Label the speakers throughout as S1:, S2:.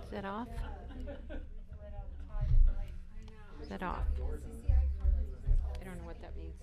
S1: Is that off? Is that off? I don't know what that means.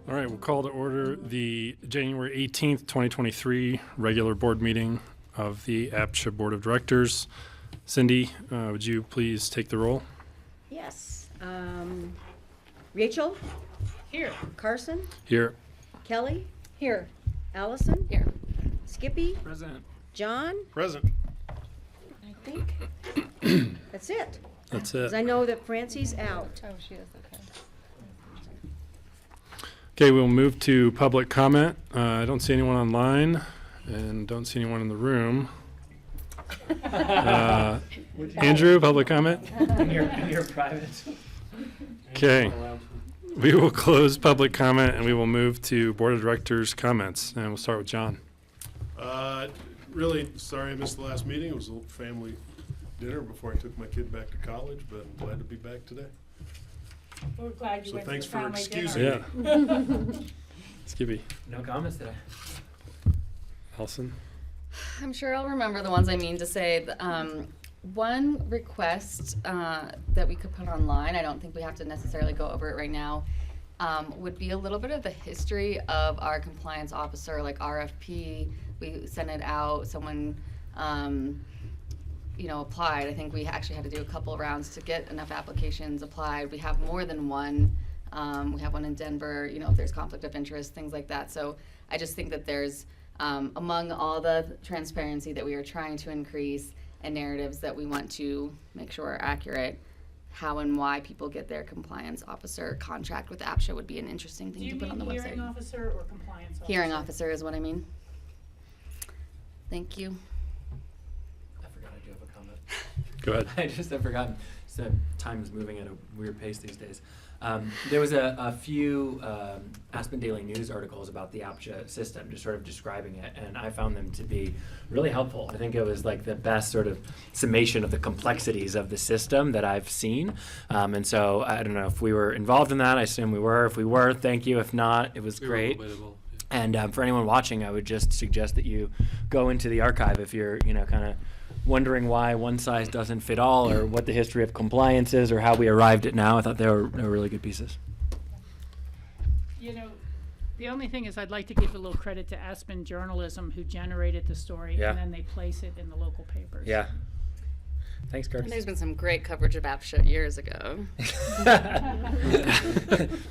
S2: All right, we'll call to order the January 18th, 2023 regular board meeting of the APCHA Board of Directors. Cindy, would you please take the roll?
S3: Yes. Rachel?
S4: Here.
S3: Carson?
S2: Here.
S3: Kelly?
S4: Here.
S3: Allison?
S4: Here.
S3: Skippy?
S2: Present.
S3: John?
S2: Present.
S3: I think that's it.
S2: That's
S3: Because
S2: it.
S3: I know that Francie's out.
S4: Oh, she is, okay.
S2: Okay, we'll move to public comment. I don't see anyone online and don't see anyone in the room. Andrew, public comment?
S5: In your private.
S2: Okay. We will close public comment and we will move to Board of Directors comments. And we'll start with John.
S6: Really sorry I missed the last meeting. It was a little family dinner before I took my kid back to college, but I'm glad to be back today.
S4: We're glad you
S6: So
S4: went
S6: thanks
S4: to the
S6: for
S4: family
S6: excusing
S4: dinner.
S2: Yeah. Skippy.
S5: No comments today.
S2: Allison.
S7: I'm sure I'll remember the ones I mean to say. One request that we could put online, I don't think we have to necessarily go over it right now, would be a little bit of the history of our compliance officer, like RFP. We sent it out, someone applied. I think we actually had to do a couple rounds to get enough applications applied. We have more than one. We have one in Denver, if there's conflict of interest, things like that. So I just think that there's, among all the transparency that we are trying to increase and narratives that we want to make sure are accurate, how and why people get their compliance officer contract with APCHA would be an interesting thing to put on the website.
S4: Do you mean hearing officer or compliance officer?
S7: Hearing officer is what I mean. Thank you.
S5: I forgot I do have a comment.
S2: Go ahead.
S5: I just have forgotten. So time is moving at a weird pace these days. There was a few Aspen Daily News articles about the APCHA system, just sort of describing it, and I found them to be really helpful. I think it was like the best sort of summation of the complexities of the system that I've seen. And so I don't know if we were involved in that. I assume we were. If we were, thank you. If not, it was great. And for anyone watching, I would just suggest that you go into the archive if you're, kind of wondering why one size doesn't fit all, or what the history of compliance is, or how we arrived at now. I thought they were really good pieces.
S4: The only thing is I'd like to give a little credit to Aspen Journalism, who generated the story,
S5: Yeah.
S4: and then they place it in the local papers.
S5: Yeah. Thanks, Carson.
S7: And there's been some great coverage of APCHA years ago.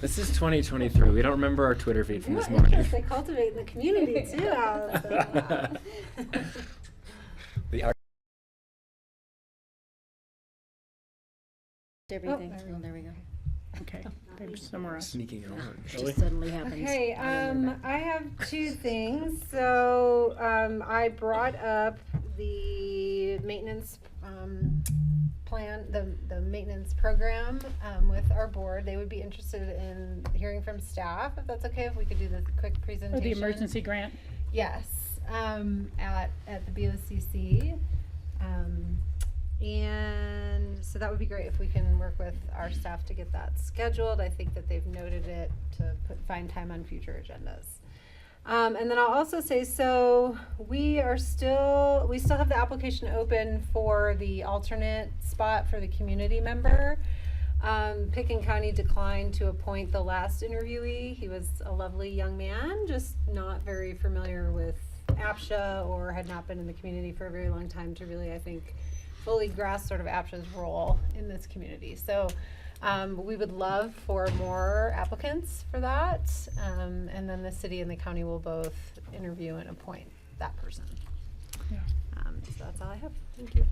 S5: This is 2023. We don't remember our Twitter feed from this morning.
S8: They cultivate in the community too.
S5: The
S3: Everything. Oh, there we go.
S4: Okay, maybe somewhere else.
S5: Sneaking it over.
S3: Just suddenly happens.
S8: Okay, I have two things. So I brought up the maintenance plan, the maintenance program, with our board. They would be interested in hearing from staff, if that's okay, if we could do the quick presentation.
S4: Or the emergency grant.
S8: Yes, at the BOCC. And so that would be great if we can work with our staff to get that scheduled. I think that they've noted it to find time on future agendas. And then I'll also say, so we still have the application open for the alternate spot for the community member. Pitkin County declined to appoint the last interviewee. He was a lovely young man, just not very familiar with APCHA or had not been in the community for a very long time to really, I think, fully grasp sort of APCHA's role in this community. So we would love for more applicants for that. And then the city and the county will both interview and appoint that person.
S4: Yeah.
S8: So that's all I have. Thank you.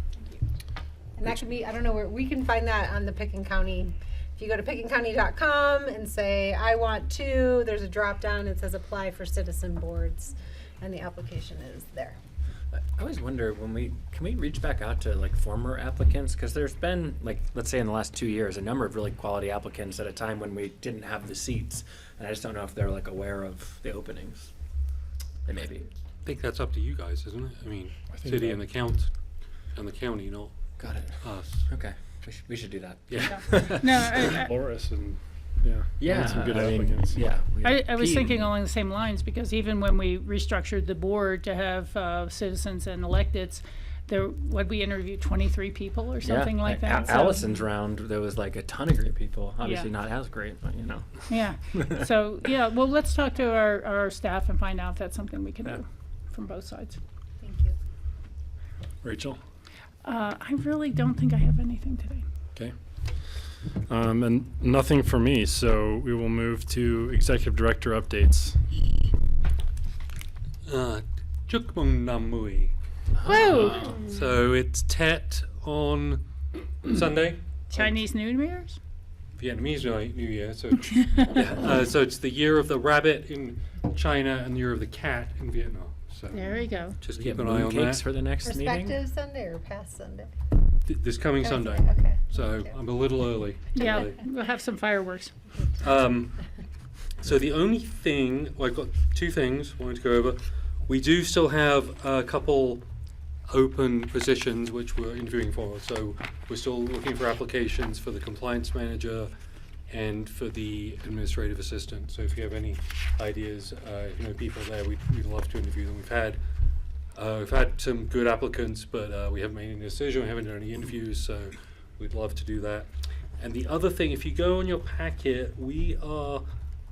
S8: And that can be, I don't know where, we can find that on the Pitkin County. If you go to pitkincounty.com and say, I want to, there's a drop down, it says apply for citizen boards, and the application is there.
S5: I always wonder can we reach back out to like former applicants? Because there's been, like, let's say in the last 2 years, a number of really quality applicants at a time when we didn't have the seats. And I just don't know if they're like aware of the openings. They may be.
S9: I think that's up to you guys, isn't it? I mean,
S2: I think
S9: city
S2: that-
S9: and the county, not
S5: Got it.
S9: us.
S5: Okay. We should do that.
S9: Yeah.
S4: No,
S2: Loris and, yeah.
S5: Yeah.
S2: and some good
S5: I mean,
S2: applicants.
S5: yeah. we
S4: I
S5: have
S4: was
S5: Pete
S4: thinking
S5: and-
S4: along the same lines, because even when we restructured the board to have citizens and electeds, what we interviewed 23 people or something like that. So-
S5: Allison's round, there was like a ton of great people. Obviously
S4: Yeah.
S5: not as great, but you know.
S4: Yeah. So, yeah, well, let's talk to our staff and find out if that's something we can
S5: Yeah.
S4: do from both sides.
S8: Thank you.
S2: Rachel?
S4: I really don't think I have anything today.
S2: Okay. And nothing for me, so we will move to executive director updates.
S9: Chukmung Namui.
S4: Whoa!
S9: So it's Tet on Sunday,
S4: Chinese New Year's?
S9: Vietnamese New Year. So it's the year of the rabbit in China and the year of the cat in Vietnam. So
S4: There you go.
S9: just
S5: We
S9: keep
S5: get
S9: an eye on
S5: mooncakes
S9: that.
S5: for the next meeting.
S8: Perspective Sunday or past Sunday?
S9: This coming Sunday.
S8: Okay.
S9: So I'm a little early.
S4: Yeah,
S9: today.
S4: we'll have some fireworks.
S9: So the only thing, well, I've got two things I wanted to go over. We do still have a couple open positions which we're interviewing for. So we're still looking for applications for the compliance manager and for the administrative assistant. So if you have any ideas, if you know people there, we'd love to interview them. We've had some good applicants, but we haven't made any decision. We haven't done any interviews, so we'd love to do that. And the other thing, if you go on your packet, we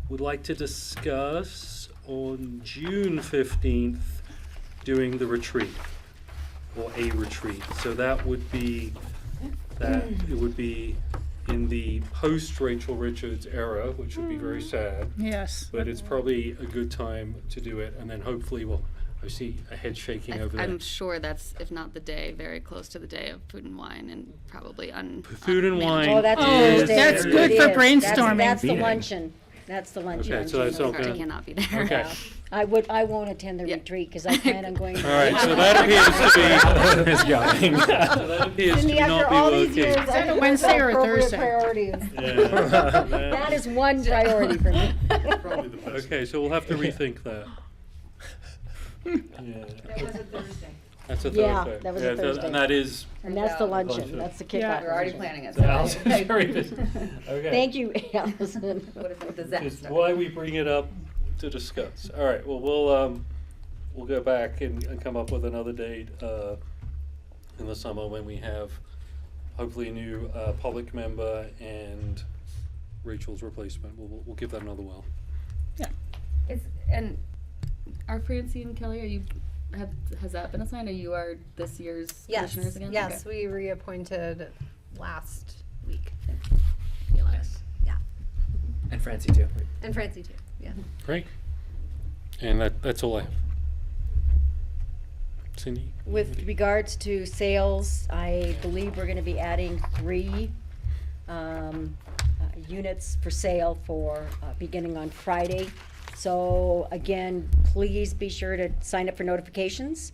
S9: would like to discuss on June 15th doing the retreat, or a retreat. So that would be it would be in the post Rachel Richards era, which would be very sad.
S4: Yes.
S9: But it's probably a good time to do it, and then hopefully I see a head shaking over there.
S7: I'm sure that's, if not the day, very close to the day of Food and Wine, and probably
S9: Food and wine.
S3: Oh, that's
S4: Oh,
S3: Thursday.
S4: that's
S3: It
S4: good
S3: is.
S4: for
S3: That's-
S4: brainstorming.
S3: That's the
S5: Meeting.
S3: luncheon. That's the luncheon.
S9: Okay,
S3: on
S9: so that's
S3: June
S9: all
S7: Sorry, I
S9: good.
S7: cannot be there.
S9: Okay.
S3: I won't attend the
S7: Yeah.
S3: retreat because I plan on going.
S9: All right, so that appears to be.
S5: It's going.
S9: So that appears to
S8: Cindy,
S9: not
S8: after
S9: be
S8: all these years,
S9: working.
S8: I
S4: that a
S8: think
S4: Wednesday
S8: those are
S4: or a
S8: appropriate
S4: Thursday?
S8: priorities.
S3: That is one priority for me.
S6: Probably the best.
S9: Okay, so we'll have to rethink that. Yeah.
S1: That was a Thursday.
S9: That's a
S3: Yeah,
S9: Thursday.
S3: that was a
S9: Yeah,
S3: Thursday.
S9: And that is.
S3: And that's the luncheon.
S9: Luncheon.
S3: That's the
S4: Yeah.
S3: kickoff.
S7: We're already
S3: luncheon.
S7: planning it.
S9: Allison's very busy. Okay.
S3: Thank you, Allison.
S7: Would have been a
S9: It's
S7: disaster.
S9: why we bring it up to discuss. All right, well, we'll go back and come up with another date in the summer when we have hopefully a new public member and Rachel's replacement. We'll give that another whirl.
S7: And are Francie and Kelly, has that been assigned, or you are this year's
S8: Yes,
S7: commissioners again?
S8: yes,
S7: Okay.
S8: we reappointed last week.
S5: Nice.
S8: Yeah,
S5: And Francie too.
S8: and Francie too, yeah.
S9: Great. And that's all I have. Cindy?
S3: With regards to sales, I believe we're gonna be adding 3 units for sale for, beginning on Friday. So again, please be sure to sign up for notifications.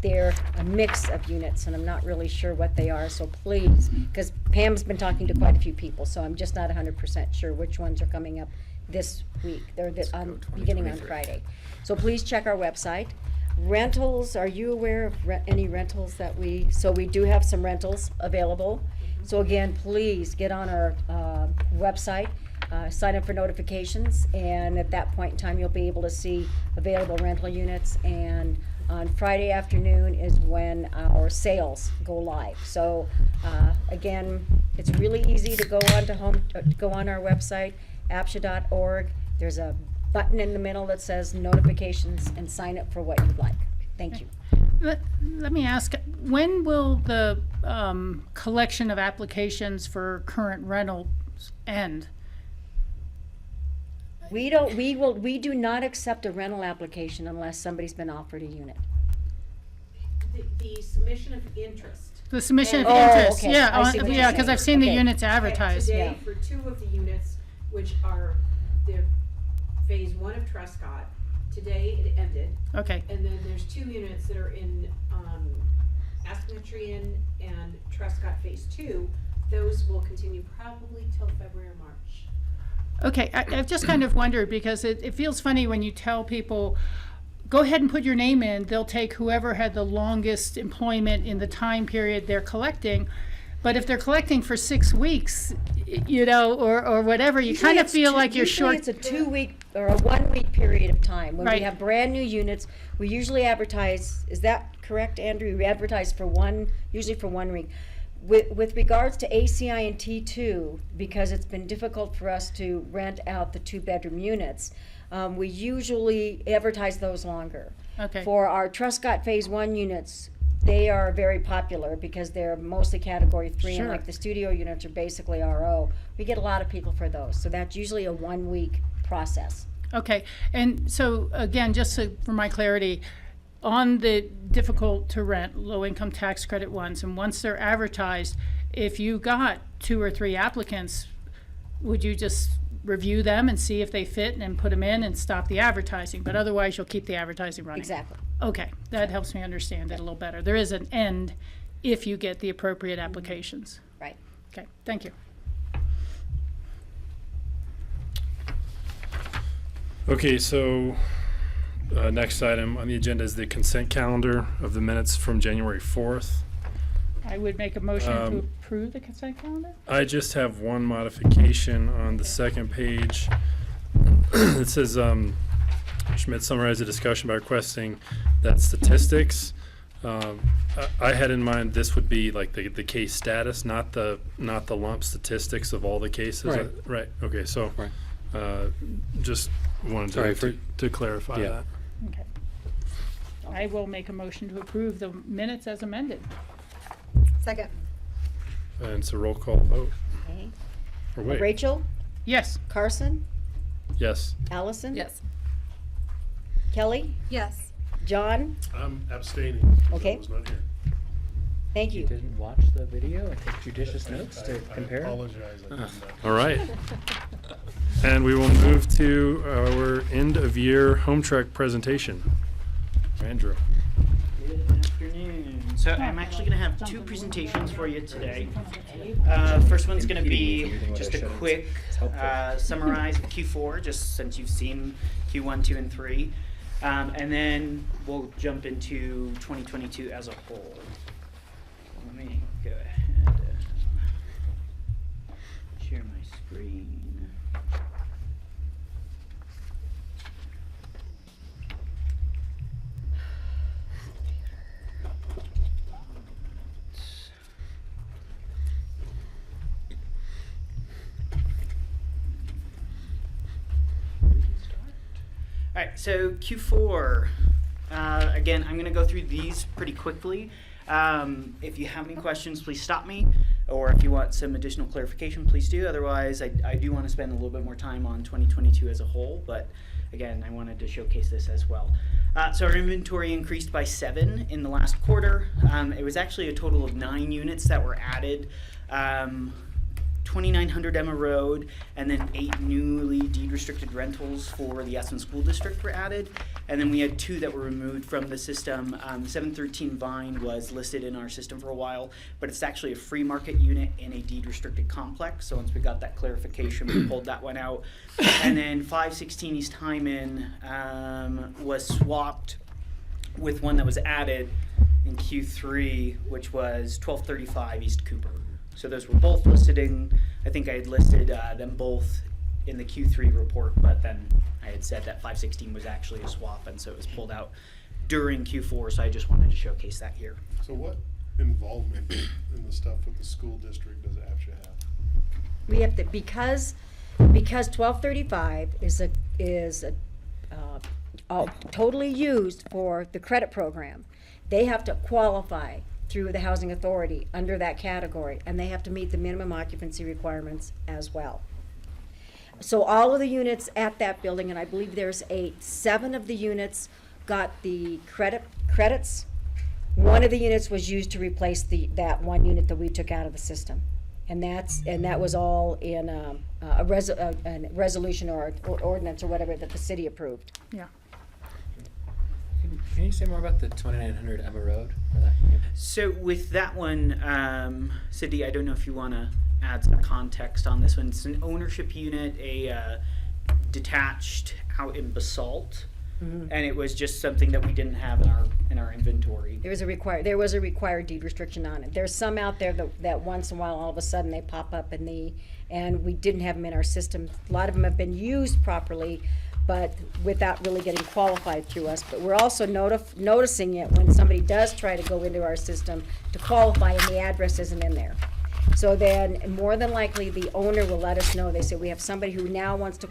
S3: They're a mix of units, and I'm not really sure what they are, so please, because Pam's been talking to quite a few people, so I'm just not 100% sure which ones are coming up this week. They're beginning on Friday. So please check our website. Rentals, are you aware of any rentals that so we do have some rentals available. So again, please get on our website, sign up for notifications, and at that point in time, you'll be able to see available rental units. And on Friday afternoon is when our sales go live. So again, it's really easy to go on our website, APCHA.org. There's a button in the middle that says notifications, and sign up for what you'd like. Thank you.
S4: Let me ask, when will the collection of applications for current rentals end?
S3: We do not accept a rental application unless somebody's been offered a unit.
S10: The submission of interest.
S4: The submission of
S3: Oh,
S4: interest,
S3: okay.
S4: yeah,
S3: I see what you're
S4: because
S3: saying.
S4: I've seen the
S3: Okay.
S4: units advertised.
S10: Today,
S3: Yeah.
S10: for 2 of the units, which are the phase 1 of Trescott, today it ended.
S4: Okay,
S10: And then there's 2 units that are in Aspen and Trescott phase 2. Those will continue probably till February or March.
S4: okay, I've just kind of wondered, because it feels funny when you tell people, go ahead and put your name in, they'll take whoever had the longest employment in the time period they're collecting. But if they're collecting for 6 weeks, or whatever, you kind of feel like you're short.
S3: Usually it's a 2-week or a 1-week period of time. When we
S4: Right.
S3: have brand new units, we usually advertise, is that correct, Andrew? We advertise usually for 1 week. With regards to ACI and T2, because it's been difficult for us to rent out the 2-bedroom units, we usually advertise those longer.
S4: Okay.
S3: For our Trescott Phase 1 units, they are very popular because they're mostly Category 3, and
S4: Sure.
S3: like the studio units are basically RO. We get a lot of people for those, so that's usually a 1-week process.
S4: Okay, and so again, for my clarity, on the difficult to rent, low income tax credit ones, and once they're advertised, if you got 2 or 3 applicants, would you just review them and see if they fit and put them in and stop the advertising? But otherwise, you'll keep the advertising running.
S3: Exactly.
S4: Okay, that helps me understand it a little better. There is an end if you get the appropriate applications.
S3: Right.
S4: Okay, thank you.
S2: Okay, so next item on the agenda is the consent calendar of the minutes from January 4th.
S4: I would make a motion to
S2: Um,
S4: approve the consent calendar?
S2: I just have one modification on the second page. It says, Schmitz summarized the discussion by requesting that statistics. I had in mind this would be like the case status, not the lump statistics of all the cases.
S9: Right.
S2: Right, okay, so
S9: Right.
S2: just wanted
S9: Sorry,
S2: to clarify
S9: Yeah.
S2: that.
S4: Okay. I will make a motion to approve the minutes as amended.
S8: Second.
S2: And it's a roll call vote.
S3: Okay.
S2: Or wait,
S3: Rachel,
S4: Yes.
S3: Carson,
S2: yes.
S3: Allison?
S7: Yes.
S3: Kelly,
S8: Yes.
S3: John,
S6: I'm abstaining. 'Cause
S3: Okay.
S6: I was not here.
S3: thank
S11: You
S3: you.
S11: didn't watch the video and take judicious notes to compare?
S6: I apologize. I did not.
S2: All right. And we will move to our end of year HomeTrek presentation. Andrew.
S11: Good afternoon. So I'm actually going to have 2 presentations for you today. First one's going to be just a quick summarize of Q4, just since you've seen Q1, 2, and 3. And then we'll jump into 2022 as a whole. Let me go ahead and share my screen. All right, so Q4, again, I'm going to go through these pretty quickly. If you have any questions, please stop me, or if you want some additional clarification, please do. Otherwise, I do want to spend a little bit more time on 2022 as a whole, but again, I wanted to showcase this as well. So our inventory increased by 7 in the last quarter. It was actually a total of 9 units that were added. 2900 Emma Road, and then 8 newly deed-restricted rentals for the Aspen School District were added. And then we had 2 that were removed from the system. 713 Vine was listed in our system for a while, but it's actually a free market unit in a deed-restricted complex. So once we got that clarification, we pulled that one out. And then 516 East Hyman was swapped with one that was added in Q3, which was 1235 East Cooper. So those were both listed in, I think I had listed them both in the Q3 report, but then I had said that 516 was actually a swap, and so it was pulled out during Q4, so I just wanted to showcase that here.
S6: So what involvement in the stuff with the school district does APCHA have?
S3: We have to, because 1235 is totally used for the credit program. They have to qualify through the housing authority under that category, and they have to meet the minimum occupancy requirements as well. So all of the units at that building, and I believe there's 8, 7 of the units got the credits. One of the units was used to replace that one unit that we took out of the system. And that was all in a resolution or ordinance or whatever that the city approved.
S4: Yeah.
S5: Can you say more about the 2900 Emma Road? Where that came?
S11: So with that one, Cindy, I don't know if you want to add some context on this one. It's an ownership unit, a detached out in Basalt, and it was just something that we didn't have in our inventory.
S3: There was a required deed restriction on it. There's some out there that once in a while, all of a sudden, they pop up and we didn't have them in our system. A lot of them have been used properly, but without really getting qualified through us. But we're also noticing it when somebody does try to go into our system to qualify and the address isn't in there. So then, more than likely, the owner will let us know. They say, we have somebody who now wants to,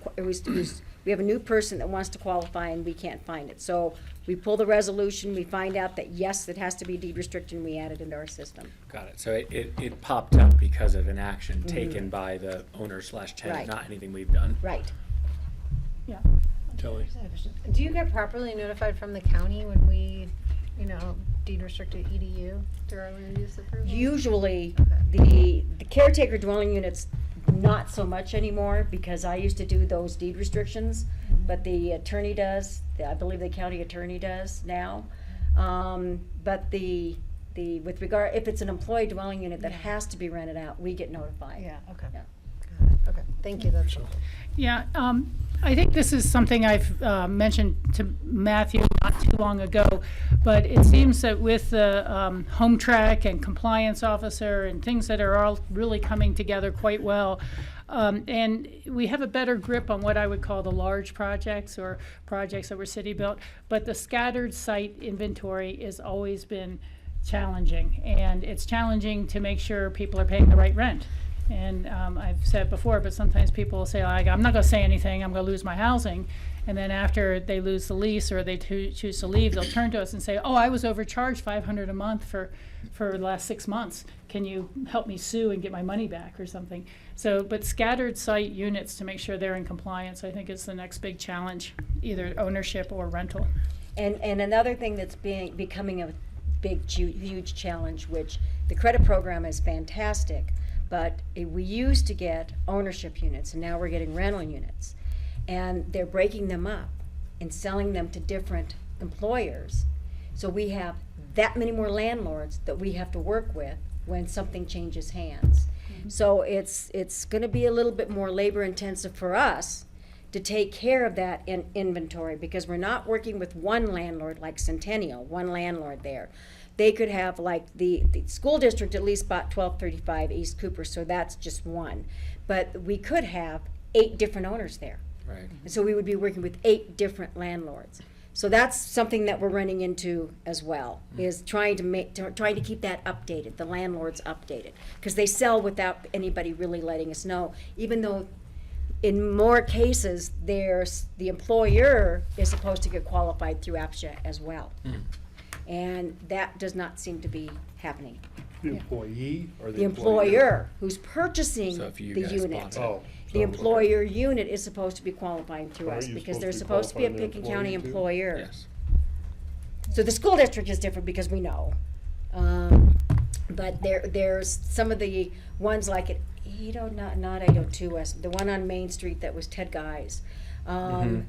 S3: we have a new person that wants to qualify and we can't find it. So we pull the resolution, we find out that yes, it has to be deed restricted, and we add it into our system.
S5: Got it. So it popped up because of an action taken by the owner/tenant,
S3: Right.
S5: not anything we've done.
S3: Right.
S4: Yeah.
S2: Kelly?
S8: Do you get properly notified from the county when we, deed restricted EDU through our land use approval?
S3: Usually,
S8: Okay.
S3: the caretaker dwelling units, not so much anymore, because I used to do those deed restrictions, but the attorney does, I believe the county attorney does now. But with regard, if it's an employee dwelling unit that has to be rented out, we get notified.
S8: Yeah, okay.
S3: Yeah.
S8: Got it. Okay, thank you, that's helpful.
S4: Yeah, I think this is something I've mentioned to Matthew not too long ago, but it seems that with the HomeTrek and compliance officer and things that are all really coming together quite well, and we have a better grip on what I would call the large projects or projects that were city built, but the scattered site inventory has always been challenging, and it's challenging to make sure people are paying the right rent. And I've said before, but sometimes people will say, like, I'm not going to say anything, I'm going to lose my housing. And then after they lose the lease or they choose to leave, they'll turn to us and say, oh, I was overcharged $500 a month for the last 6 months. Can you help me sue and get my money back or something? So, but scattered site units to make sure they're in compliance, I think is the next big challenge, either ownership or rental.
S3: And another thing that's becoming a big, huge challenge, which the credit program is fantastic, but we used to get ownership units, and now we're getting rental units. And they're breaking them up and selling them to different employers. So we have that many more landlords that we have to work with when something changes hands. So it's going to be a little bit more labor intensive for us to take care of that inventory, because we're not working with one landlord like Centennial, one landlord there. They could have, like, the school district at least bought 1235 East Cooper, so that's just one. But we could have 8 different owners there.
S5: Right.
S3: And so we would be working with 8 different landlords. So that's something that we're running into as well, is trying to keep that updated, the landlords updated. Because they sell without anybody really letting us know, even though in more cases, the employer is supposed to get qualified through APCHA as well. And that does not seem to be happening.
S6: The employee or
S3: The employer who's purchasing
S5: So if you
S3: the
S5: guys
S3: unit.
S5: sponsor
S6: Oh.
S3: The employer unit is supposed to be qualifying through
S6: Are
S3: us,
S6: you
S3: because
S6: supposed
S3: they're
S6: to be
S3: supposed to be a
S6: qualifying the
S3: Pitkin County
S6: employee too?
S3: employer.
S5: Yes.
S3: So the school district is different because we know. But there's some of the ones like at not 802 West, the one on Main Street that was Ted Guy's.
S2: The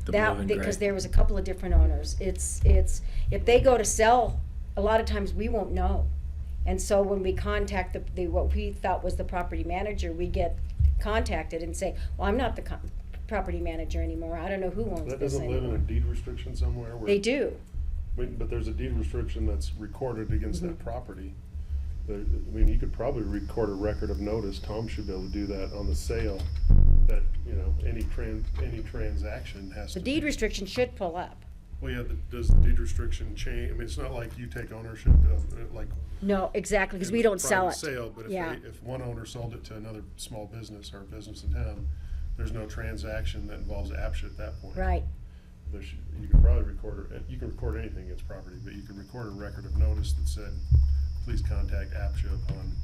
S2: blue
S3: That,
S2: and
S3: because
S2: gray.
S3: there was a couple of different owners. It's, if they go to sell, a lot of times we won't know. And so when we contact the what we thought was the property manager, we get contacted and say, well, I'm not the property manager anymore. I don't know who owns
S6: That
S3: this
S6: doesn't live in
S3: anymore.
S6: a deed restriction somewhere? Where-
S3: They do.
S6: But there's a deed restriction that's recorded against that property. I mean, you could probably record a record of notice. Tom should be able to do that on the sale, that, you know, any transaction has to.
S3: The deed restriction should pull up.
S6: Well, yeah, does the deed restriction change? I mean, it's not like you take ownership of, like.
S3: No, exactly, because
S6: in
S3: we
S6: a
S3: don't sell
S6: private
S3: it.
S6: Sale, but
S3: Yeah.
S6: if one owner sold it to another small business or a business in town, there's no transaction that involves APCHA at that point.
S3: Right.
S6: You could probably you can record anything against property, but you can record a record of notice that said, please contact APCHA upon.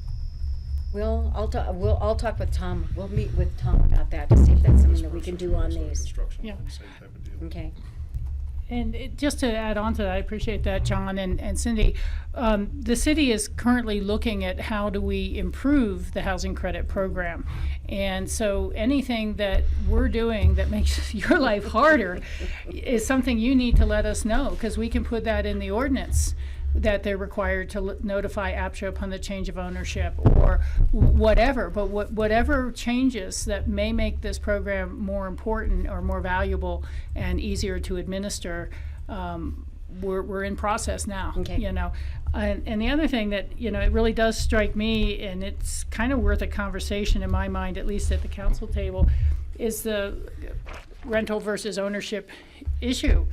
S3: I'll talk with Tom. We'll meet with Tom about that to see if that's something that we can do on these.
S6: Construction
S4: Yeah.
S6: loan, same type of deal.
S3: Okay.
S4: And just to add on to that, I appreciate that, John and Cindy. The city is currently looking at how do we improve the housing credit program. And so anything that we're doing that makes your life harder is something you need to let us know, because we can put that in the ordinance that they're required to notify APCHA upon the change of ownership or whatever. But whatever changes that may make this program more important or more valuable and easier to administer, we're in process now.
S3: Okay.
S4: You know, and the other thing that, you know, it really does strike me, and it's kind of worth a conversation in my mind, at least at the council table, is the rental versus ownership issue.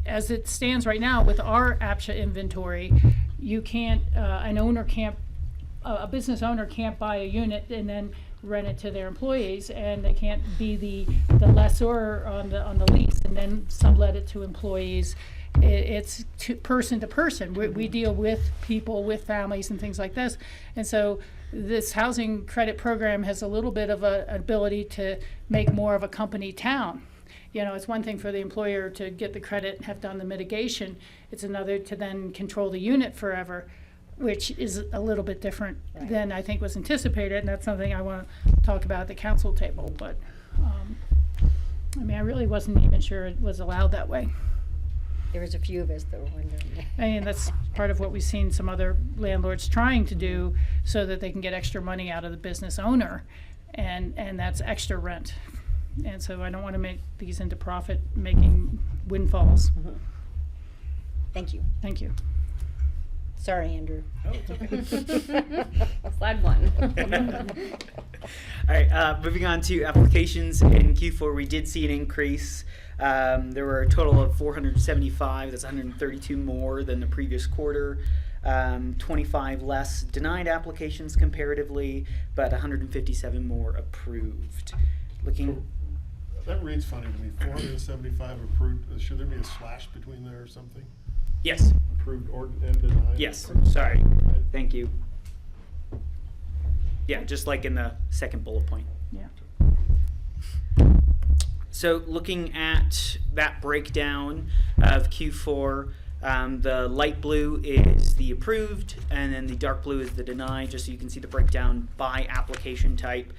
S4: As it stands right now with our APCHA inventory, you can't, a business owner can't buy a unit and then rent it to their employees, and they can't be the lessor on the lease and then sublet it to employees. It's person to person. We deal with people, with families and things like this. And so this housing credit program has a little bit of an ability to make more of a company town. You know, it's one thing for the employer to get the credit and have done the mitigation. It's another to then control the unit forever, which is a little bit different than I think was anticipated, and that's something I want to talk about at the council table. But, I mean, I really wasn't even sure it was allowed that way.
S3: There was a few of us that were wondering.
S4: And that's part of what we've seen some other landlords trying to do so that they can get extra money out of the business owner, and that's extra rent. And so I don't want to make these into profit-making windfalls.
S3: Thank you.
S4: Thank you.
S3: Sorry, Andrew.
S11: Oh, it's okay.
S7: Slide one.
S11: All right, moving on to applications. In Q4, we did see an increase. There were a total of 475. That's 132 more than the previous quarter. 25 less denied applications comparatively, but 157 more approved.
S6: That reads funny to me. 475 approved. Should there be a slash between there or something?
S11: Yes.
S6: Approved and denied?
S11: Yes. Sorry. Thank you. Yeah, just like in the second bullet point.
S4: Yeah.
S11: So looking at that breakdown of Q4, the light blue is the approved, and then the dark blue is the denied, just so you can see the breakdown by application type.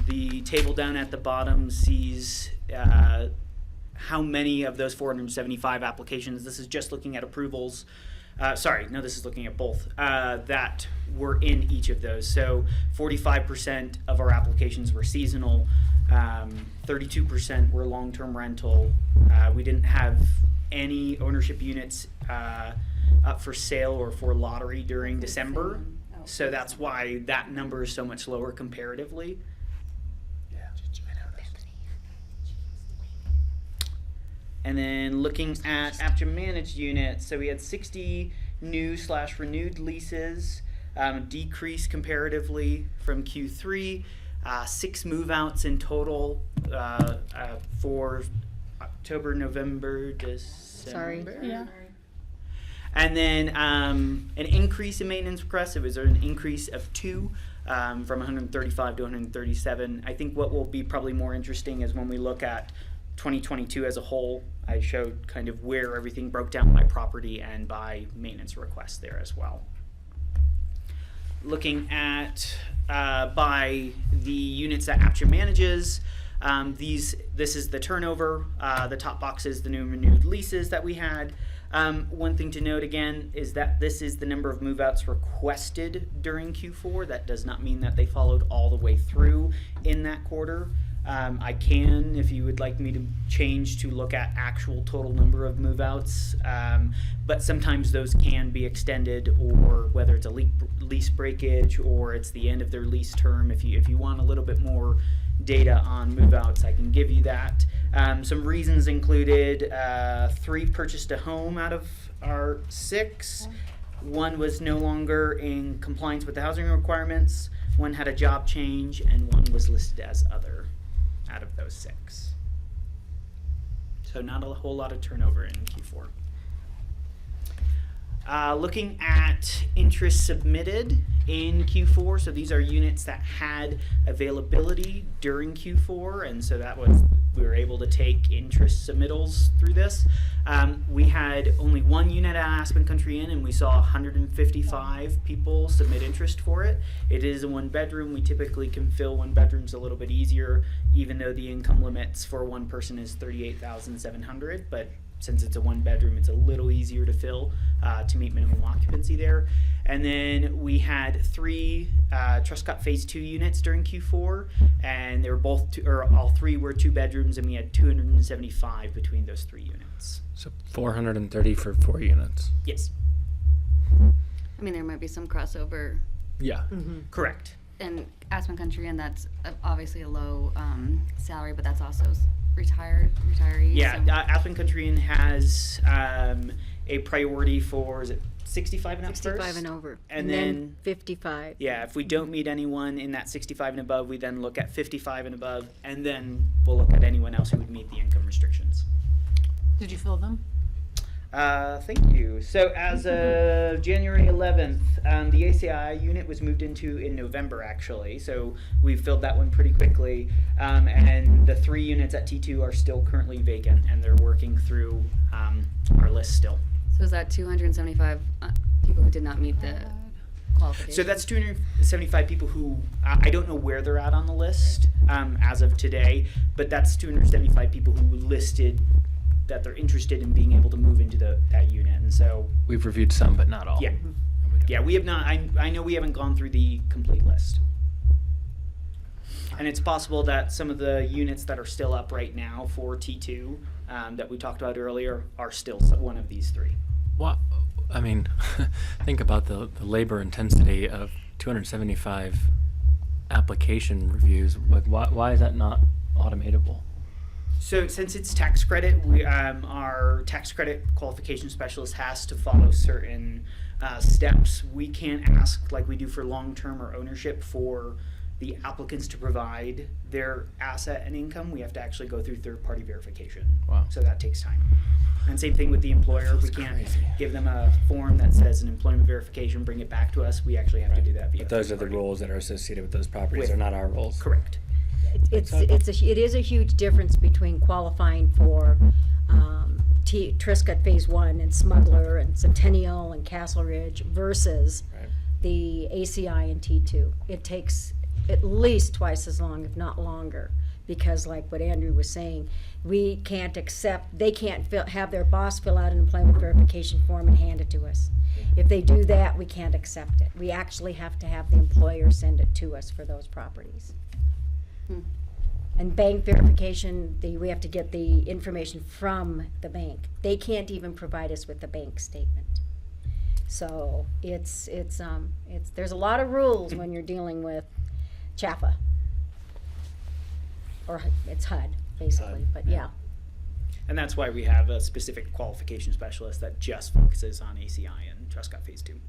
S11: The table down at the bottom sees how many of those 475 applications, this is just looking at approvals, this is looking at both, that were in each of those. So 45% of our applications were seasonal, 32% were long-term rental. We didn't have any ownership units up for sale or for lottery during December. So that's why that number is so much lower comparatively. And then looking at APCHA managed units, so we had 60 new/renewed leases, decrease comparatively from Q3, 6 move-outs in total for October, November, December.
S3: Sorry.
S4: Yeah.
S11: And then an increase in maintenance requests. It was an increase of 2 from 135 to 137. I think what will be probably more interesting is when we look at 2022 as a whole. I showed kind of where everything broke down by property and by maintenance requests there as well. looking at by the units that APCHA manages. This is the turnover. The top box is the new and renewed leases that we had. One thing to note again is that this is the number of move-outs requested during Q4. That does not mean that they followed all the way through in that quarter. I can, if you would like me to change to look at actual total number of move-outs, but sometimes those can be extended, or whether it's a lease breakage or it's the end of their lease term. If you want a little bit more data on move-outs, I can give you that. Some reasons included 3 purchased a home out of our 6. 1 was no longer in compliance with the housing requirements. 1 had a job change, and 1 was listed as other out of those 6. So not a whole lot of turnover in Q4. Looking at interest submitted in Q4, so these are units that had availability during Q4, and so we were able to take interest submittals through this. We had only 1 unit at Aspen Country Inn, and we saw 155 people submit interest for it. It is a 1-bedroom. We typically can fill 1 bedrooms a little bit easier, even though the income limits for 1 person is $38,700, but since it's a 1-bedroom, it's a little easier to fill to meet minimum occupancy there. And then we had 3 Truscott Phase 2 units during Q4, and they were all 3 were 2 bedrooms, and we had 275 between those 3 units.
S12: So 430 for 4 units.
S11: Yes.
S7: I mean, there might be some crossover.
S12: Yeah.
S11: Correct.
S7: And Aspen Country, and that's obviously a low salary, but that's also retirees.
S11: Yeah,
S7: so.
S11: Aspen Country Inn has a priority for, is it 65 and up
S3: 65
S11: first?
S3: and over.
S11: And then
S3: 55.
S11: Yeah, if we don't meet anyone in that 65 and above, we then look at 55 and above, and then we'll look at anyone else who would meet the income restrictions.
S4: Did you fill them?
S11: Thank you. So as of January 11th, the ACI unit was moved into in November, actually. So we filled that one pretty quickly. And the 3 units at T2 are still currently vacant, and they're working through our list still.
S7: So is that 275 people who did not meet the qualification?
S11: So that's 275 people who, I don't know where they're at on the list as of today, but that's 275 people who listed that they're interested in being able to move into that unit. And so
S12: We've reviewed some, but not all.
S11: yeah. Yeah, we have not, I know we haven't gone through the complete list. And it's possible that some of the units that are still up right now for T2 that we talked about earlier are still one of these 3.
S12: Well, I mean, think about the labor intensity of 275 application reviews. Like, why is that not automatable?
S11: So since it's tax credit, our tax credit qualification specialist has to follow certain steps. We can't ask, like we do for long-term or ownership, for the applicants to provide their asset and income. We have to actually go through third-party verification.
S12: Wow.
S11: So that takes time. And same thing with the employer. We can't give them a form that says an employment verification, bring it back to us. We actually have to do that via
S12: But those are the
S11: third-party.
S12: rules that are associated with those properties.
S11: With-
S12: They're not our rules.
S11: Correct.
S3: It is a huge difference between qualifying for Truscott Phase 1 and Smuggler and Centennial and Castle Ridge versus
S12: Right.
S3: the ACI and T2. It takes at least twice as long, if not longer, because like what Andrew was saying, we can't accept, they can't have their boss fill out an employment verification form and hand it to us. If they do that, we can't accept it. We actually have to have the employer send it to us for those properties. And bank verification, we have to get the information from the bank. They can't even provide us with the bank statement. So there's a lot of rules when you're dealing with CHAPA. Or it's HUD, basically, but yeah.
S11: And that's why we have a specific qualification specialist that just focuses on ACI and Truscott Phase 2.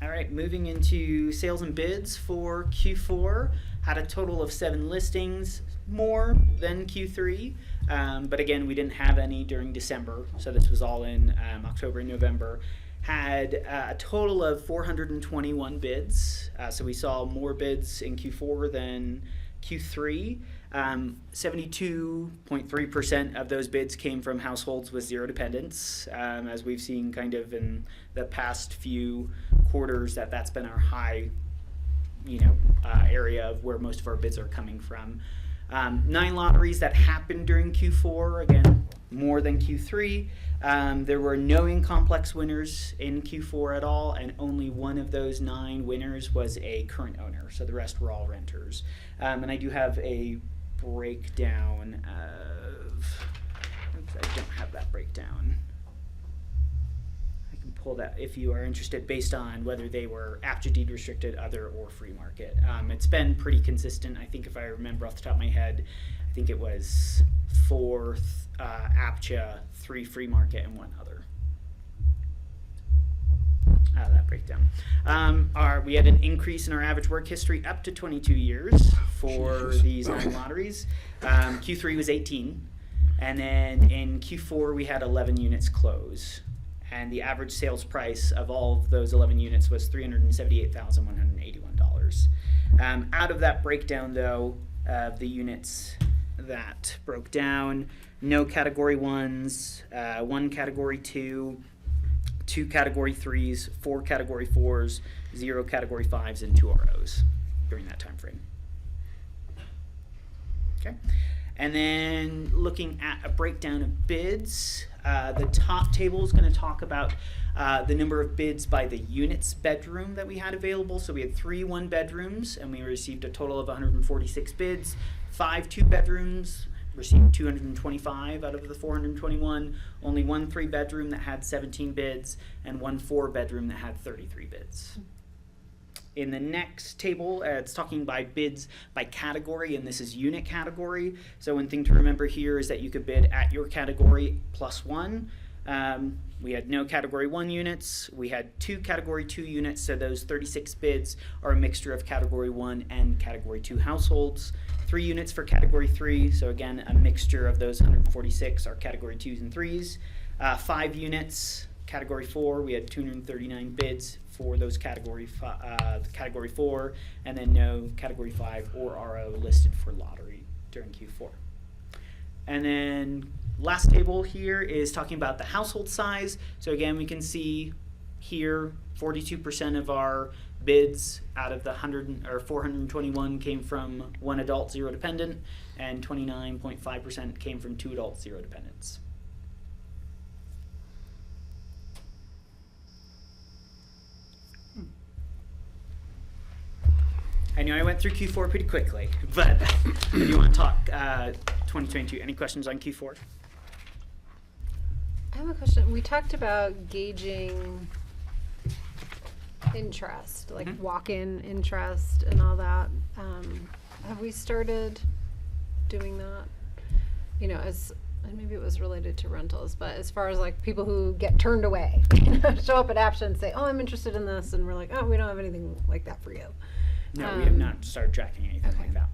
S11: All right, moving into sales and bids for Q4. Had a total of 7 listings, more than Q3. But again, we didn't have any during December, so this was all in October and November. Had a total of 421 bids. So we saw more bids in Q4 than Q3, 72.3% of those bids came from households with zero dependents, as we've seen kind of in the past few quarters that's been our high, area of where most of our bids are coming from. 9 lotteries that happened during Q4, again, more than Q3. There were no in-complex winners in Q4 at all, and only one of those 9 winners was a current owner, so the rest were all renters. And I do have a breakdown of, oops, I don't have that breakdown. I can pull that if you are interested based on whether they were APCHA deed restricted, other, or free market. It's been pretty consistent. I think if I remember off the top of my head, I think it was 4 APCHA, 3 free market, and 1 other. That breakdown. We had an increase in our average work history up to 22 years for these 9 lotteries. Q3 was 18, and then in Q4 we had 11 units close, and the average sales price of all of those 11 units was $378,181. Out of that breakdown, though, of the units that broke down, no category 1s, 1 category 2, 2 category 3s, 4 category 4s, 0 category 5s, and 2 ROs during that time frame. Okay, and then looking at a breakdown of bids, the top table is going to talk about the number of bids by the units bedroom that we had available. So we had 3 1-bedrooms, and we received a total of 146 bids. 5 2-bedrooms received 225 out of the 421. Only 1 3-bedroom that had 17 bids, and 1 4-bedroom that had 33 bids. In the next table, it's talking by bids by category, and this is unit category. So one thing to remember here is that you could bid at your category plus 1. We had no category 1 units. We had 2 category 2 units, so those 36 bids are a mixture of category 1 and category 2 households. 3 units for category 3, so again, a mixture of those 146 are category 2s and 3s. 5 units, category 4, we had 239 bids for those category 4, and then no category 5 or RO listed for lottery during Q4. And then last table here is talking about the household size. So again, we can see here 42% of our bids out of the 421 came from 1 adult, 0 dependent, and 29.5% came from 2 adults, 0 dependents. I know I went through Q4 pretty quickly, but if you want to talk 2022, any questions on Q4?
S8: I have a question. We talked about gauging interest, like walk-in interest and all that. Have we started doing that? As maybe it was related to rentals, but as far as like people who get turned away, show up at APCHA and say, "Oh, I'm interested in this," and we're like, "Oh, we don't have anything like that for you."
S11: No, we have not started tracking anything like that.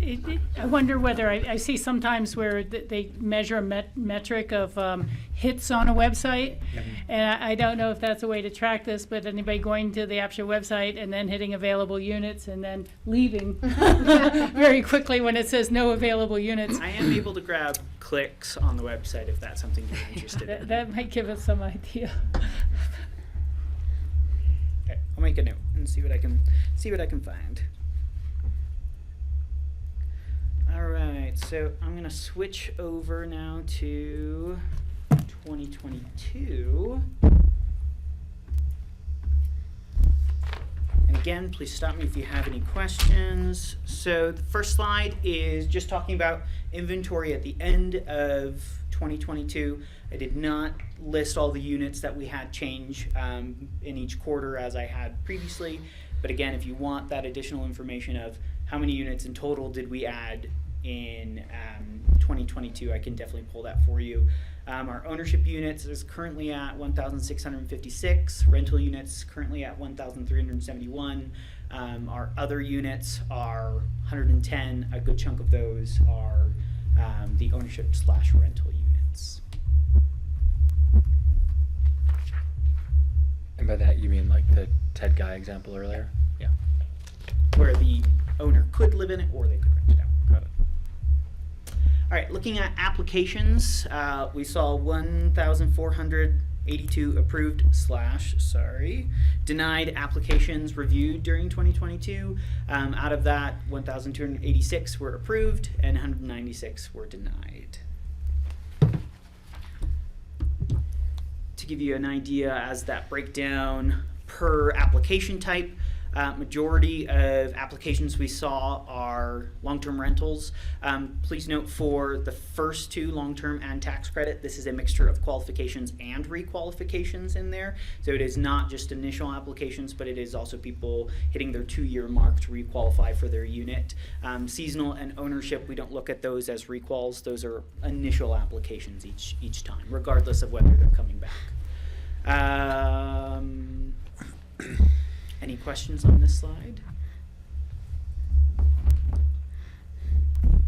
S11: Okay.
S4: I wonder whether I see sometimes where they measure a metric of hits on a website, and I don't know if that's a way to track this, but anybody going to the APCHA website and then hitting available units and then leaving very quickly when it says no available units.
S11: I am able to grab clicks on the website if that's something you're interested in.
S4: That might give us some idea.
S11: Okay, I'll make a note and see what I can find. All right, so I'm going to switch over now to 2022. And again, please stop me if you have any questions. So the first slide is just talking about inventory at the end of 2022. I did not list all the units that we had change in each quarter as I had previously. But again, if you want that additional information of how many units in total did we add in 2022, I can definitely pull that for you. Our ownership units is currently at 1,656. Rental units currently at 1,371. Our other units are 110. A good chunk of those are the ownership/rental units.
S12: And by that you mean like the Ted Guy example earlier. Yeah.
S11: Where the owner could live in it or they could rent it out.
S12: Got it.
S11: All right, looking at applications, we saw 1,482 approved / denied applications reviewed during 2022. Out of that, 1,286 were approved and 196 were denied. To give you an idea as that breakdown per application type, majority of applications we saw are long-term rentals. Please note for the first two, long-term and tax credit, this is a mixture of qualifications and requalifications in there. So it is not just initial applications, but it is also people hitting their 2-year mark to requalify for their unit. Seasonal and ownership, we don't look at those as requals. Those are initial applications each time, regardless of whether they're coming back. Any questions on this slide?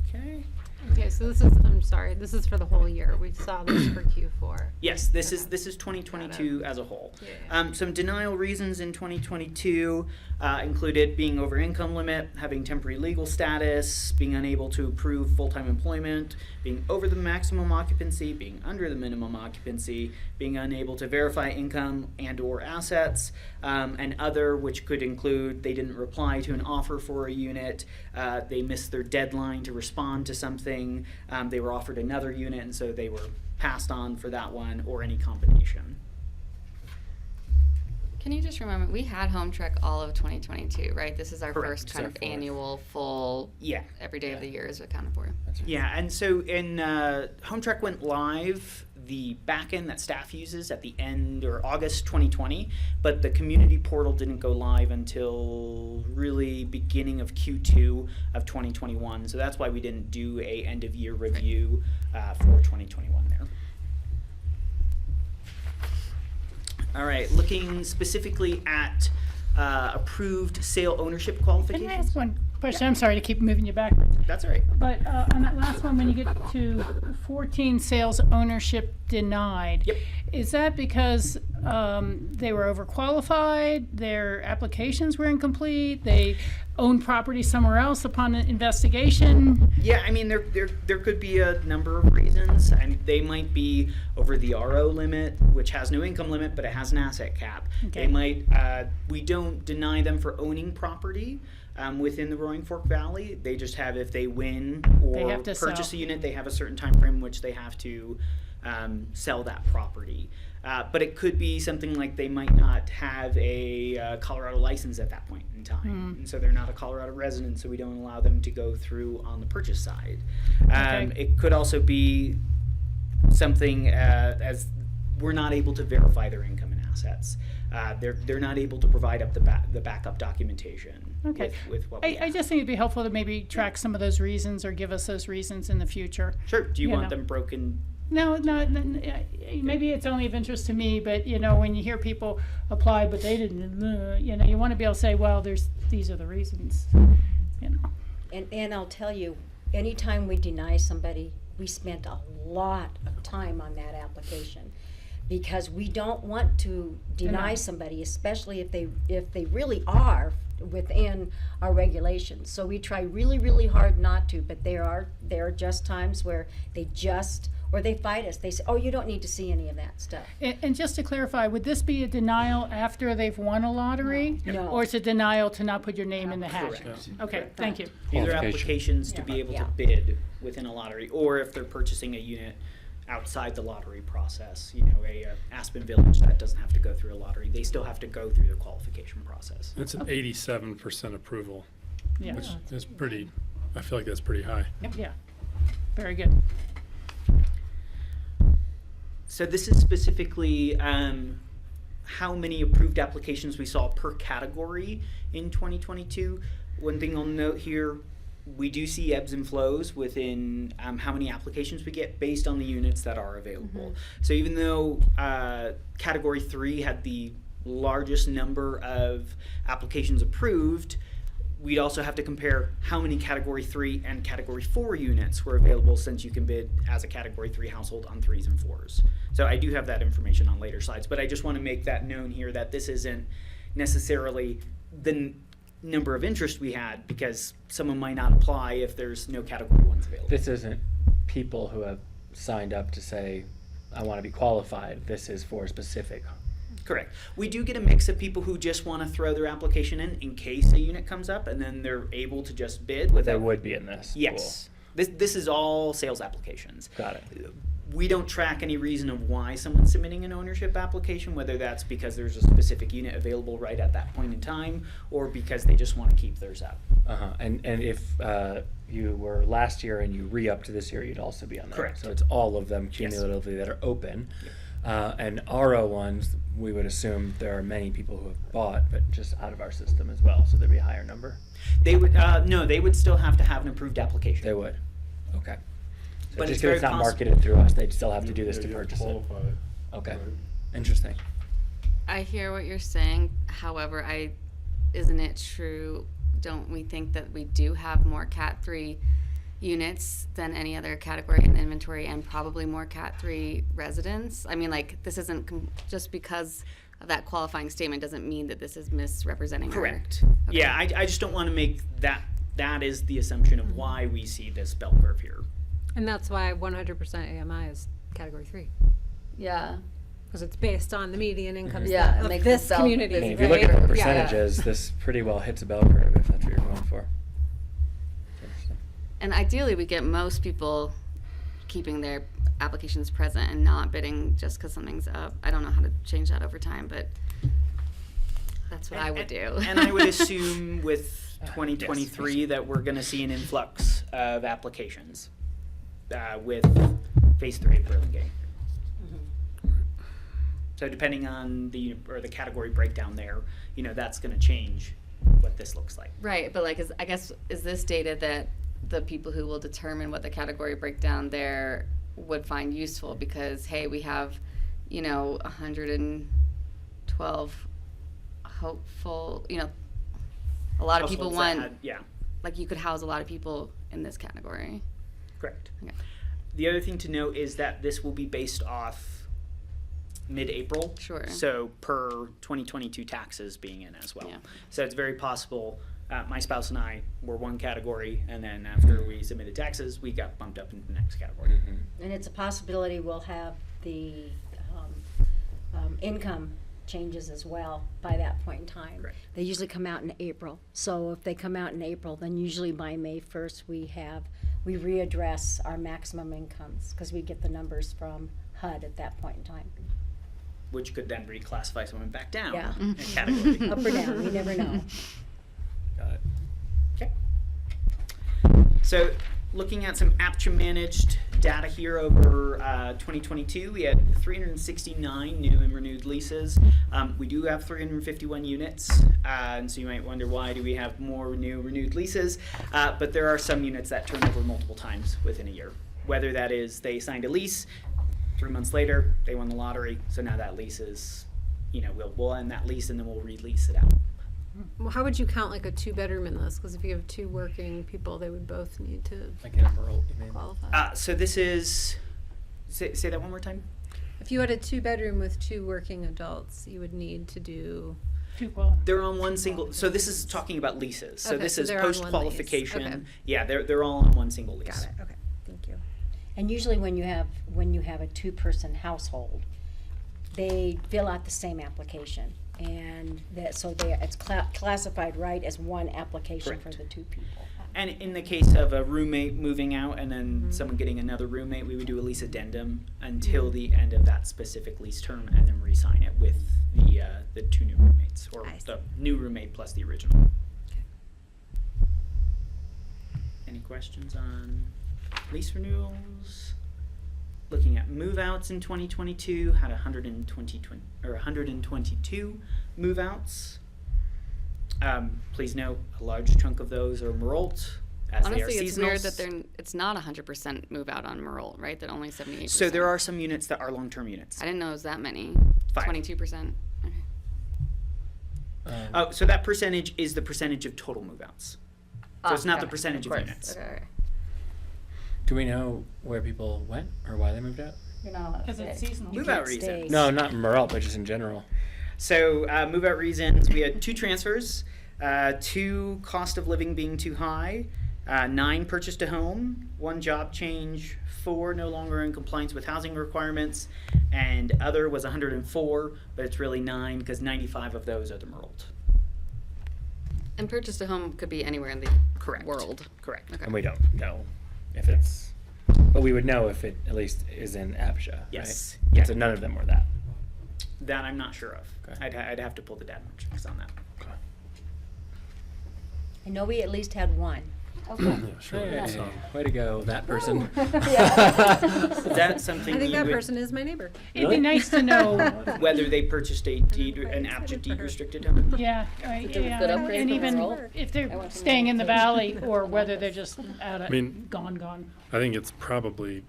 S11: Okay.
S1: Okay, so this is, I'm sorry, this is for the whole year. We saw this for Q4.
S11: Yes, this is 2022 as a whole.
S1: Yeah.
S11: Some denial reasons in 2022 included being over income limit, having temporary legal status, being unable to approve full-time employment, being over the maximum occupancy, being under the minimum occupancy, being unable to verify income and or assets, and other, which could include they didn't reply to an offer for a unit, they missed their deadline to respond to something, they were offered another unit and so they were passed on for that one, or any combination.
S7: Can you just remember, we had HomeTrek all of 2022, right? This is our
S11: Correct.
S7: first kind of annual full,
S11: Yeah.
S7: every day of the year is accounted for.
S11: Yeah, and so in HomeTrek went live, the backend that staff uses at the end or August 2020, but the community portal didn't go live until really beginning of Q2 of 2021. So that's why we didn't do a end of year review for 2021 there. All right, looking specifically at approved sale ownership qualifications.
S4: Can I ask one question? I'm sorry to keep moving you backwards.
S11: That's all right.
S4: But on that last one, when you get to 14 sales ownership denied,
S11: Yep.
S4: is that because they were overqualified, their applications were incomplete, they owned property somewhere else upon an investigation?
S11: Yeah, I mean, there could be a number of reasons. I mean, they might be over the RO limit, which has no income limit, but it has an asset cap.
S4: Okay.
S11: They might, we don't deny them for owning property within the Roaring Fork Valley. They just have, if they win
S4: They
S11: or
S4: have to
S11: purchase
S4: sell.
S11: a unit, they have a certain time frame in which they have to sell that property. But it could be something like they might not have a Colorado license at that point in time. And so they're not a Colorado resident, so we don't allow them to go through on the purchase side.
S4: Okay.
S11: It could also be something as we're not able to verify their income and assets. They're not able to provide up the backup documentation
S4: Okay.
S11: with what we
S4: I just think it'd be helpful to maybe track some of those reasons or give us those reasons in the future.
S11: Sure. Do you
S4: You
S11: want
S4: know.
S11: them broken?
S4: No, maybe it's only of interest to me, but you know, when you hear people apply but they didn't, you know, you want to be able to say, well, these are the reasons, you know.
S3: And I'll tell you, anytime we deny somebody, we spent a lot of time on that application. Because we don't want to deny somebody, especially if they really are within our regulations. So we try really, really hard not to, but there are just times where or they fight us. They say, oh, you don't need to see any of that stuff.
S4: And just to clarify, would this be a denial after they've won a lottery?
S3: No.
S4: Or it's a denial to not put your name in the hat?
S11: Correct.
S4: Okay, thank you.
S11: These are
S12: Qualification.
S11: applications to be able to bid within a lottery, or if they're purchasing a unit outside the lottery process, you know, a Aspen Village that doesn't have to go through a lottery, they still have to go through the qualification process.
S2: It's an 87% approval,
S4: Yeah,
S2: which is pretty, I feel like that's pretty high.
S4: yeah, very good.
S11: So this is specifically how many approved applications we saw per category in 2022. One thing I'll note here, we do see ebbs and flows within how many applications we get based on the units that are available. So even though Category 3 had the largest number of applications approved, we'd also have to compare how many Category 3 and Category 4 units were available, since you can bid as a Category 3 household on 3s and 4s. So I do have that information on later slides, but I just want to make that known here that this isn't necessarily the number of interest we had, because someone might not apply if there's no category ones available.
S12: This isn't people who have signed up to say, I want to be qualified. This is for specific.
S11: Correct. We do get a mix of people who just want to throw their application in case a unit comes up, and then they're able to just bid
S12: They
S11: without.
S12: would be in this.
S11: Yes. This is all sales applications.
S12: Got it.
S11: We don't track any reason of why someone's submitting an ownership application, whether that's because there's a specific unit available right at that point in time, or because they just want to keep theirs up.
S12: Uh-huh. And if you were last year and you re-upped this year, you'd also be on there.
S11: Correct.
S12: So it's all of them cumulatively that are open. And RO ones, we would assume there are many people who have bought, but just out of our system as well. So there'd be a higher number.
S11: They would no, they would still have to have an approved application.
S12: They would. Okay. So
S11: But
S12: just
S11: it's
S12: because
S11: very
S12: it's not
S11: possi-
S12: marketed through us, they'd still have to do this
S6: Yeah,
S12: to
S6: you have
S12: purchase it.
S6: qualify.
S12: Okay.
S6: Right.
S12: Interesting.
S7: I hear what you're saying. However, isn't it true? Don't we think that we do have more Cat 3 units than any other category in the inventory, and probably more Cat 3 residents? I mean, like, this isn't just because of that qualifying statement doesn't mean that this is misrepresenting.
S11: Correct.
S7: Okay.
S11: Yeah, I just don't want to make that is the assumption of why we see this bell curve here.
S1: And that's why 100% AMI is category 3.
S7: Yeah.
S1: Because it's based on the median income
S7: Yeah, it
S1: of
S7: makes
S1: this
S7: it bell-
S1: community.
S12: I mean, if
S1: right?
S12: you look at the
S1: Yeah.
S12: percentages, this pretty well hits a bell curve if that's what you're going for. Interesting.
S7: And ideally, we get most people keeping their applications present and not bidding just because something's up. I don't know how to change that over time, but that's what I would do.
S11: And I would assume with 2023 that we're going to see an influx of applications with Phase 3 of Burlingame. So depending on the category breakdown there, that's going to change what this looks like.
S7: Right, but like, is this data that the people who will determine what the category breakdown there would find useful? Because, hey, we have, 112 hopeful, a lot of people
S11: Households that
S7: want,
S11: had- yeah,
S7: like, you could house a lot of people in this category.
S11: correct.
S7: Okay.
S11: The other thing to note is that this will be based off mid-April.
S7: Sure.
S11: So per 2022 taxes being in as well.
S7: Yeah.
S11: So it's very possible, my spouse and I were one category, and then after we submitted taxes, we got bumped up into the next category.
S3: And it's a possibility we'll have the income changes as well by that point in time.
S11: Correct.
S3: They usually come out in April. So if they come out in April, then usually by May 1st, we readdress our maximum incomes because we get the numbers from HUD at that point in time.
S11: Which could then reclassify someone back down
S3: Yeah.
S11: a category.
S3: Up or down, we never know.
S12: Got it.
S11: Okay. So looking at some APCHA managed data here over 2022, we had 369 new and renewed leases. We do have 351 units, and so you might wonder why do we have more new renewed leases, but there are some units that turn over multiple times within a year. Whether that is they signed a lease, 3 months later they won the lottery, so now that lease is, we'll end that lease and then we'll release it out.
S1: Well, how would you count like a 2-bedroom in this? Because if you have 2 working people, they would both need to
S12: Like an emerald, you mean?
S1: qualify.
S11: So this is, say that one more time.
S1: If you had a 2-bedroom with 2 working adults, you would need to do.
S11: They're on one single, so this is talking about leases. So
S1: Okay,
S11: this
S1: so
S11: is
S1: they're on one lease.
S11: post-qualification.
S1: Okay.
S11: Yeah, they're all on one single lease.
S1: Got it. Okay. Thank you.
S3: And usually when you have a 2-person household, they fill out the same application. And it's classified right as one application for
S11: Correct.
S3: the 2 people.
S11: And in the case of a roommate moving out and then someone getting another roommate, we would do a lease addendum until the end of that specific lease term and then re-sign it with the 2 new roommates, or
S1: I see.
S11: the new roommate plus the original. Any questions on lease renewals? Looking at move-outs in 2022, had 122 move-outs. Please note, a large chunk of those are Meralt, as they are
S7: Honestly, it's weird
S11: seasonals.
S7: that it's not 100% move out on Merle, right? That only 78%.
S11: So there are some units that are long-term units.
S7: I didn't know it was that many.
S11: 5.
S7: 22%. Okay.
S11: Oh, so that percentage is the percentage of total move-outs. So it's not the
S7: Okay,
S11: percentage of
S7: course.
S11: units.
S7: Okay, all right.
S12: Do we know where people went or why they moved out?
S7: You're not allowed to
S4: Because it's
S7: say.
S4: seasonal.
S11: Move-out
S3: Stay.
S11: reasons.
S12: No, not Merle, but just in general.
S11: So move out reasons, we had 2 transfers, 2 cost of living being too high, 9 purchased a home, 1 job change, 4 no longer in compliance with housing requirements, and other was 104, but it's really 9 because 95 of those are the Merled.
S7: And purchased a home could be anywhere in the
S11: Correct.
S7: world.
S11: Correct.
S7: Okay.
S12: And we don't know if it's, but we would know if it at least is in APCHA,
S11: Yes.
S12: right?
S11: Yeah.
S12: So none of them were that.
S11: That I'm not sure of.
S12: Okay.
S11: I'd have to pull the data metrics on that.
S3: I know we at least had one.
S6: Yeah, sure.
S12: Hey,
S6: So-
S12: way to go, that person.
S11: Is that something
S1: I think
S11: you
S1: that
S11: would-
S1: person is my neighbor.
S4: It'd be nice to know,
S11: whether they purchased an
S1: quite
S11: APCHA
S1: excited for
S11: deed
S1: her.
S11: restricted home?
S4: yeah,
S7: It's a good
S4: yeah,
S7: upgrade
S4: and
S7: from
S4: even
S7: Merle.
S4: if
S3: I
S4: they're
S3: went to
S4: staying in the
S3: Merle.
S4: valley, or whether they're just out of,
S2: I mean-
S4: gone.
S2: I think it's probably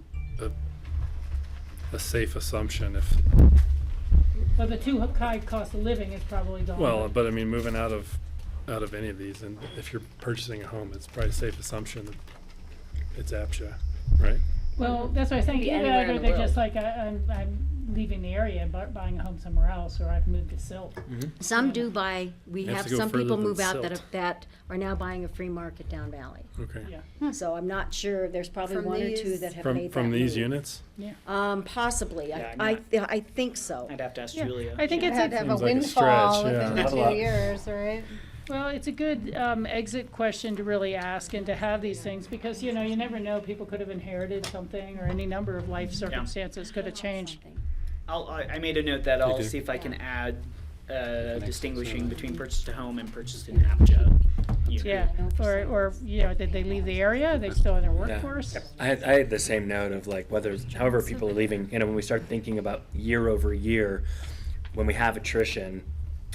S2: a safe assumption if,
S4: Well, the too high cost of living is probably gone.
S2: well, but I mean, moving out of any of these, and if you're purchasing a home, it's probably a safe assumption that it's APCHA, right?
S4: Well, that's what I think,
S7: Could be
S4: either
S7: anywhere in the
S4: they're just
S7: world.
S4: like, I'm leaving the area and buying a home somewhere else, or I've moved to Silt.
S3: Some do buy, we
S2: You have
S3: have
S2: to go
S3: some
S2: further
S3: people
S2: than
S3: move out
S2: Silt.
S3: that are now buying a free market down valley.
S2: Okay.
S4: Yeah,
S3: So I'm not sure, there's probably
S1: From
S3: 1 or 2
S1: these-
S3: that have
S2: From
S3: made that
S2: from these
S3: move.
S2: units?
S3: Possibly,
S11: Yeah, I'm
S3: I think so.
S11: I'd have to ask
S4: yeah,
S11: Julia.
S4: I think
S1: I'd
S4: it's,
S1: have to have a
S2: Seems like a
S1: windfall
S2: stretch, yeah.
S1: within
S2: Not a
S1: 2
S2: lot.
S1: years, right?
S4: well, it's a good exit question to really ask and to have these things, because, you know, you never know, people could have inherited something, or any number of life circumstances could have changed.
S11: I made a note that I'll
S2: do.
S11: see if I can add distinguishing between purchased a home and purchased an APCHA unit.
S4: Yeah, or, you know, did they leave the area, are they still in their workforce?
S12: I had the same note of like whether, however people are leaving, you know, when we start thinking about year over year, when we have attrition,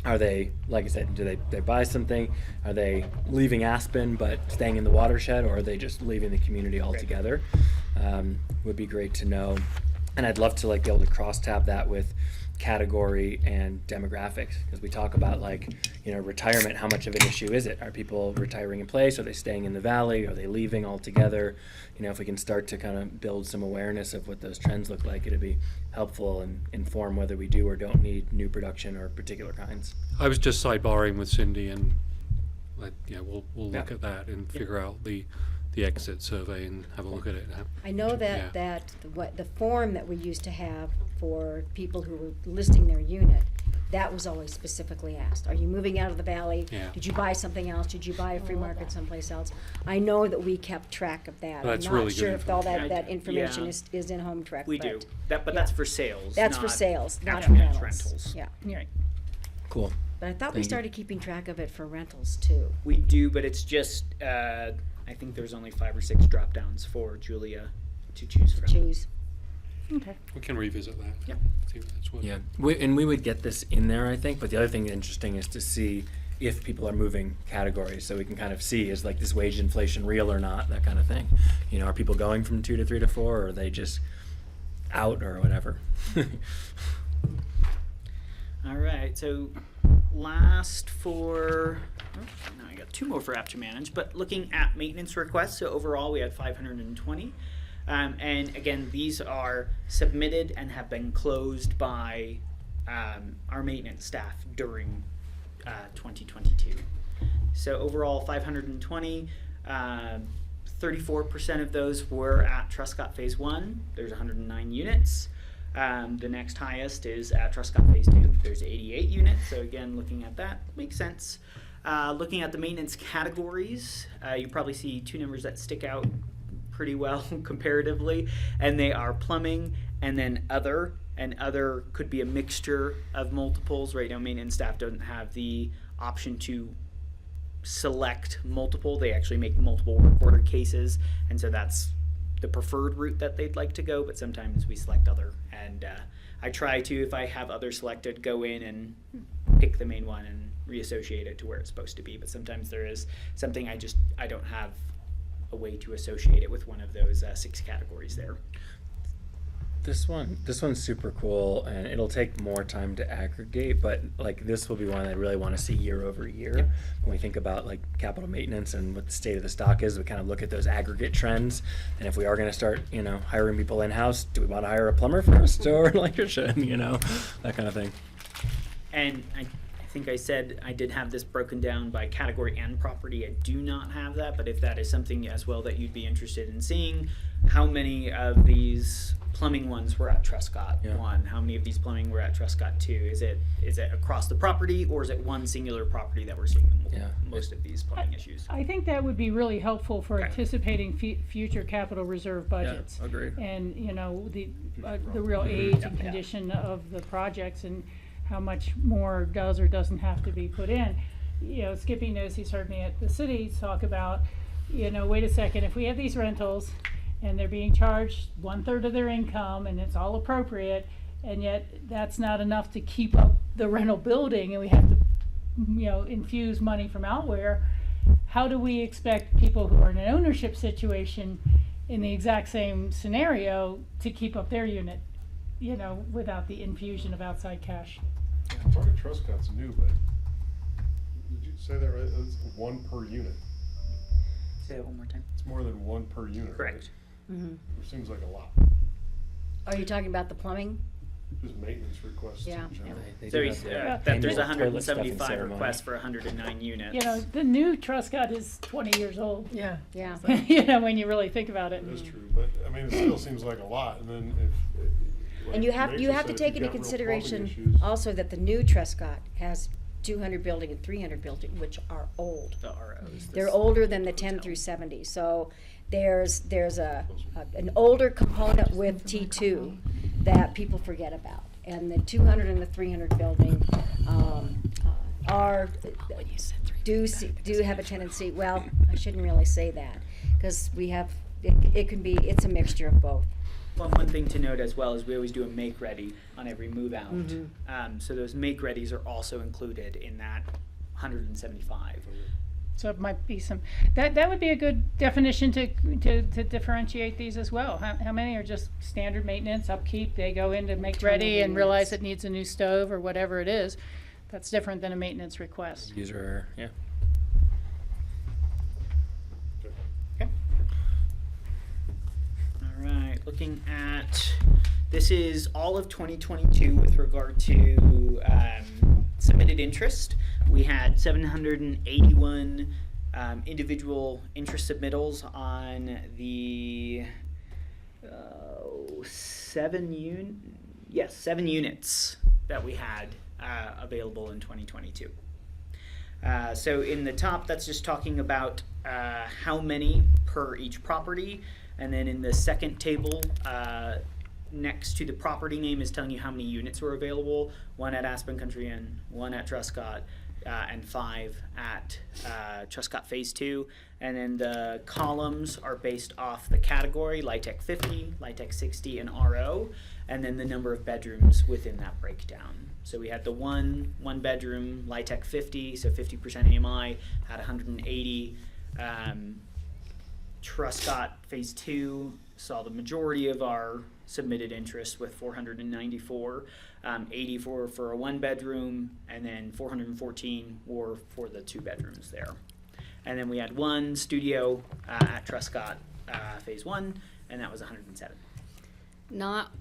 S12: are they, like I said, do they buy something? Are they leaving Aspen but staying in the watershed, or are they just leaving the community altogether? Would be great to know. And I'd love to like be able to cross tab that with category and demographics, because we talk about like, you know, retirement, how much of an issue is it? Are people retiring in place? Are they staying in the valley? Are they leaving altogether? You know, if we can start to kind of build some awareness of what those trends look like, it'd be helpful and inform whether we do or don't need new production or particular kinds.
S9: I was just sidebarring with Cindy, and like, yeah, we'll look
S12: Yeah.
S9: at that and figure out the exit survey and have a look at it.
S3: I know
S9: Yeah.
S3: that the form that we used to have for people who were listing their unit, that was always specifically asked. Are you moving out of the valley?
S9: Yeah.
S3: Did you buy something else? Did you buy a free market someplace else? I know that we kept track of that.
S9: That's
S3: I'm
S9: really
S3: not
S9: good
S3: sure if all
S11: information.
S3: that information
S11: Yeah.
S3: is in HomeTrek.
S11: We
S3: but
S11: do. But
S3: yeah.
S11: that's for sales.
S3: That's for
S11: not
S3: sales, not
S11: actual
S3: rentals.
S11: rentals.
S3: Yeah,
S4: Right.
S12: Cool.
S3: but I thought we
S12: Thank you.
S3: started keeping track of it for rentals too.
S11: We do, but it's just I think there's only 5 or 6 drop downs for Julia to choose from.
S3: Choose.
S4: Okay.
S9: We can revisit that.
S11: Yeah.
S9: See what that's worth.
S12: Yeah, we would get this in there, I think, but the other thing interesting is to see if people are moving categories, so we can kind of see, is like this wage inflation real or not, that kind of thing. You know, are people going from 2 to 3 to 4, or are they just out or whatever?
S11: All right, so last for, now I got 2 more for APCHA Manage, but looking at maintenance requests, so overall we had 520. And again, these are submitted and have been closed by our maintenance staff during 2022. So overall 520, 34% of those were at Truscott Phase 1. There's 109 units. The next highest is at Truscott Phase 2. There's 88 units. So again, looking at that makes sense. Looking at the maintenance categories, you probably see 2 numbers that stick out pretty well comparatively, and they are plumbing and then other. And other could be a mixture of multiples. Right now, maintenance staff doesn't have the option to select multiple. They actually make multiple work order cases, and so that's the preferred route that they'd like to go, but sometimes we select other. And I try to, if I have other selected, go in and pick the main one and reassociate it to where it's supposed to be. But sometimes there is something I don't have a way to associate it with one of those 6 categories there.
S12: This one's super cool, and it'll take more time to aggregate, but like this will be one I really want to see year over year.
S11: Yep.
S12: When we think about like capital maintenance and what the state of the stock is, we kind of look at those aggregate trends. And if we are going to start, you know, hiring people in-house, do we want to hire a plumber first or an electrician, you know, that kind of thing.
S11: And I think I said I did have this broken down by category and property. I do not have that, but if that is something as well that you'd be interested in seeing, how many of these plumbing ones were at Truscott 1? How many of these plumbing were at Truscott 2? Is it across the property, or is it one singular property that we're seeing most of these plumbing issues?
S4: I think that would be really helpful for
S11: Okay.
S4: anticipating future capital reserve budgets.
S2: agreed.
S4: And, the real age and
S11: Yeah.
S4: condition of the projects and how much more does or doesn't have to be put in. Skippy knows, he's heard me at the city talk about, wait a second, if we have these rentals and they're being charged 1/3 of their income and it's all appropriate, and yet that's not enough to keep up the rental building, and we have to, infuse money from elsewhere, how do we expect people who are in an ownership situation in the exact same scenario to keep up their unit, without the infusion of outside cash?
S6: Part of Truscott's new, but did you say that right? It's one per unit.
S11: Say that one more time.
S6: It's more than one per unit.
S11: Correct.
S3: Mm-hmm.
S6: Which seems like a lot.
S3: Are you talking about the plumbing?
S6: Just maintenance requests
S3: Yeah.
S6: in general.
S11: So he's, that there's
S12: Annual toilet stuffing
S11: 175
S12: ceremony.
S11: requests for 109 units.
S4: The new Truscott is 20 years old.
S1: Yeah.
S3: Yeah.
S4: When you really think about it.
S6: That is true, but I mean, it still seems like a lot, and then if.
S3: And you have
S6: Rachel
S3: to
S6: said,
S3: take
S6: if
S3: into
S6: you've got real plumbing
S3: consideration
S6: issues-
S3: also that the new Truscott has 200 building and 300 building, which are old.
S11: The ROs.
S3: They're older than the 10 through 70. So there's an older component with T2 that people forget about. And the 200 and the 300 building do have a tendency, well, I shouldn't really say that, because it's a mixture of both.
S11: One thing to note as well is we always do a make ready on every move out. So those make readies are also included in that 175.
S4: So it might be that would be a good definition to differentiate these as well. How many are just standard maintenance, upkeep, they go in to make ready and realize it needs a new stove or whatever it is. That's different than a maintenance request.
S12: User error, yeah.
S11: All right, looking at, this is all of 2022 with regard to submitted interest. We had 781 individual interest submittals on the 7 units that we had available in 2022. So in the top, that's just talking about how many per each property. And then in the second table, next to the property name is telling you how many units were available. 1 at Aspen Country Inn, 1 at Truscott, and 5 at Truscott Phase 2. And then the columns are based off the category, LIHTC 50, LIHTC 60, and RO, and then the number of bedrooms within that breakdown. So we had the one bedroom, LIHTC 50, so 50% AMI, had 180. Truscott Phase 2 saw the majority of our submitted interest with 494, 84 for a 1-bedroom, and then 414 were for the 2 bedrooms there. And then we had 1 studio at Truscott Phase 1, and that was 107.
S7: Not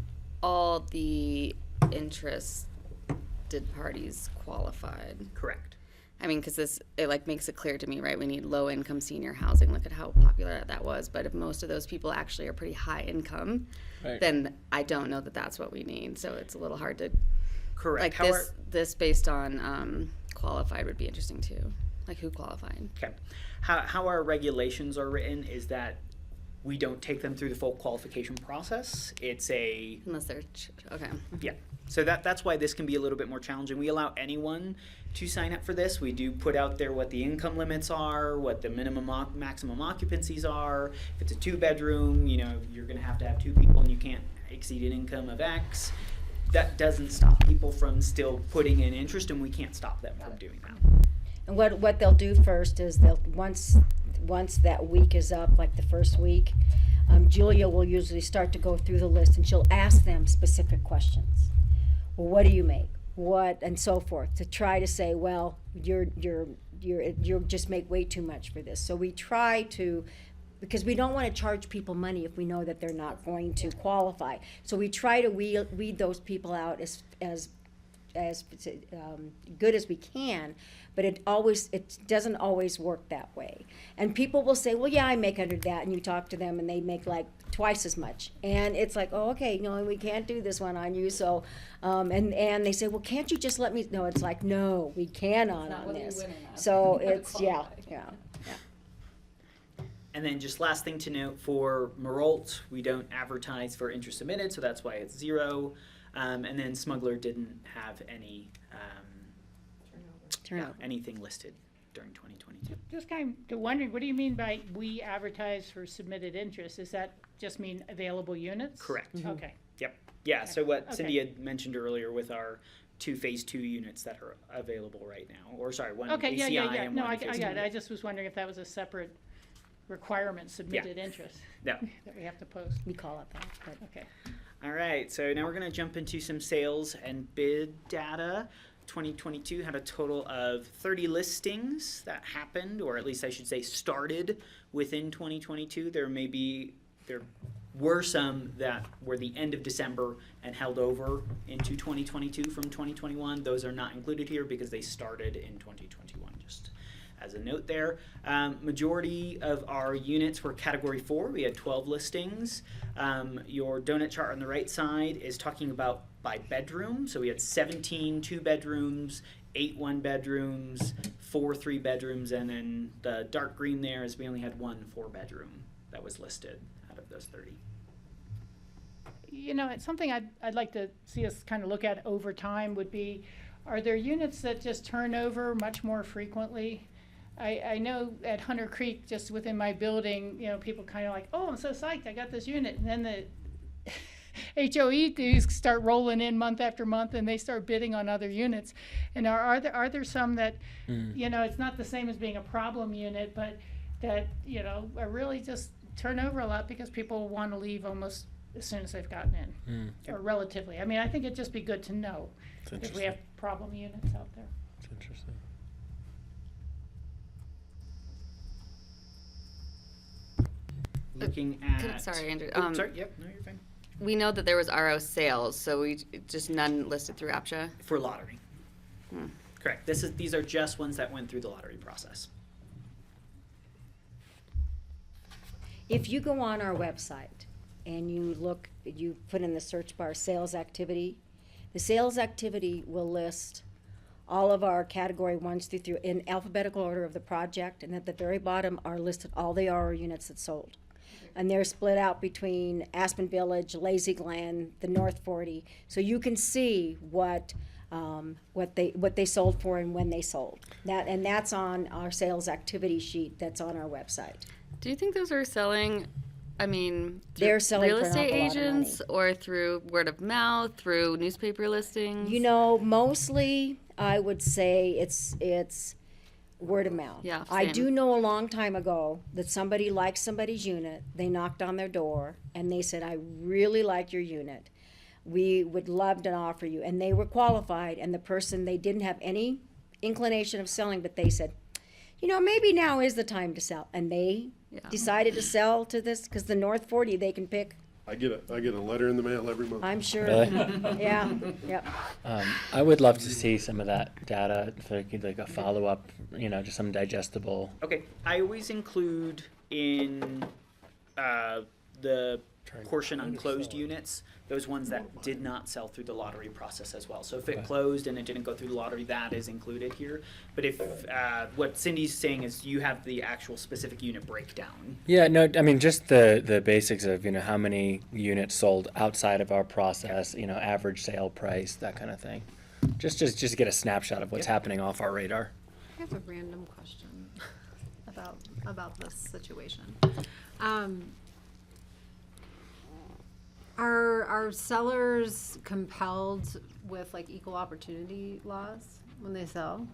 S7: all the interested parties qualified.
S11: Correct.
S7: I mean, because it makes it clear to me, right? We need low-income senior housing. Look at how popular that was. But if most of those people actually are pretty high income,
S12: Right.
S7: then I don't know that that's what we need. So it's a little hard to.
S11: Correct.
S7: Like this based on qualified would be interesting too. Like who qualified?
S11: Okay. How our regulations are written is that we don't take them through the full qualification process. It's a
S7: Unless they're okay.
S11: yeah. So that's why this can be a little bit more challenging. We allow anyone to sign up for this. We do put out there what the income limits are, what the maximum occupancies are. If it's a 2-bedroom, you're going to have 2 people and you can't exceed an income of X. That doesn't stop people from still putting in interest, and we can't stop them from doing that.
S3: And what they'll do first is once that week is up, like the first week, Julia will usually start to go through the list, and she'll ask them specific questions. Well, what do you make? What, and so forth, to try to say, well, you just make way too much for this. So we try to, because we don't want to charge people money if we know that they're not going to qualify. So we try to weed those people out as as good as we can, but it doesn't always work that way. And people will say, well, yeah, I make under that, and you talk to them and they make like twice as much. And it's like, oh, okay, we can't do this one on you, so, and they say, well, can't you just let me, no, it's like, no, we cannot on this. So it's, yeah.
S11: And then just last thing to note for Maralt, we don't advertise for interest submitted, so that's why it's 0. And then Smuggler didn't have any anything listed during 2022.
S4: Just kind of wondering, what do you mean by we advertise for submitted interest? Does that just mean available units?
S11: Correct.
S4: Okay.
S11: Yep. Yeah. So what
S4: Okay.
S11: Cindy had mentioned earlier with our 2 phase 2 units that are available right now, or sorry, one
S4: Okay,
S11: ACI
S4: yeah.
S11: and
S4: No,
S11: one
S4: I
S11: phase
S4: got
S11: 2.
S4: it. I just was wondering if that was a separate requirement, submitted interest,
S11: No.
S4: that we have to post.
S3: We call it that, but.
S4: Okay.
S11: All right, so now we're going to jump into some sales and bid data. 2022 had a total of 30 listings that happened, or at least I should say started within 2022. There were some that were the end of December and held over into 2022 from 2021. Those are not included here because they started in 2021, just as a note there. Majority of our units were category 4. We had 12 listings. Your donut chart on the right side is talking about by bedroom. So we had 17 2-bedrooms, 8 1-bedrooms, 4 3-bedrooms, and then the dark green there is we only had 1 4-bedroom that was listed out of those 30.
S4: It's something I'd like to see us kind of look at over time would be, are there units that just turn over much more frequently? I know at Hunter Creek, just within my building, people kind of like, oh, I'm so psyched, I got this unit. And then the HOE dues start rolling in month after month, and they start bidding on other units. And are there some that, it's not the same as being a problem unit, but that, are really just turn over a lot because people want to leave almost as soon as they've gotten in, or relatively. I mean, I think it'd just be good to know if we have problem units out there.
S12: That's interesting.
S11: Looking at...
S7: Sorry, Andrew.
S11: Oh, sorry, yep, no, you're fine.
S7: We know that there was RO sales, so we just none listed through APCHA.
S11: For lottery. Correct. These are just ones that went through the lottery process.
S3: If you go on our website and you put in the search bar sales activity, the sales activity will list all of our category 1s through in alphabetical order of the project, and at the very bottom are listed all the RO units that sold. And they're split out between Aspen Village, Lazy Glen, the North 40, so you can see what they sold for and when they sold. That's on our sales activity sheet that's on our website.
S7: Do you think those are selling? I mean,
S3: They're selling
S7: real
S3: for an
S7: estate
S3: awful lot of money.
S7: agents, or through word of mouth, through newspaper listings?
S3: Mostly I would say it's word of mouth.
S7: Yeah,
S3: I
S7: same.
S3: do know a long time ago that somebody liked somebody's unit. They knocked on their door and they said, I really like your unit. We would love to offer you. And they were qualified, and the person, they didn't have any inclination of selling, but they said, maybe now is the time to sell. And they decided to sell to this, because the North 40, they can pick.
S6: I get a letter in the mail every month.
S3: I'm sure.
S12: Really?
S3: Yeah, yep.
S12: I would love to see some of that data for like a follow-up, just some digestible.
S11: Okay, I always include in the portion on closed units, those ones that did not sell through the lottery process as well. So if it closed and it didn't go through the lottery, that is included here. But if what Cindy's saying is you have the actual specific unit breakdown.
S12: Yeah, no, I mean just the basics of how many units sold outside of our process, average sale price, that kind of thing. Just get a snapshot of what's happening off our radar.
S1: I have a random question about this situation. Are sellers compelled with like equal opportunity laws when they sell?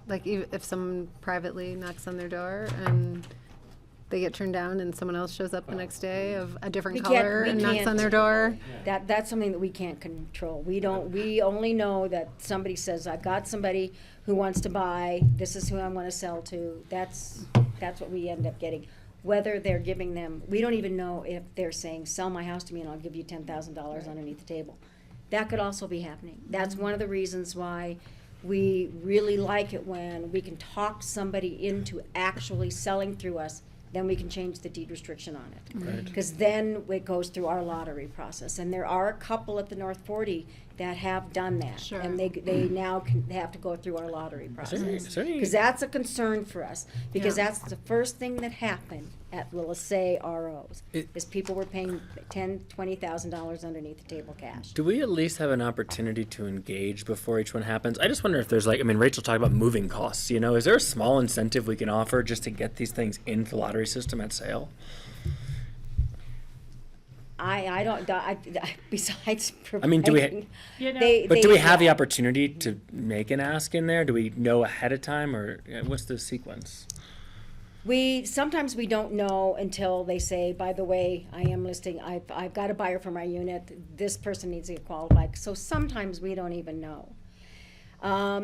S1: Like if someone privately knocks on their door and they get turned down and someone else shows up the next day of a different color and knocks on their door?
S3: That's something that we can't control. We only know that somebody says, I've got somebody who wants to buy, this is who I want to sell to. That's what we end up getting. Whether they're giving them, we don't even know if they're saying, sell my house to me and I'll give you $10,000 underneath the table. That could also be happening. That's one of the reasons why we really like it when we can talk somebody into actually selling through us, then we can change the deed restriction on it.
S12: Right.
S3: Because then it goes through our lottery process. And there are a couple at the North 40 that have done that.
S1: Sure.
S3: And they now have to go through our lottery process.
S12: is there any-
S3: Because that's a concern for us. Because
S1: Yeah.
S3: that's the first thing that happened at, well, let's say ROs,
S12: It-
S3: is people were paying $20,000 underneath the table cash.
S12: Do we at least have an opportunity to engage before each one happens? I just wonder if there's like, I mean, Rachel talked about moving costs, you know, is there a small incentive we can offer just to get these things into the lottery system at sale?
S3: I don't, besides
S12: I mean, do we ha-
S3: providing.
S4: You know,
S12: But do we have the
S3: yeah.
S12: opportunity to make an ask in there? Do we know ahead of time, or what's the sequence?
S3: Sometimes we don't know until they say, by the way, I am listing, I've got a buyer for my unit, this person needs to get qualified. So sometimes we don't even know.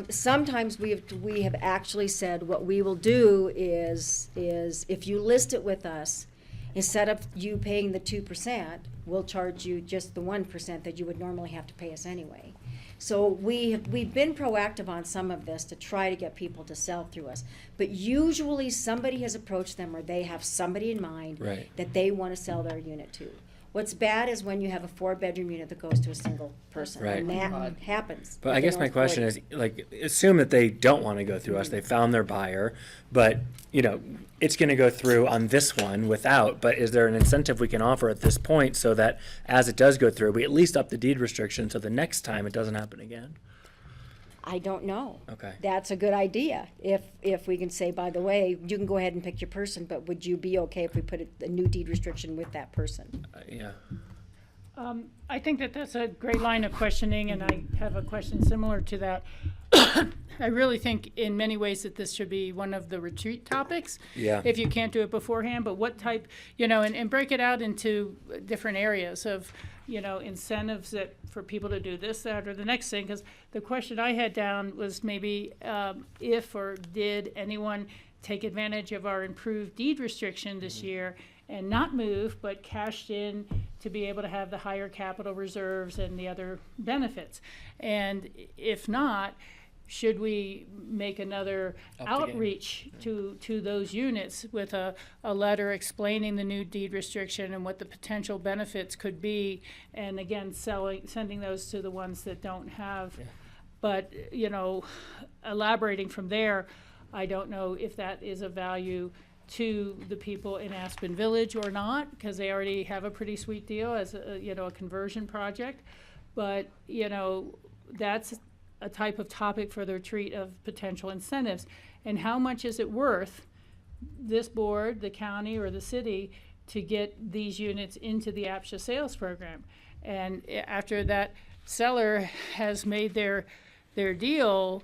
S3: Sometimes we have actually said, what we will do is if you list it with us, instead of you paying the 2%, we'll charge you just the 1% that you would normally have to pay us anyway. So we've been proactive on some of this to try to get people to sell through us. But usually somebody has approached them or they have somebody in mind
S12: Right.
S3: that they want to sell their unit to. What's bad is when you have a 4-bedroom unit that goes to a single person.
S12: Right.
S3: And that happens.
S12: But
S3: with
S12: I
S3: the
S12: guess my
S3: North
S12: question
S3: 40.
S12: is, like, assume that they don't want to go through us, they found their buyer, but, you know, it's going to go through on this one without, but is there an incentive we can offer at this point so that as it does go through, we at least up the deed restriction so the next time it doesn't happen again?
S3: I don't know.
S12: Okay.
S3: That's a good idea. If we can say, by the way, you can go ahead and pick your person, but would you be okay if we put a new deed restriction with that person?
S12: Yeah.
S4: I think that that's a great line of questioning, and I have a question similar to that. I really think in many ways that this should be one of the retreat topics.
S12: Yeah.
S4: If you can't do it beforehand, but what type, you know, and break it out into different areas of, you know, incentives that for people to do this, that, or the next thing. Because the question I had down was maybe if or did anyone take advantage of our improved deed restriction this year and not move, but cashed in to be able to have the higher capital reserves and the other benefits. And if not, should we make another
S12: Up the game.
S4: outreach to those units with a letter explaining the new deed restriction and what the potential benefits could be, and again, sending those to the ones that don't have.
S12: Yeah.
S4: But, you know, elaborating from there, I don't know if that is of value to the people in Aspen Village or not, because they already have a pretty sweet deal as a, you know, a conversion project. But, you know, that's a type of topic for the retreat of potential incentives. And how much is it worth this board, the county, or the city to get these units into the APCHA sales program? And after that seller has made their deal,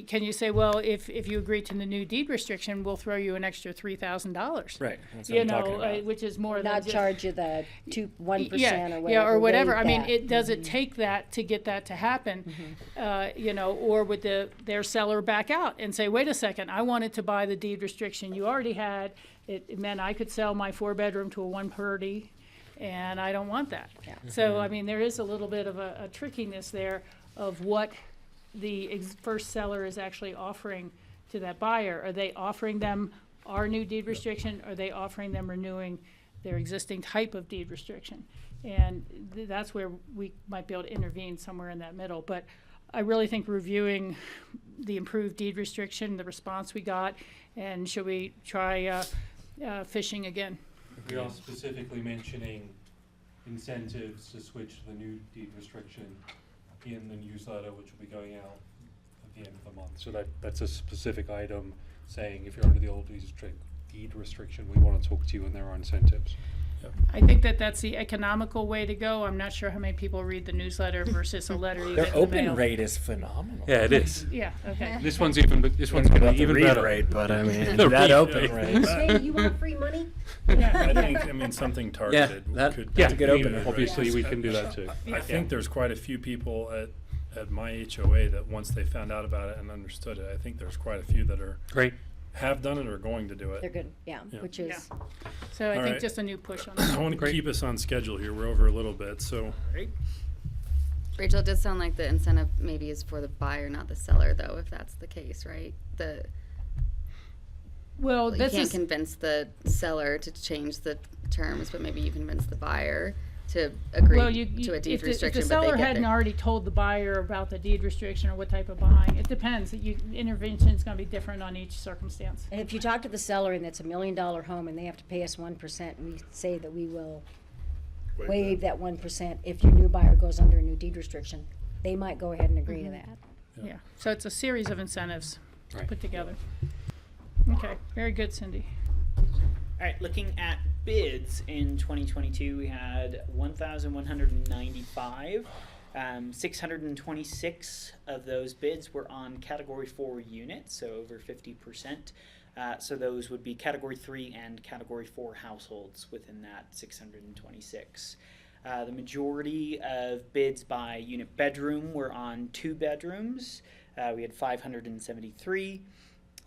S4: can you say, well, if you agree to the new deed restriction, we'll throw you an extra $3,000?
S12: Right. That's what
S4: You
S12: I'm talking
S4: know,
S12: about.
S4: which is more than
S3: Not
S4: just,
S3: charge you the 1% or whatever.
S4: yeah, or whatever. I
S3: waive
S4: mean,
S3: that.
S4: it does it take that to get that to happen? You know, or would their seller back out and say, wait a second, I wanted to buy the deed restriction you already had. It meant I could sell my 4-bedroom to a 1-party, and I don't want that.
S3: Yeah.
S4: So, I mean, there is a little bit of a trickiness there of what the first seller is actually offering to that buyer. Are they offering them our new deed restriction? Are they offering them renewing their existing type of deed restriction? And that's where we might be able to intervene somewhere in that middle. But I really think reviewing the improved deed restriction, the response we got, and should we try fishing again?
S9: We are specifically mentioning incentives to switch to the new deed restriction in the newsletter, which will be going out at the end of the month. So that's a specific item saying if you're under the old deed restriction, we want to talk to you, and there are incentives.
S4: I think that's the economical way to go. I'm not sure how many people read the newsletter versus a letter you
S12: Their
S4: get in the
S12: open
S4: mail.
S12: rate is phenomenal.
S9: Yeah, it is.
S4: Yeah, okay.
S9: This one's even. This one's going to be even
S12: read
S9: better.
S12: rate, but I mean,
S9: The
S12: that
S9: read
S12: open
S9: rate.
S12: rate.
S3: Hey, you want free money?
S2: I think, I mean, something targeted
S12: that-
S2: could.
S9: Yeah,
S12: That's a good
S9: I mean,
S12: opener.
S9: obviously we can do that too.
S2: I think there's quite a few people at my HOA that once they found out about it and understood it, I think there's quite a few that
S9: Great.
S2: have done it or going to do it.
S3: They're good, yeah,
S2: Yeah.
S3: which is,
S4: So I
S2: All
S4: think
S2: right.
S4: just a new push on
S2: I
S4: that.
S2: want to
S9: Great.
S2: keep us on schedule here. We're over a little bit, so
S7: Rachel, it does sound like the incentive maybe is for the buyer, not the seller, though, if that's the case, right?
S4: Well,
S7: You
S4: this
S7: can't
S4: is,
S7: convince the seller to change the terms, but maybe you convince the buyer to agree
S4: well, you,
S7: to a deed
S4: if
S7: restriction,
S4: the
S7: but they
S4: seller
S7: get
S4: hadn't
S7: their.
S4: already told the buyer about the deed restriction or what type of buying, it depends. Intervention's gonna be different on each circumstance.
S3: And if you talk to the seller and it's $1 million home and they have to pay us 1%, we say that we will waive that 1% if your new buyer goes under a new deed restriction. They might go ahead and agree to that.
S4: Yeah, so it's a series of incentives
S12: Right.
S4: put together. Okay, very good, Cindy.
S11: All right, looking at bids in 2022, we had 1,195. 626 of those bids were on Category 4 units, so over 50%. So those would be Category 3 and Category 4 households within that 626. The majority of bids by unit bedroom were on 2 bedrooms. We had 573.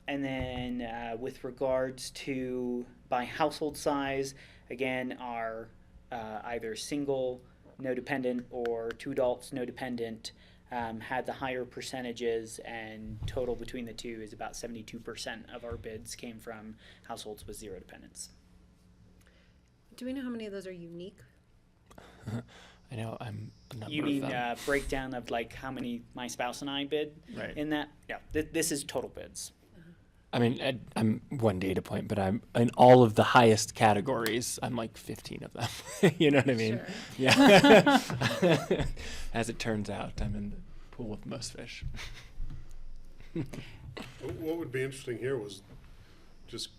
S11: And then with regards to by household size, again, are either single, no dependent, or 2 adults, no dependent, had the higher percentages, and total between the two is about 72% of our bids came from households with 0 dependents.
S8: Do we know how many of those are unique?
S12: I know I'm a number
S11: You mean
S12: of them.
S11: breakdown of like how many my spouse and I bid
S12: Right.
S11: in that? Yeah, this is total bids.
S12: I mean, I'm one data point, but I'm in all of the highest categories. I'm like 15 of them. You know what I mean?
S4: Sure.
S12: Yeah. As it turns out, I'm in the pool with most fish.
S6: What would be interesting here was just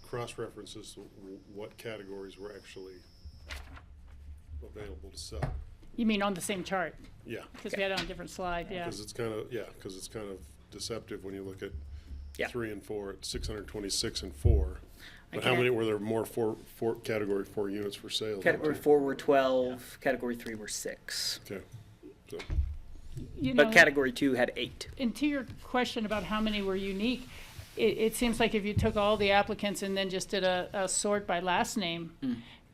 S6: cross-references to what categories were actually available to sell.
S4: You mean on the same chart?
S6: Yeah.
S4: Because we had it on a different slide, yeah.
S6: Because it's kind of deceptive when you look at
S11: Yeah.
S6: 3 and 4, at 626 and 4. But how
S11: can-
S6: many were there more four Category 4 units for sale?
S11: Category 4 were 12, Category 3 were 6.
S6: Okay. So,
S4: You know,
S11: But Category 2 had 8.
S4: and to your question about how many were unique, it seems like if you took all the applicants and then just did a sort by last name,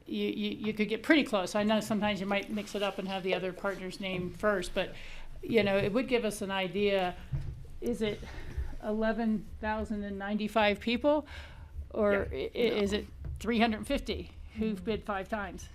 S4: you could get pretty close. I know sometimes you might mix it up and have the other partner's name first, but, you know, it would give us an idea. Is it 11,095 people? Or is it 350 who've bid 5 times?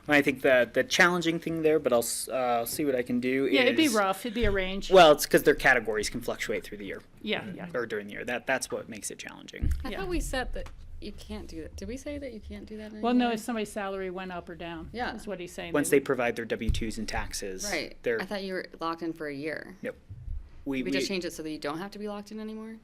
S11: Well, I think the challenging thing there, but I'll see what I can do.
S4: Yeah, it'd be
S11: is-
S4: rough. It'd be a range.
S11: Well, it's because their categories can fluctuate through the year
S4: Yeah, yeah.
S11: or during the year. That's what makes it challenging.
S7: I
S4: Yeah.
S7: thought we said that you can't do that. Did we say that you can't do that?
S4: Well, no,
S7: anymore?
S4: if somebody's salary went up or down.
S7: Yeah.
S4: Is what he's saying.
S11: Once they provide their W-2s and taxes,
S7: Right.
S11: they're
S7: I thought you were locked in for a year.
S11: we
S7: We just changed it so that you don't have to be locked in anymore?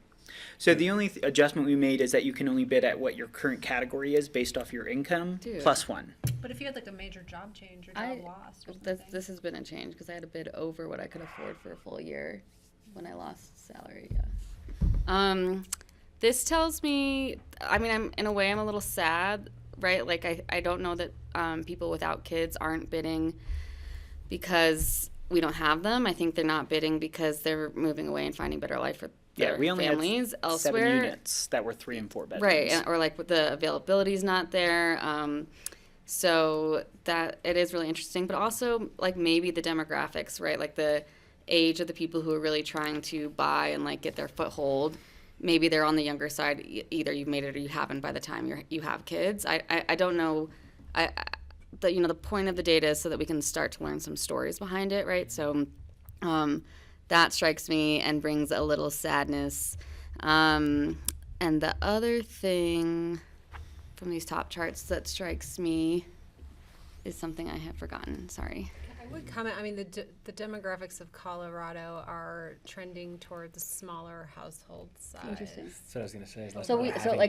S11: So the only adjustment we made is that you can only bid at what your current category is based off your income
S7: Dude.
S11: plus 1.
S8: But if you had like a major job change or
S7: I-
S8: job loss or
S7: This,
S8: something.
S7: this has been a change because I had to bid over what I could afford for a full year when I lost salary. Yeah. This tells me. I mean, I'm in a way I'm a little sad, right? Like I don't know that people without kids aren't bidding because we don't have them. I think they're not bidding because they're moving away and finding better life for
S11: Yeah,
S7: their
S11: we only
S7: families
S11: had
S7: elsewhere.
S11: 7 units that were 3 and 4 bedrooms.
S7: Right, or like with the availability is not there. So that it is really interesting, but also like maybe the demographics, right? Like the age of the people who are really trying to buy and like get their foothold. Maybe they're on the younger side. Either you've made it or you haven't by the time you have kids. I don't know. The point of the data is so that we can start to learn some stories behind it, right? So that strikes me and brings a little sadness. And the other thing from these top charts that strikes me is something I have forgotten. Sorry.
S8: I would comment, I mean, the demographics of Colorado are trending toward the smaller household size.
S7: Interesting.
S12: That's what I was gonna say.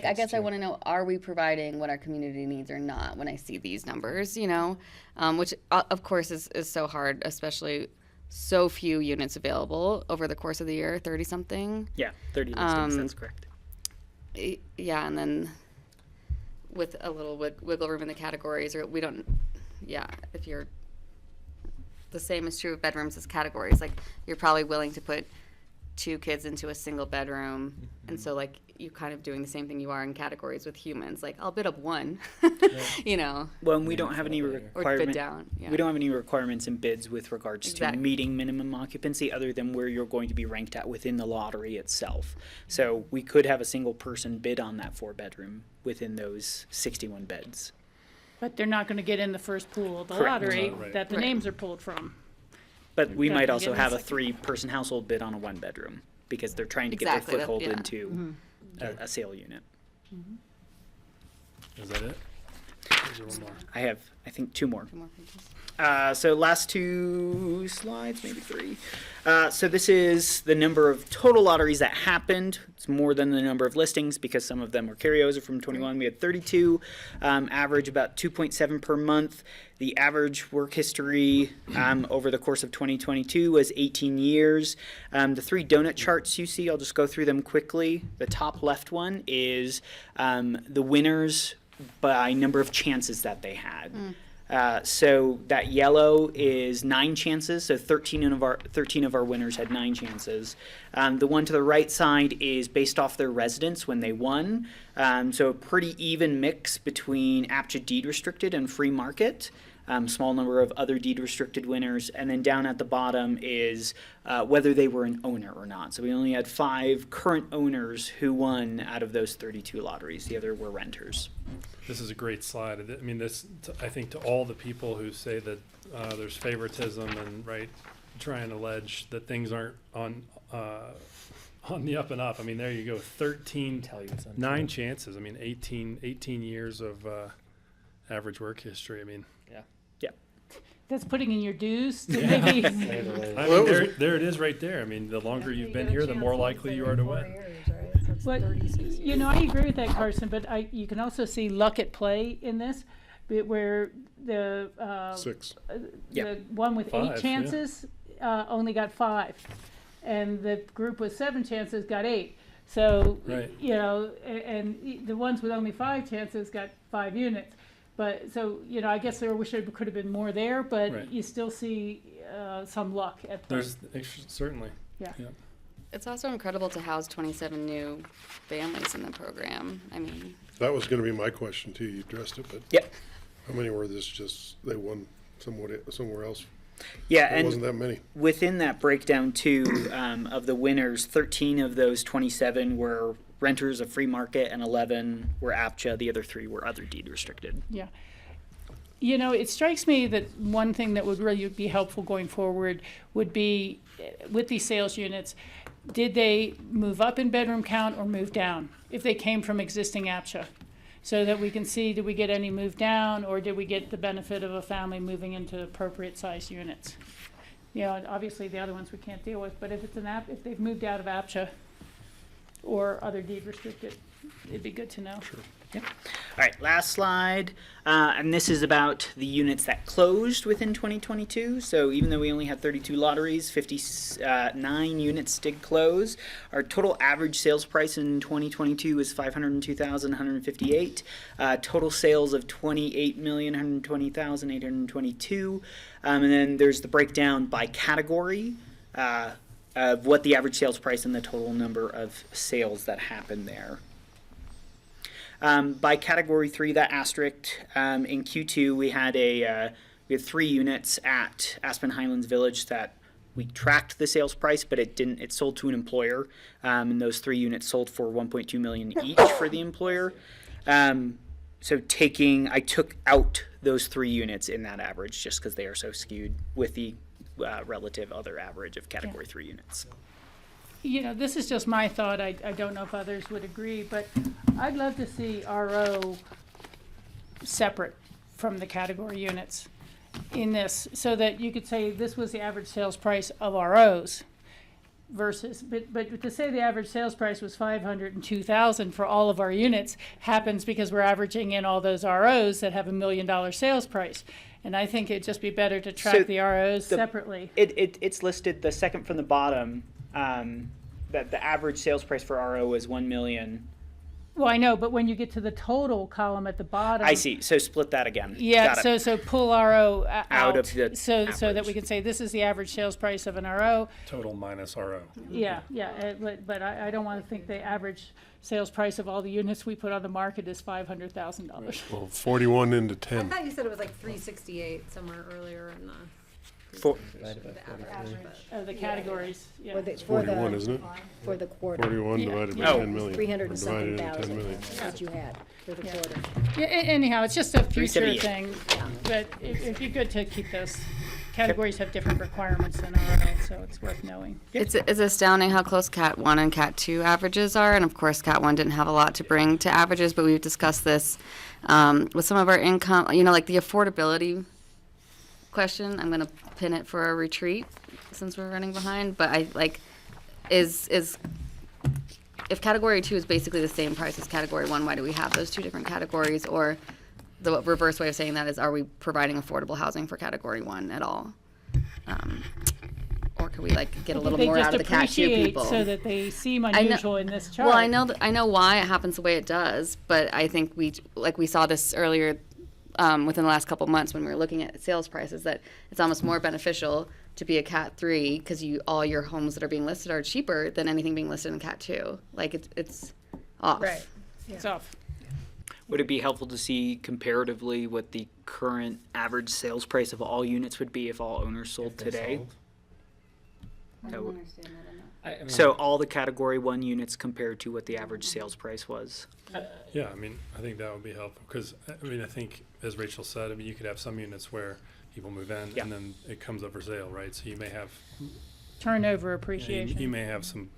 S7: I guess I want to know, are we providing what our community needs or not when I see these numbers, which of course is so hard, especially so few units available over the course of the year, 30 something.
S11: Yeah, 30 listings, that's correct.
S7: Yeah, and then with a little wiggle room in the categories, or if you're, the same is true of bedrooms as categories, like you're probably willing to put 2 kids into a single bedroom, and so like you're kind of doing the same thing you are in categories with humans. Like I'll bid up 1, you know,
S11: Well, and we don't have any
S7: or bid
S11: requirement.
S7: down. Yeah.
S11: We don't have any requirements in bids with regards
S7: Exact-
S11: to meeting minimum occupancy other than where you're going to be ranked at within the lottery itself. So we could have a single person bid on that 4-bedroom within those 61 beds.
S4: But they're not gonna get in the first pool of the
S11: Correct.
S4: lottery
S2: Right.
S4: that the
S7: Right.
S4: names are pulled from.
S11: But we
S4: Not
S11: might
S4: gonna
S11: also
S4: get in the
S11: have a
S4: second.
S11: 3-person household bid on a 1-bedroom because they're trying to get
S7: Exactly,
S11: their
S7: that-
S11: foothold
S7: yeah.
S11: into a sale unit.
S2: Is that it? Is there one more?
S11: I have, I think, 2 more.
S7: 2 more pages.
S11: So last 2 slides, maybe 3. So this is the number of total lotteries that happened. It's more than the number of listings because some of them were carryovers from 21. We had 32, average about 2.7 per month. The average work history over the course of 2022 was 18 years. The 3 donut charts you see, I'll just go through them quickly. The top left one is the winners by number of chances that they had. So that yellow is 9 chances. So 13 of our winners had 9 chances. The one to the right side is based off their residence when they won. So a pretty even mix between APCHA deed restricted and free market. Small number of other deed restricted winners. And then down at the bottom is whether they were an owner or not. So we only had 5 current owners who won out of those 32 lotteries. The other were renters.
S2: This is a great slide. I mean, I think to all the people who say that there's favoritism and try and allege that things aren't on the up and up. I mean, there you go, 13,
S12: Tell you it's untrue.
S2: 9 chances. I mean, 18 years of average work history. I mean,
S4: That's putting in your dues to
S2: Yeah.
S4: maybe.
S2: I
S6: Well,
S2: mean,
S6: it was-
S2: there it is right there. I mean, the longer you've been here, the more likely you are to win.
S4: But, you know, I agree with that, Carson, but you can also see luck at play in this, where the,
S6: 6.
S11: Yeah.
S4: the one with
S2: 5,
S4: 8
S2: yeah.
S4: chances, only got 5. And the group with 7 chances got 8. So,
S2: Right.
S4: you know, and the ones with only 5 chances got 5 units. But, so, you know, I guess there wish there could have been more there, but
S2: Right.
S4: you still see some luck at play.
S2: There's certainly.
S4: Yeah.
S7: It's also incredible to house 27 new families in the program. I mean,
S6: That was gonna be my question too. You addressed it, but
S11: Yep.
S6: how many were this just, they won somewhere else?
S11: Yeah,
S6: There
S11: and
S6: wasn't that many.
S11: within that breakdown too, of the winners, 13 of those 27 were renters of free market and 11 were APCHA. The other 3 were other deed restricted.
S4: Yeah. You know, it strikes me that one thing that would really be helpful going forward would be with these sales units, did they move up in bedroom count or move down if they came from existing APCHA? So that we can see, did we get any move down or did we get the benefit of a family moving into appropriate size units? You know, and obviously the other ones we can't deal with, but if it's if they've moved out of APCHA or other deed restricted, it'd be good to know.
S11: Yep. All right, last slide. And this is about the units that closed within 2022. So even though we only had 32 lotteries, 59 units did close. Our total average sales price in 2022 was $502,158. Total sales of $28,120,822. And then there's the breakdown by category of what the average sales price and the total number of sales that happened there. By category 3, that asterisk, in Q2 we had 3 units at Aspen Highlands Village that we tracked the sales price, but it sold to an employer, and those 3 units sold for $1.2 million each for the employer. So I took out those 3 units in that average just because they are so skewed with the relative other average of category 3 units.
S4: You know, this is just my thought. I don't know if others would agree, but I'd love to see RO separate from the category units in this, so that you could say this was the average sales price of ROs versus, but to say the average sales price was $502,000 for all of our units happens because we're averaging in all those ROs that have $1 million sales price. And I think it'd just be better to track
S11: So
S4: the ROs
S11: the-
S4: separately.
S11: It's listed the second from the bottom, that the average sales price for RO is $1 million.
S4: Well, I know, but when you get to the total column at the bottom.
S11: I see. So split that again.
S4: Yeah,
S11: Got it.
S4: so pull RO out.
S11: of the
S4: So that
S11: average.
S4: we can say this is the average sales price of an RO.
S2: Total minus RO.
S4: Yeah, but I don't want to think the average sales price of all the units we put on the market is $500,000.
S6: Well, 41 into
S8: I
S6: 10.
S8: thought you said it was like 368 somewhere earlier in the.
S11: For-
S8: the average, but-
S4: The categories, yeah.
S3: For the,
S6: 41, isn't it?
S3: for the quarter.
S6: 41
S4: Yeah.
S6: divided by
S11: Oh.
S6: 10 million.
S3: 300
S6: or
S3: and
S6: divided
S3: something
S6: into 10
S3: thousand,
S6: million.
S3: that's what you had for the
S4: Yeah.
S3: quarter.
S4: Yeah, anyhow, it's just a future
S11: 378.
S4: thing, but it'd be good to keep those. Categories have different requirements than RO, so it's worth knowing.
S7: It's astounding how close Cat 1 and Cat 2 averages are, and of course Cat 1 didn't have a lot to bring to averages, but we've discussed this with some of our income, like the affordability question. I'm going to pin it for a retreat since we're running behind, but is if Category 2 is basically the same price as Category 1, why do we have those two different categories? Or the reverse way of saying that is, are we providing affordable housing for Category 1 at all? Or could we get a little more out of the Cat 2 people?
S4: So that they seem
S7: I know-
S4: unusual in this chart.
S7: Well, I know why it happens the way it does, but I think we saw this earlier within the last couple months when we were looking at sales prices, that it's almost more beneficial to be a Cat 3 because all your homes that are being listed are cheaper than anything being listed in Cat 2. It's off.
S8: Right.
S4: It's off.
S11: Would it be helpful to see comparatively what the current average sales price of all units would be if all owners sold today? That would-
S12: I mean,
S11: So all the Category 1 units compared to what the average sales price was?
S2: Yeah, I think that would be helpful, because, I think, as Rachel said, you could have some units where people move in
S11: Yeah.
S2: and then it comes up for sale, right? So you may have,
S4: Turnover
S2: you
S4: appreciation.
S2: may have some,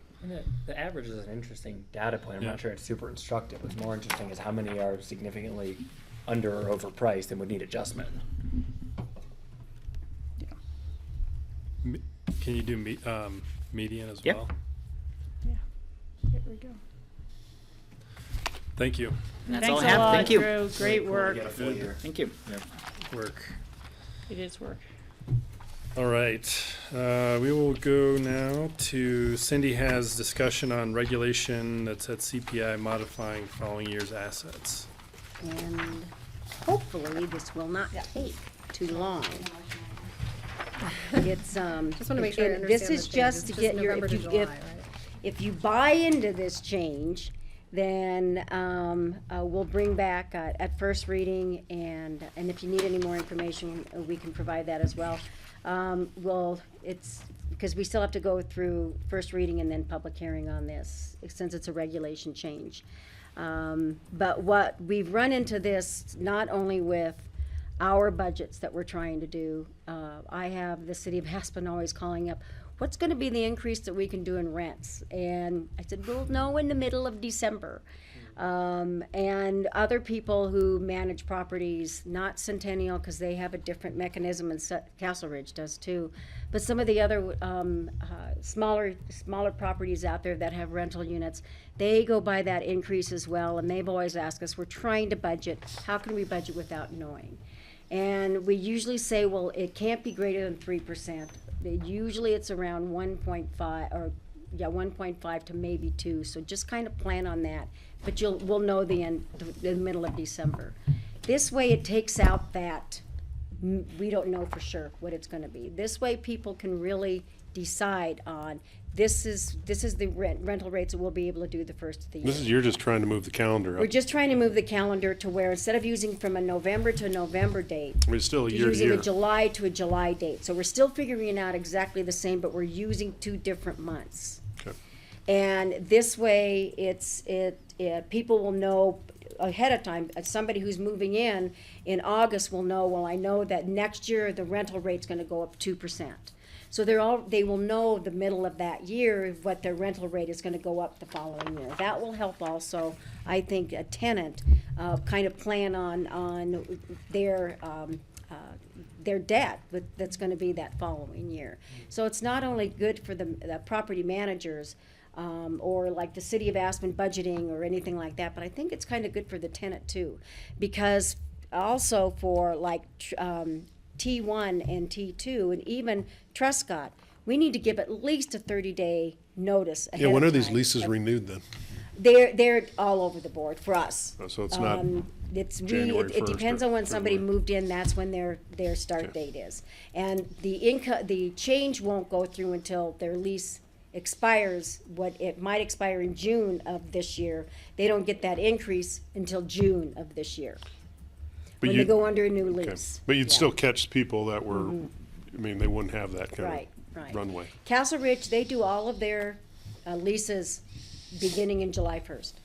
S12: the average is an interesting data point. I'm
S2: Yeah.
S12: not sure it's super instructive. What's more interesting is how many are significantly under or overpriced and would need adjustment.
S2: can you do median as
S11: Yeah.
S2: well?
S4: There we go.
S2: Thank you.
S11: And that's
S4: Thanks
S11: all I
S4: a
S11: have.
S4: lot,
S11: Thank you.
S4: Drew. Great work.
S11: Thank you.
S2: Work.
S4: It is work.
S2: All right, we will go now to Cindy has discussion on regulation that's at CPI modifying following year's assets.
S3: And hopefully this will not take too long. It's,
S8: Just want to make sure I
S3: and
S8: understand
S3: this
S8: the
S3: is
S8: change.
S3: just
S8: It's
S3: to get your,
S8: November
S3: if
S8: to
S3: you,
S8: July,
S3: if,
S8: right?
S3: if you buy into this change, then we'll bring back at first reading, and if you need any more information, we can provide that as well. It's, because we still have to go through first reading and then public hearing on this, since it's a regulation change. But what we've run into this, not only with our budgets that we're trying to do, I have the city of Aspen always calling up, what's gonna be the increase that we can do in rents? And I said, we'll know in the middle of December. And other people who manage properties, not Centennial, because they have a different mechanism, and Castle Ridge does too. But some of the other smaller properties out there that have rental units, they go by that increase as well, and they've always asked us, we're trying to budget, how can we budget without knowing? And we usually say, well, it can't be greater than 3%. Usually it's around 1.5 to maybe 2, so just kind of plan on that. But we'll know the middle of December. This way it takes out that, we don't know for sure what it's gonna be. This way people can really decide on, this is the rental rates that we'll be able to do the first of the year.
S6: You're just trying to move the calendar
S3: We're
S6: up.
S3: just trying to move the calendar to where instead of using from a November to November date,
S6: It's still a
S3: to
S6: year to
S3: using
S6: year.
S3: a July to a July date. So we're still figuring it out exactly the same, but we're using 2 different months.
S6: Okay.
S3: And this way, people will know ahead of time. Somebody who's moving in August will know, well, I know that next year the rental rate's gonna go up 2%. So they will know the middle of that year what their rental rate is gonna go up the following year. That will help also, I think, a tenant kind of plan on their debt that's gonna be that following year. So it's not only good for the property managers, or like the city of Aspen budgeting or anything like that, but I think it's kind of good for the tenant too. Because also for like T1 and T2 and even Truscott, we need to give at least a 30-day notice ahead
S6: Yeah, when
S3: of
S6: are these
S3: time.
S6: leases renewed then?
S3: They're all over the board for us.
S6: So it's not
S3: It's
S6: January
S3: it
S6: 1st
S3: depends
S6: or
S3: on when somebody
S6: February.
S3: moved in, that's when their start
S6: Okay.
S3: date is. And the change won't go through until their lease expires, it might expire in June of this year. They don't get that increase until June of this year,
S6: But
S3: when they
S6: you-
S3: go under a new
S6: okay.
S3: lease.
S6: But you'd
S3: Yeah.
S6: still catch people that were, I mean, they wouldn't have that kind
S3: Right,
S6: of
S3: right.
S6: runway.
S3: Castle Ridge, they do all of their leases beginning in July 1st.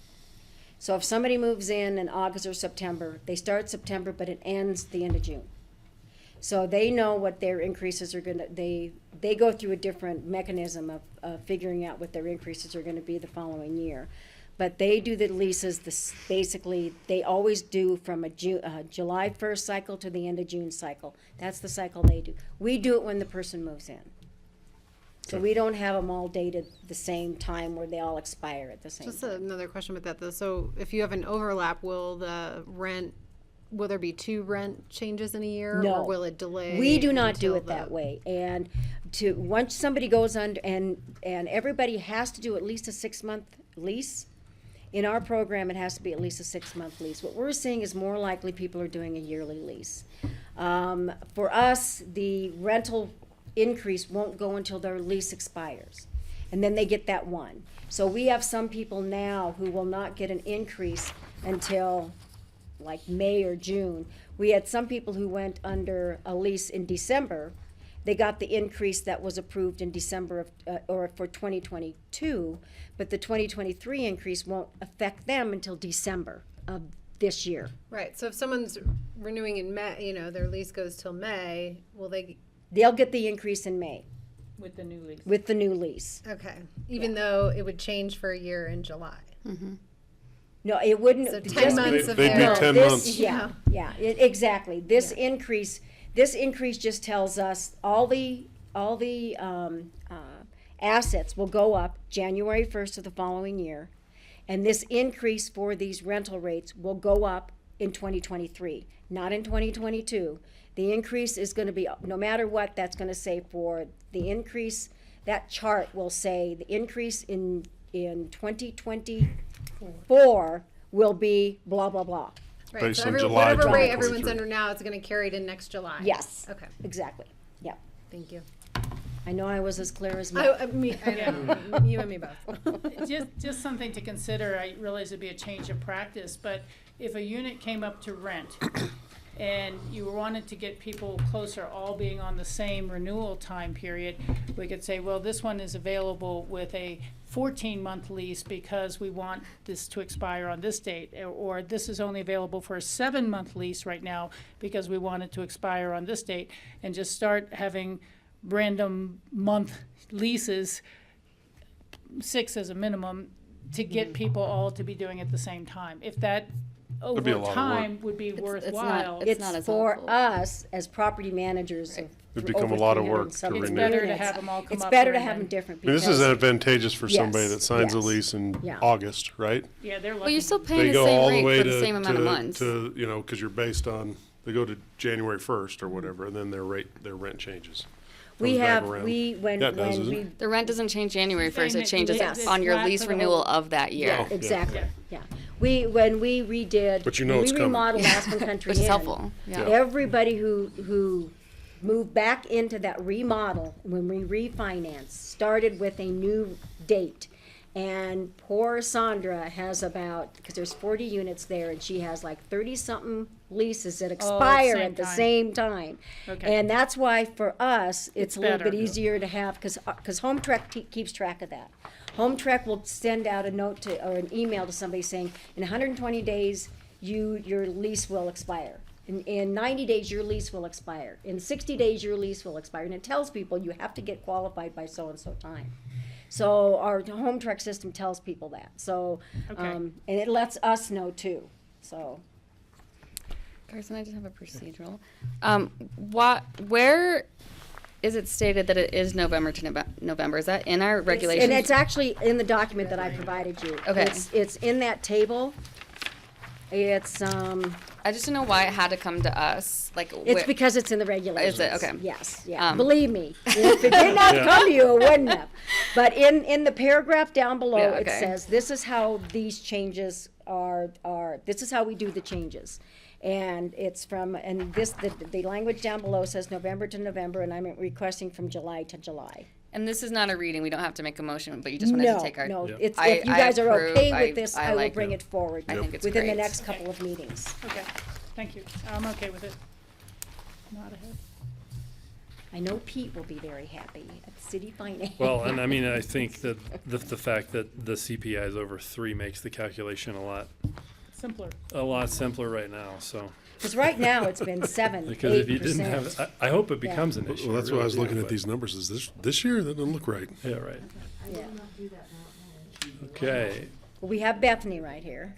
S3: So if somebody moves in August or September, they start September, but it ends the end of June. So they know what their increases are gonna, they go through a different mechanism of figuring out what their increases are gonna be the following year. But they do the leases, basically, they always do from a July 1st cycle to the end of June cycle. That's the cycle they do. We do it when the person moves in. So we don't have them all dated the same time where they all expire at the same
S1: Just
S3: time.
S1: another question with that though. So if you have an overlap, will there be 2 rent changes in a year?
S3: No.
S1: Or will it delay?
S3: We do not do
S1: until
S3: it that
S1: the-
S3: way. And once somebody goes under, and everybody has to do at least a 6-month lease. In our program, it has to be at least a 6-month lease. What we're seeing is more likely people are doing a yearly lease. For us, the rental increase won't go until their lease expires. And then they get that one. So we have some people now who will not get an increase until like May or June. We had some people who went under a lease in December. They got the increase that was approved in December or for 2022, but the 2023 increase won't affect them until December of this year.
S1: Right, so if someone's renewing in May, their lease goes till May,
S3: They'll get the increase in May
S4: With the new lease.
S3: with the new lease.
S1: okay, even though it would change for a year in July.
S3: No, it wouldn't.
S1: So 10
S3: just-
S1: months of
S6: They'd be
S1: their.
S6: 10
S3: this-
S6: months.
S3: Yeah, exactly. This increase just tells us all the assets will go up January 1st of the following year. And this increase for these rental rates will go up in 2023, not in 2022. The increase is gonna be, no matter what, that's gonna say for the increase, that chart will say the increase in 2024 will be blah, blah, blah.
S1: Right,
S6: Based
S1: so
S6: on July
S1: whatever rate everyone's
S6: 2023.
S1: under now, it's gonna carry to next July.
S3: Yes.
S1: Okay,
S3: Exactly, yeah.
S1: thank you.
S3: I know I was as clear as
S1: I know, you and me both.
S4: Just something to consider. I realize it'd be a change of practice, but if a unit came up to rent and you wanted to get people closer, all being on the same renewal time period, we could say, well, this one is available with a 14-month lease because we want this to expire on this date, or this is only available for a 7-month lease right now because we want it to expire on this date, and just start having random month leases, 6 as a minimum, to get people all to be doing it at the same time. If that
S6: That'd be a
S4: over
S6: lot of
S4: time would be
S7: it's
S4: worthwhile.
S7: not- It's not as
S3: for
S7: helpful.
S3: us as property managers.
S7: Right.
S6: It'd become a lot of work to
S4: It's
S6: renew.
S4: better to have them all come
S3: It's
S4: up
S3: better to
S4: and
S3: have them
S4: then-
S3: different
S6: I mean,
S3: because.
S6: this is advantageous for somebody
S3: Yes,
S6: that signs a
S3: yes.
S6: lease in
S3: Yeah.
S6: August, right?
S4: Yeah, they're lucky.
S7: Well, you're still
S6: They
S7: paying the
S6: go
S7: same
S6: all the
S7: rate
S6: way
S7: for
S6: to,
S7: the same amount of months.
S6: because you're based on, they go to January 1st or whatever, and then their rent changes.
S3: We
S6: Comes back
S3: have,
S6: around.
S3: when
S6: Yeah, it does,
S3: when
S6: isn't
S3: we,
S6: it?
S7: The rent doesn't change January 1st,
S4: Same,
S7: it changes
S3: it's
S7: on your
S4: flat
S7: lease
S4: for the
S7: renewal
S4: whole-
S7: of that year.
S6: Yeah.
S3: exactly,
S4: Yeah.
S3: yeah. When we redid,
S6: But you know
S3: when
S6: it's
S3: we
S6: coming.
S3: remodeled Aspen Country
S7: Which is
S3: Inn,
S7: helpful, yeah.
S3: everybody who moved back into that remodel, when we refinanced, started with a new date. And poor Sandra has about, because there's 40 units there, and she has like 30-something leases that expire
S4: same
S3: at the
S4: time.
S3: same time.
S4: Okay.
S3: And that's why for us, it's a little
S4: better.
S3: bit easier to have, because HomeTrek keeps track of that. HomeTrek will send out a note or an email to somebody saying, in 120 days, your lease will expire. In 90 days, your lease will expire. In 60 days, your lease will expire. And it tells people you have to get qualified by so-and-so time. So our HomeTrek system tells people that. So,
S4: Okay.
S3: and it lets us know too, so.
S7: Carson, I just have a procedural. Where is it stated that it is November to November? Is that in our regulations?
S3: And it's actually in the document that I provided you.
S7: Okay.
S3: It's in that table. It's,
S7: I just don't know why it had to come to us. Like,
S3: It's because it's in the regulations.
S7: Is it? Okay.
S3: Yes, yeah.
S7: Um,
S3: Believe me, if it did not
S2: Yeah.
S3: come to you, it wouldn't have. But in the paragraph down below,
S7: Yeah,
S3: it
S7: okay.
S3: says, this is how these changes are, this is how we do the changes. And it's from, and this, the language down below says November to November, and I'm requesting from July to July.
S7: And this is not a reading. We don't have to make a motion, but you just wanted to take our.
S3: No,
S2: Yep.
S3: it's,
S7: I-
S3: if you
S7: I
S3: guys are
S7: approve.
S3: okay
S7: I-
S3: with this,
S7: I
S3: I will
S7: like
S3: bring
S7: it.
S3: it forward.
S7: I think it's
S3: within the
S7: great.
S3: next couple of meetings.
S4: Okay, thank you. I'm okay with it. Not ahead.
S3: I know Pete will be very happy at City Finance.
S2: Well, and I mean, I think that the fact that the CPI is over 3 makes the calculation
S4: Simpler.
S2: a lot simpler right now, so.
S3: Because right now, it's been 7, 8%.
S2: Because if you didn't have, I hope it becomes an issue.
S6: Well, that's why I was
S2: really,
S6: looking at
S2: but-
S6: these numbers, is this year, that doesn't look right.
S2: Yeah, right.
S3: Yeah.
S2: Okay.
S3: Well, we have Bethany right here.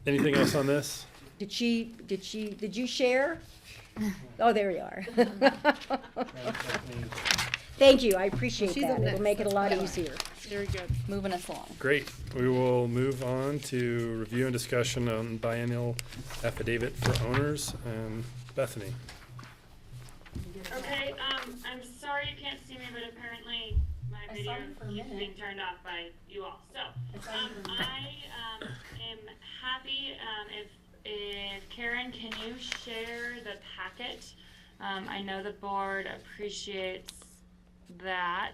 S2: Anything else on this?
S3: Did you share? Oh, there you are. Thank you, I appreciate
S8: She's
S3: that.
S8: up
S3: It'll
S8: next.
S3: make it a lot
S8: Let's
S3: easier.
S4: Very good.
S7: Moving us along.
S2: Great. We will move on to review and discussion on biennial affidavit for owners. And Bethany.
S13: Okay, I'm sorry you can't see me, but apparently my video keeps being turned off by you all. So, I am happy, if Karen, can you share the packet? I know the board appreciates that.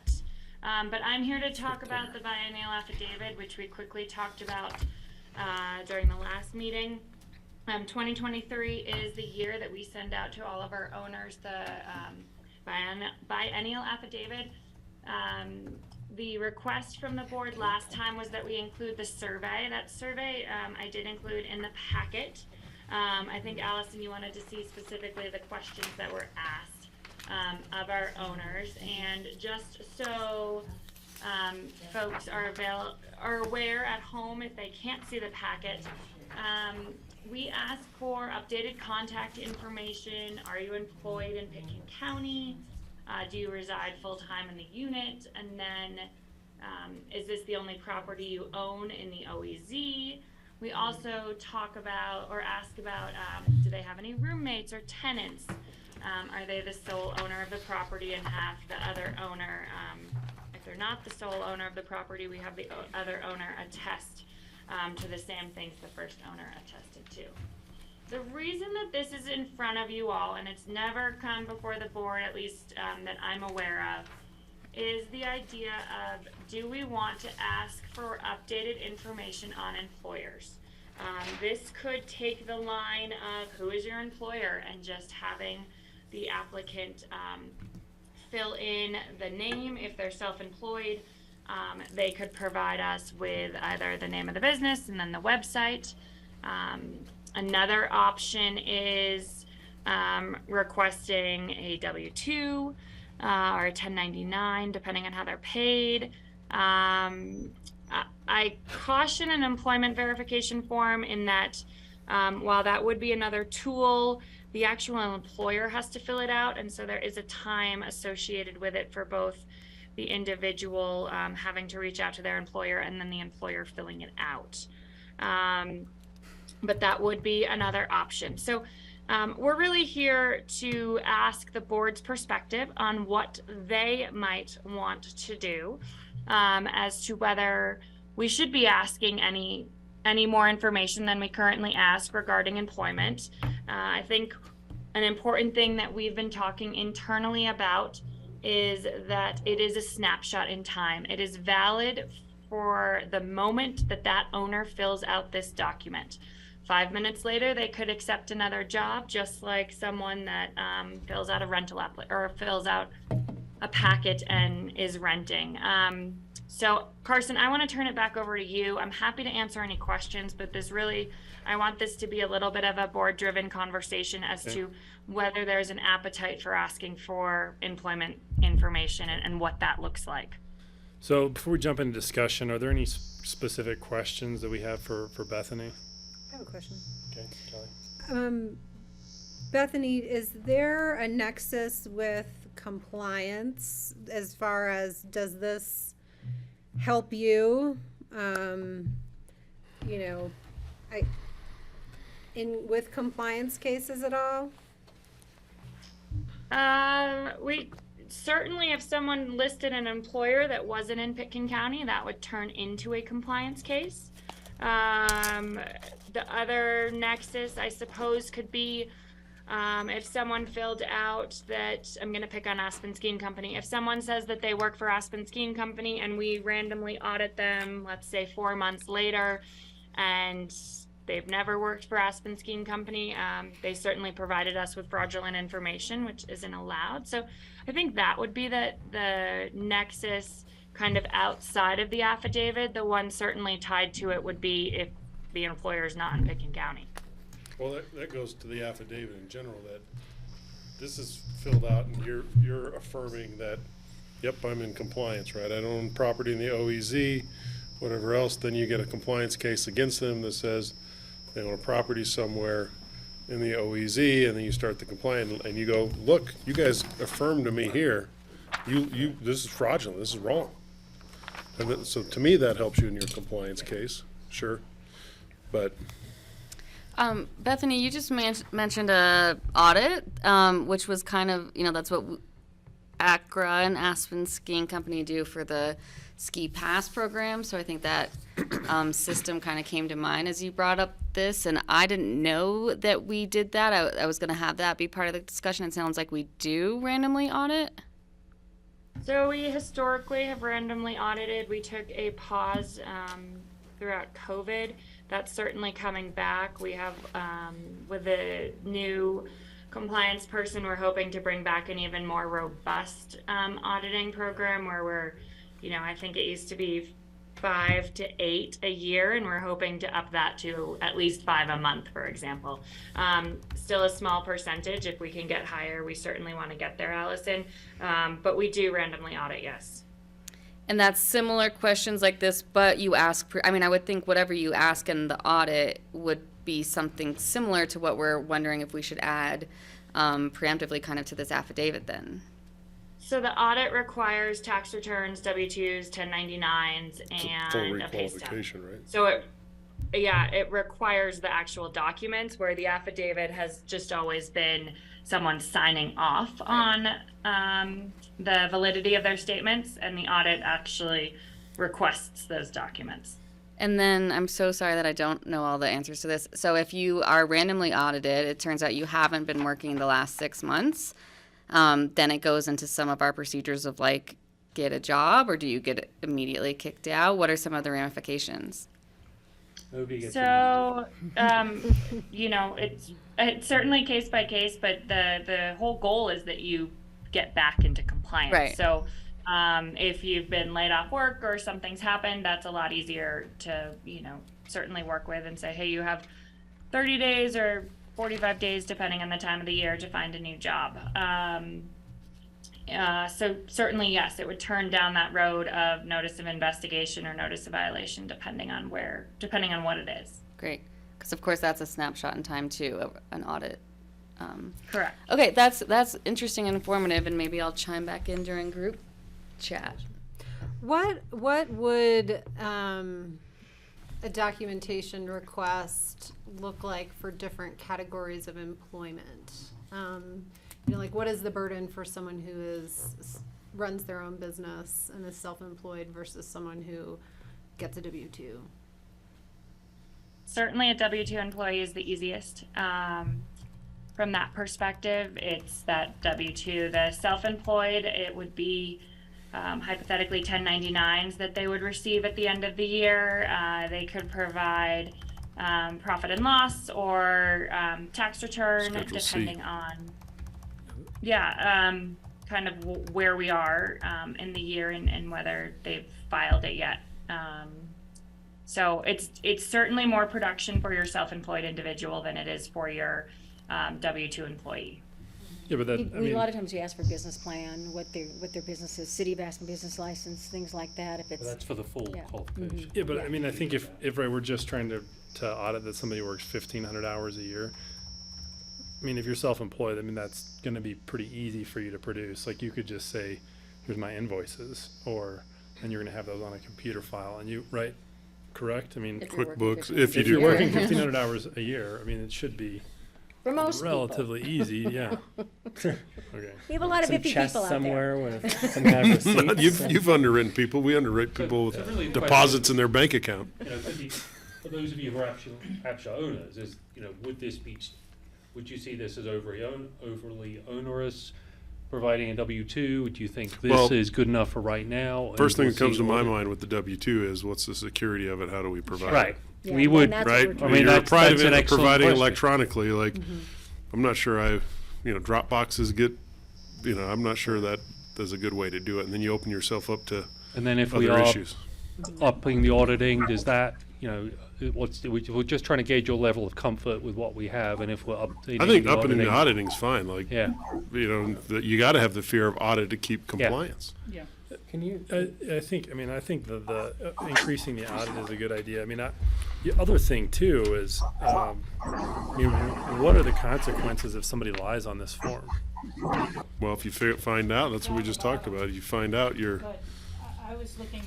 S13: But I'm here to talk about the biennial affidavit, which we quickly talked about during the last meeting. 2023 is the year that we send out to all of our owners the biennial affidavit. The request from the board last time was that we include the survey. That survey I did include in the packet. I think, Allison, you wanted to see specifically the questions that were asked of our owners. And just so folks are aware at home, if they can't see the packet, we ask for updated contact information. Are you employed in Pitkin County? Do you reside full-time in the unit? And then, is this the only property you own in the OEZ? We also talk about or ask about, do they have any roommates or tenants? Are they the sole owner of the property and have the other owner? If they're not the sole owner of the property, we have the other owner attest to the same things the first owner attested to. The reason that this is in front of you all, and it's never come before the board, at least that I'm aware of, is the idea of, do we want to ask for updated information on employers? This could take the line of who is your employer and just having the applicant fill in the name. If they're self-employed, they could provide us with either the name of the business and then the website. Another option is requesting a W-2 or a 1099, depending on how they're paid. I caution an employment verification form in that while that would be another tool, the actual employer has to fill it out, and so there is a time associated with it for both the individual having to reach out to their employer and then the employer filling it out. But that would be another option. So we're really here to ask the board's perspective on what they might want to do as to whether we should be asking any more information than we currently ask regarding employment. I think an important thing that we've been talking internally about is that it is a snapshot in time. It is valid for the moment that that owner fills out this document. 5 minutes later, they could accept another job, just like someone that fills out a rental or fills out a packet and is renting. So Carson, I want to turn it back over to you. I'm happy to answer any questions, but I want this to be a little bit of a board-driven conversation as to whether there's an appetite for asking for employment information and what that looks like.
S2: So before we jump into discussion, are there any specific questions that we have for Bethany?
S8: I have a question.
S2: Okay, Kelly.
S8: Bethany, is there a nexus with compliance as far as, does this help you? with compliance cases at all?
S13: We certainly, if someone listed an employer that wasn't in Pitkin County, that would turn into a compliance case. The other nexus, I suppose, could be if someone filled out that, I'm going to pick on Aspen Skiing Company. If someone says that they work for Aspen Skiing Company and we randomly audit them, let's say 4 months later, and they've never worked for Aspen Skiing Company, they certainly provided us with fraudulent information, which isn't allowed. So I think that would be the nexus kind of outside of the affidavit. The one certainly tied to it would be if the employer is not in Pitkin County.
S6: Well, that goes to the affidavit in general, that this is filled out and you're affirming that, yep, I'm in compliance, right? I own property in the OEZ, whatever else, then you get a compliance case against them that says they own a property somewhere in the OEZ, and then you start the complaint and you go, look, you guys affirmed to me here, this is fraudulent, this is wrong. And then, so to me, that helps you in your compliance case, sure, but.
S7: Bethany, you just mentioned a audit, which was kind of, that's what APCHA and Aspen Skiing Company do for the Ski Pass program. So I think that system kind of came to mind as you brought up this, and I didn't know that we did that. I was going to have that be part of the discussion. It sounds like we do randomly audit.
S13: So we historically have randomly audited. We took a pause throughout COVID. That's certainly coming back. We have, with the new compliance person, we're hoping to bring back an even more robust auditing program where we're, I think it used to be 5 to 8 a year, and we're hoping to up that to at least 5 a month, for example. Still a small percentage. If we can get higher, we certainly want to get there, Allison. But we do randomly audit, yes.
S7: And that's similar questions like this, but you ask, I would think whatever you ask in the audit would be something similar to what we're wondering if we should add preemptively kind of to this affidavit then.
S13: So the audit requires tax returns, W-2s, 1099s, and
S6: full
S13: a pay stub.
S6: requalification, right?
S13: So it requires the actual documents, where the affidavit has just always been someone signing off on the validity of their statements, and the audit actually requests those documents.
S7: And then I'm so sorry that I don't know all the answers to this. So if you are randomly audited, it turns out you haven't been working the last 6 months, then it goes into some of our procedures of like, get a job, or do you get immediately kicked out? What are some of the ramifications?
S13: So, it's certainly case by case, but the whole goal is that you get back into compliance.
S7: Right.
S13: So, if you've been laid off work or something's happened, that's a lot easier to, certainly work with and say, hey, you have 30 days or 45 days, depending on the time of the year, to find a new job. So certainly, yes, it would turn down that road of notice of investigation or notice of violation, depending on what it is.
S7: Great, because of course that's a snapshot in time too, of an audit.
S13: Correct.
S7: Okay, that's interesting and informative, and maybe I'll chime back in during group chat.
S8: What would a documentation request look like for different categories of employment? Like, what is the burden for someone who runs their own business and is self-employed versus someone who gets a W-2?
S13: Certainly a W-2 employee is the easiest. From that perspective, it's that W-2. The self-employed, it would be hypothetically 1099s that they would receive at the end of the year. They could provide profit and loss or tax return,
S6: Schedule C.
S13: depending on kind of where we are in the year and whether they've filed it yet. So it's certainly more production for your self-employed individual than it is for your W-2 employee.
S2: Yeah, but that,
S3: A lot of times we ask for business plan, what their business is, City of Aspen business license, things like that. If it's
S9: That's for the full qualification.
S2: yeah, but I think if we're just trying to audit that somebody works 1,500 hours a year, if you're self-employed, that's going to be pretty easy for you to produce. Like, you could just say, here's my invoices, and you're going to have those on a computer file, and right, correct? I mean,
S7: If you're working
S6: QuickBooks,
S7: 15
S6: if you
S2: if
S6: do.
S2: you're working 1,500 hours a year, I mean, it should be
S3: For most people.
S2: relatively easy, yeah. Okay.
S3: We have a lot of
S12: Some
S3: iffy
S12: chest
S3: people out there.
S12: somewhere with some kind of receipt.
S6: You've underwritten people. We underwrite people
S9: So
S6: with
S9: really the
S6: deposits in their bank account.
S9: You know, for those of you who are APCHA owners, is, you know, would you see this as overly onerous, providing a W-2? Would you think this
S6: Well,
S9: is good enough for right now? and
S6: First thing
S9: we'll
S6: that comes
S9: see
S6: to my
S9: audit?
S6: mind with the W-2 is what's the security of it? How do we provide
S9: Right.
S6: it?
S3: Yeah,
S9: We
S3: and
S9: would,
S3: that's what
S6: Right?
S3: we're
S9: I
S3: doing.
S9: mean,
S6: You're
S9: that's
S6: private
S9: an excellent
S6: providing
S9: question.
S6: electronically. Like, I'm not sure drop boxes get, I'm not sure that is a good way to do it. And then you open yourself up to
S9: And then if we
S6: other
S9: are
S6: issues.
S9: upping the auditing, does that, you know, we're just trying to gauge your level of comfort with what we have, and if we're updating
S6: I think
S9: the
S6: upping the
S9: auditing-
S6: auditing is fine. Like,
S9: Yeah.
S6: you got to have the fear of audit to keep compliance.
S4: Yeah.
S2: Can you? I think the increasing the audit is a good idea. I mean, the other thing too is, what are the consequences if somebody lies on this form?
S6: Well, if you find out, that's what we just talked about. You find out you're.
S4: But I was looking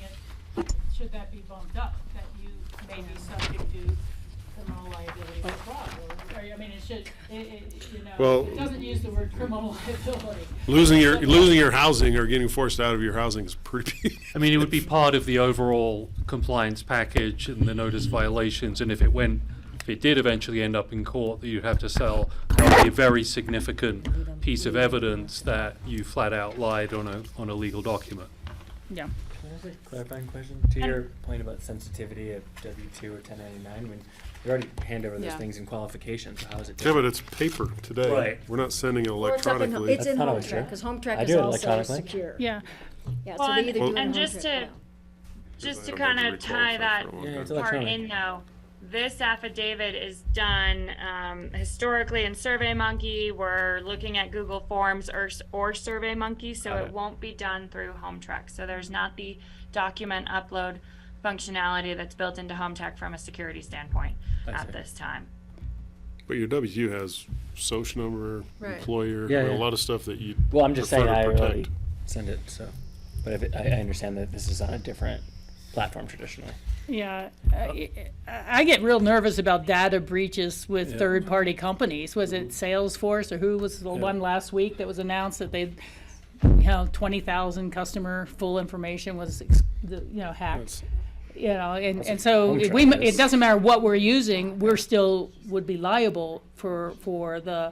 S4: at, should that be bumped up, that you may be subject to criminal liability for fraud? Or, I mean, it should,
S6: Well-
S4: it doesn't use the word criminal liability.
S6: Losing your housing or getting forced out of your housing is pretty.
S9: I mean, it would be part of the overall compliance package and the notice violations, and if it did eventually end up in court, that you'd have to sell, that would be a very significant piece of evidence that you flat out lied on a legal document.
S4: Yeah.
S12: Can I ask a clarifying question? To your point about sensitivity of W-2 or 1099, when we already hand over those
S7: Yeah.
S12: things in qualifications, so how is it
S6: Yeah,
S12: different?
S6: but it's paper today.
S12: Right.
S6: We're not sending it
S3: Or it's up in,
S6: electronically.
S3: it's in
S12: That's not always true.
S3: HomeTrek, because HomeTrek
S12: I
S3: is
S12: do it
S3: also
S12: electronically.
S3: secure.
S4: Yeah.
S3: Yeah, so
S13: Well,
S3: they either do it in
S13: and just
S3: HomeTrek,
S13: to
S3: yeah.
S13: just to
S6: I don't
S13: kind
S6: have
S13: of
S6: to
S13: tie
S6: requalify
S13: that
S6: for a long
S12: Yeah,
S6: time.
S12: it's
S13: part
S12: electronic.
S13: in though, this affidavit is done historically in SurveyMonkey. We're looking at Google Forms or SurveyMonkey, so
S12: Got
S13: it
S12: it.
S13: won't be done through HomeTrek. So there's not the document upload functionality that's built into HomeTrek from a security standpoint
S12: I
S13: at
S12: see.
S13: this time.
S6: But your W-2 has social number,
S8: Right.
S6: employer,
S12: Yeah,
S6: I mean,
S12: yeah.
S6: a lot of stuff that you.
S12: Well, I'm just
S6: prefer
S12: saying
S6: to
S12: I
S6: protect.
S12: already send it, so. But if I understand that this is on a different platform traditionally.
S4: Yeah, I get real nervous about data breaches with third-party companies. Was it Salesforce or who was the one last week that was announced that they, 20,000 customer full information was, hacked? And so if
S12: HomeTrek
S4: it
S12: is-
S4: doesn't matter what we're using, we're still would be liable for the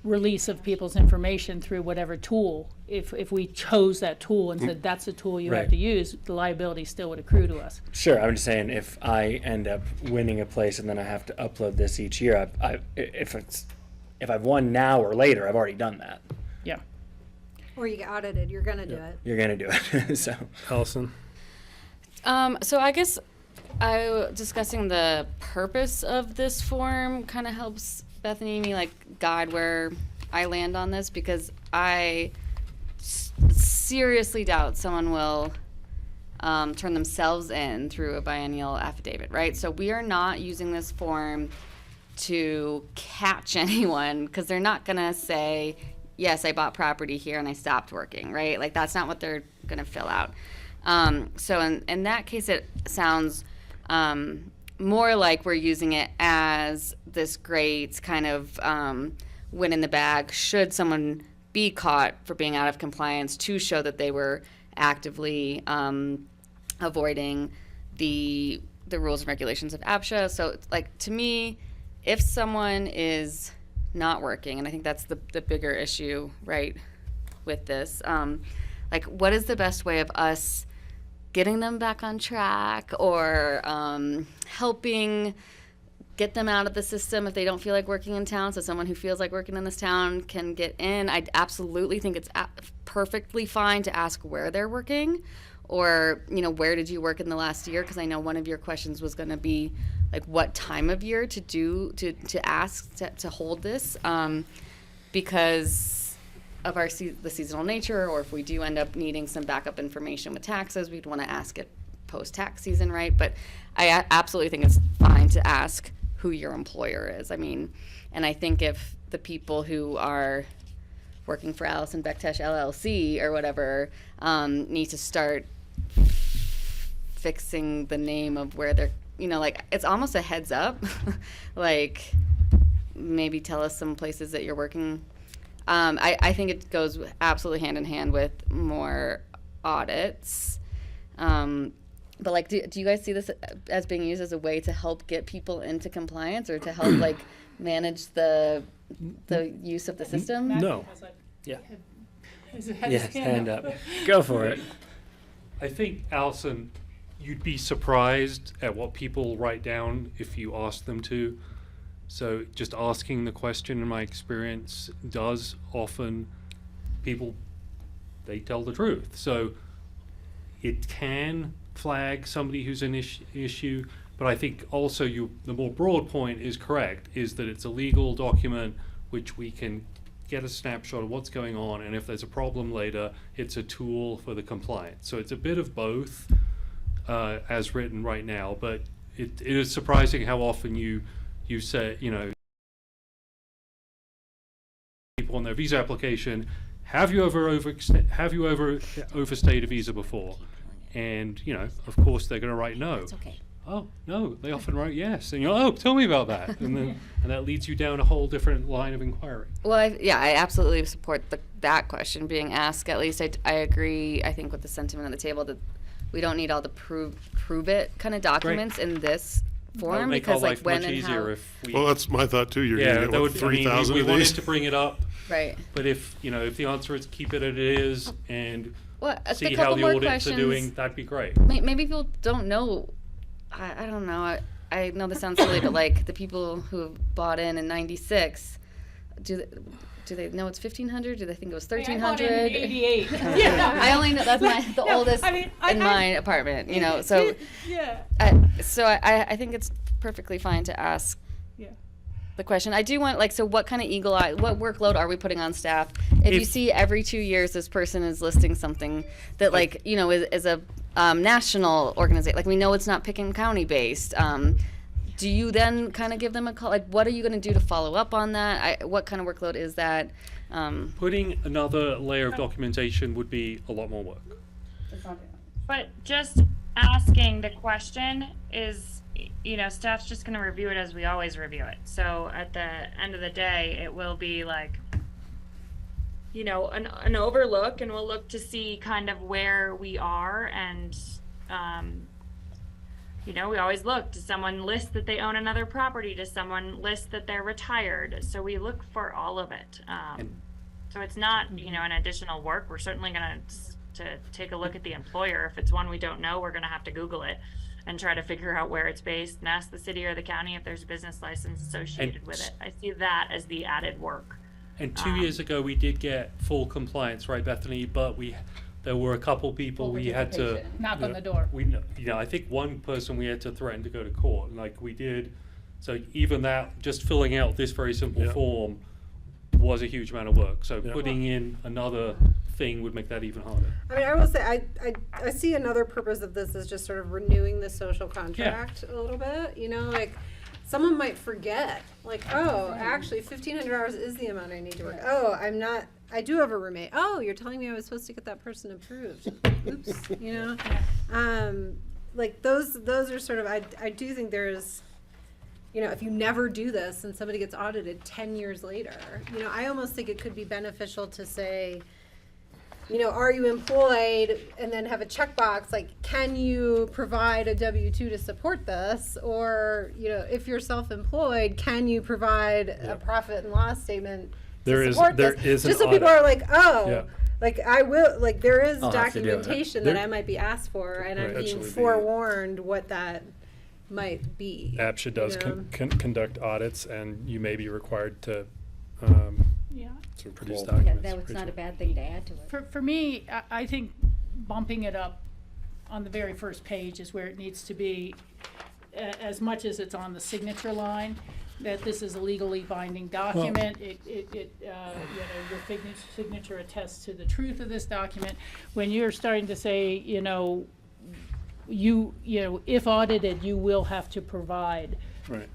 S4: release of people's information through whatever tool. If we chose that tool and said that's the tool you have
S12: Right.
S4: to use, the liability still would accrue to us.
S12: Sure, I'm just saying if I end up winning a place and then I have to upload this each year, if I've won now or later, I've already done that.
S4: Yeah.
S8: Or you get audited, you're gonna do it.
S12: You're gonna do it, so.
S2: Allison?
S7: So I guess discussing the purpose of this form kind of helps Bethany and me guide where I land on this, because I seriously doubt someone will turn themselves in through a biennial affidavit, right? So we are not using this form to catch anyone, because they're not gonna say, yes, I bought property here and I stopped working, right? That's not what they're gonna fill out. So in that case, it sounds more like we're using it as this great kind of win in the bag should someone be caught for being out of compliance, to show that they were actively avoiding the rules and regulations of APCHA. So to me, if someone is not working, and I think that's the bigger issue, right, with this, what is the best way of us getting them back on track, or helping get them out of the system if they don't feel like working in town, so someone who feels like working in this town can get in? I absolutely think it's perfectly fine to ask where they're working, or where did you work in the last year, because I know one of your questions was going to be what time of year to ask to hold this, because of the seasonal nature, or if we do end up needing some backup information with taxes, we'd want to ask it post-tax season, right? But I absolutely think it's fine to ask who your employer is. I mean, and I think if the people who are working for Allison Bektesh LLC or whatever need to start fixing the name of where they're you know, like, it's almost a heads up. Like, maybe tell us some places that you're working. I think it goes absolutely hand in hand with more audits. But like, do you guys see this as being used as a way to help get people into compliance, or to help like manage the use of the system?
S2: No.
S12: Yeah.
S4: Yes,
S12: hand up. Go for it.
S9: I think, Allison, you'd be surprised at what people write down if you ask them to. So just asking the question, in my experience, does often people, they tell the truth. So it can flag somebody who's an issue, but I think also the more broad point is correct, is that it's a legal document which we can get a snapshot of what's going on, and if there's a problem later, it's a tool for the compliance. So it's a bit of both as written right now, but it is surprising how often you say, you know, people on their visa application, have you ever overstayed a visa before? And, you know, of course they're going to write no.
S3: It's okay.
S9: Oh, no, they often write yes. And you're, oh, tell me about that. And that leads you down a whole different line of inquiry.
S7: Well, I absolutely support that question being asked. At least I agree, I think, with the sentiment on the table that we don't need all the prove it kind of documents in this form,
S9: make
S7: because
S9: our
S7: like
S9: life
S7: when
S9: much
S7: and
S9: easier
S7: how.
S9: if we.
S6: Well, that's my thought too. You're
S9: Yeah,
S6: gonna
S9: that
S6: get
S9: would.
S6: 3,000
S9: we
S6: of
S9: wanted
S6: these.
S9: to bring it up,
S7: Right.
S9: but if the answer is keep it as it is and
S7: Well, a
S9: see
S7: couple
S9: how the
S7: more
S9: audits
S7: questions.
S9: are doing, that'd be great.
S7: Maybe people don't know. I don't know. I know this sounds silly, but like the people who bought in '96, do they know it's 1,500? Do they think it was 1,300?
S4: I bought in 88. Yeah.
S7: I only know that's the
S4: No,
S7: oldest
S4: I mean,
S7: in my apartment. You know, so
S4: Yeah.
S7: I think it's perfectly fine to ask
S4: Yeah.
S7: the question. I do want, like, so what kind of what workload are we putting on staff? If you see every 2 years this person is listing something that, like, you know, is a national organization, like we know it's not Pitkin County based, do you then kind of give them a call? Like, what are you going to do to follow up on that? What kind of workload is that?
S9: Putting another layer of documentation would be a lot more work.
S13: But just asking the question is, you know, staff's just going to review it as we always review it. So at the end of the day, it will be like, you know, an overlook, and we'll look to see kind of where we are. And, you know, we always look, does someone list that they own another property? Does someone list that they're retired? So we look for all of it. So it's not, you know, an additional work. We're certainly going to take a look at the employer. If it's one we don't know, we're going to have to Google it and try to figure out where it's based and ask the city or the county if there's a business license associated with it. I see that as the added work.
S9: And 2 years ago, we did get full compliance, right, Bethany? But there were a couple people we had to
S4: Knock on the door.
S9: I think one person we had to threaten to go to court, like we did. So even that, just filling out this very simple form, was a huge amount of work. So putting in another thing would make that even harder.
S8: I mean, I will say, I see another purpose of this as just sort of renewing the social contract a little bit, you know, like, someone might forget, like, oh, actually 1,500 hours is the amount I need to work. Oh, I do have a roommate. Oh, you're telling me I was supposed to get that person approved. Oops, you know? Like, those are sort of, I do think there's, you know, if you never do this and somebody gets audited 10 years later, you know, I almost think it could be beneficial to say, you know, are you employed, and then have a checkbox like, can you provide a W-2 to support this? Or, you know, if you're self-employed, can you provide a profit and loss statement to support this? Just so people are like, oh, like I will, like there is documentation that I might be asked for, and I'm being forewarned what that might be.
S2: APCHA does conduct audits, and you may be required to to produce documents.
S3: That was not a bad thing to add to it.
S4: For me, I think bumping it up on the very first page is where it needs to be, as much as it's on the signature line, that this is a legally binding document. You know, your signature attests to the truth of this document. When you're starting to say, you know, if audited, you will have to provide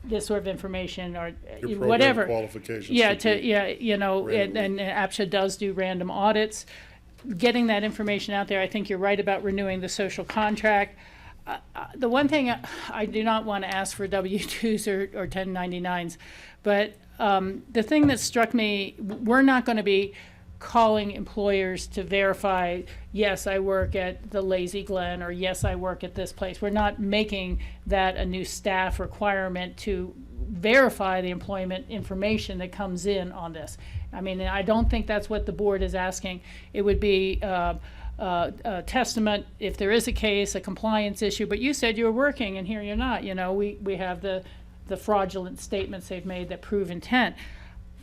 S4: this sort of information or
S6: Your
S4: whatever
S6: qualifications.
S4: you know, and APCHA does do random audits. Getting that information out there, I think you're right about renewing the social contract. the one thing I do not want to ask for W-2s or 1099s, but the thing that struck me, we're not going to be calling employers to verify, yes, I work at the Lazy Glen, or yes, I work at this place. We're not making that a new staff requirement to verify the employment information that comes in on this. I mean, I don't think that's what the board is asking. It would be a testament if there is a case, a compliance issue, but you said you were working and here you're not. You know, we have the fraudulent statements they've made that prove intent.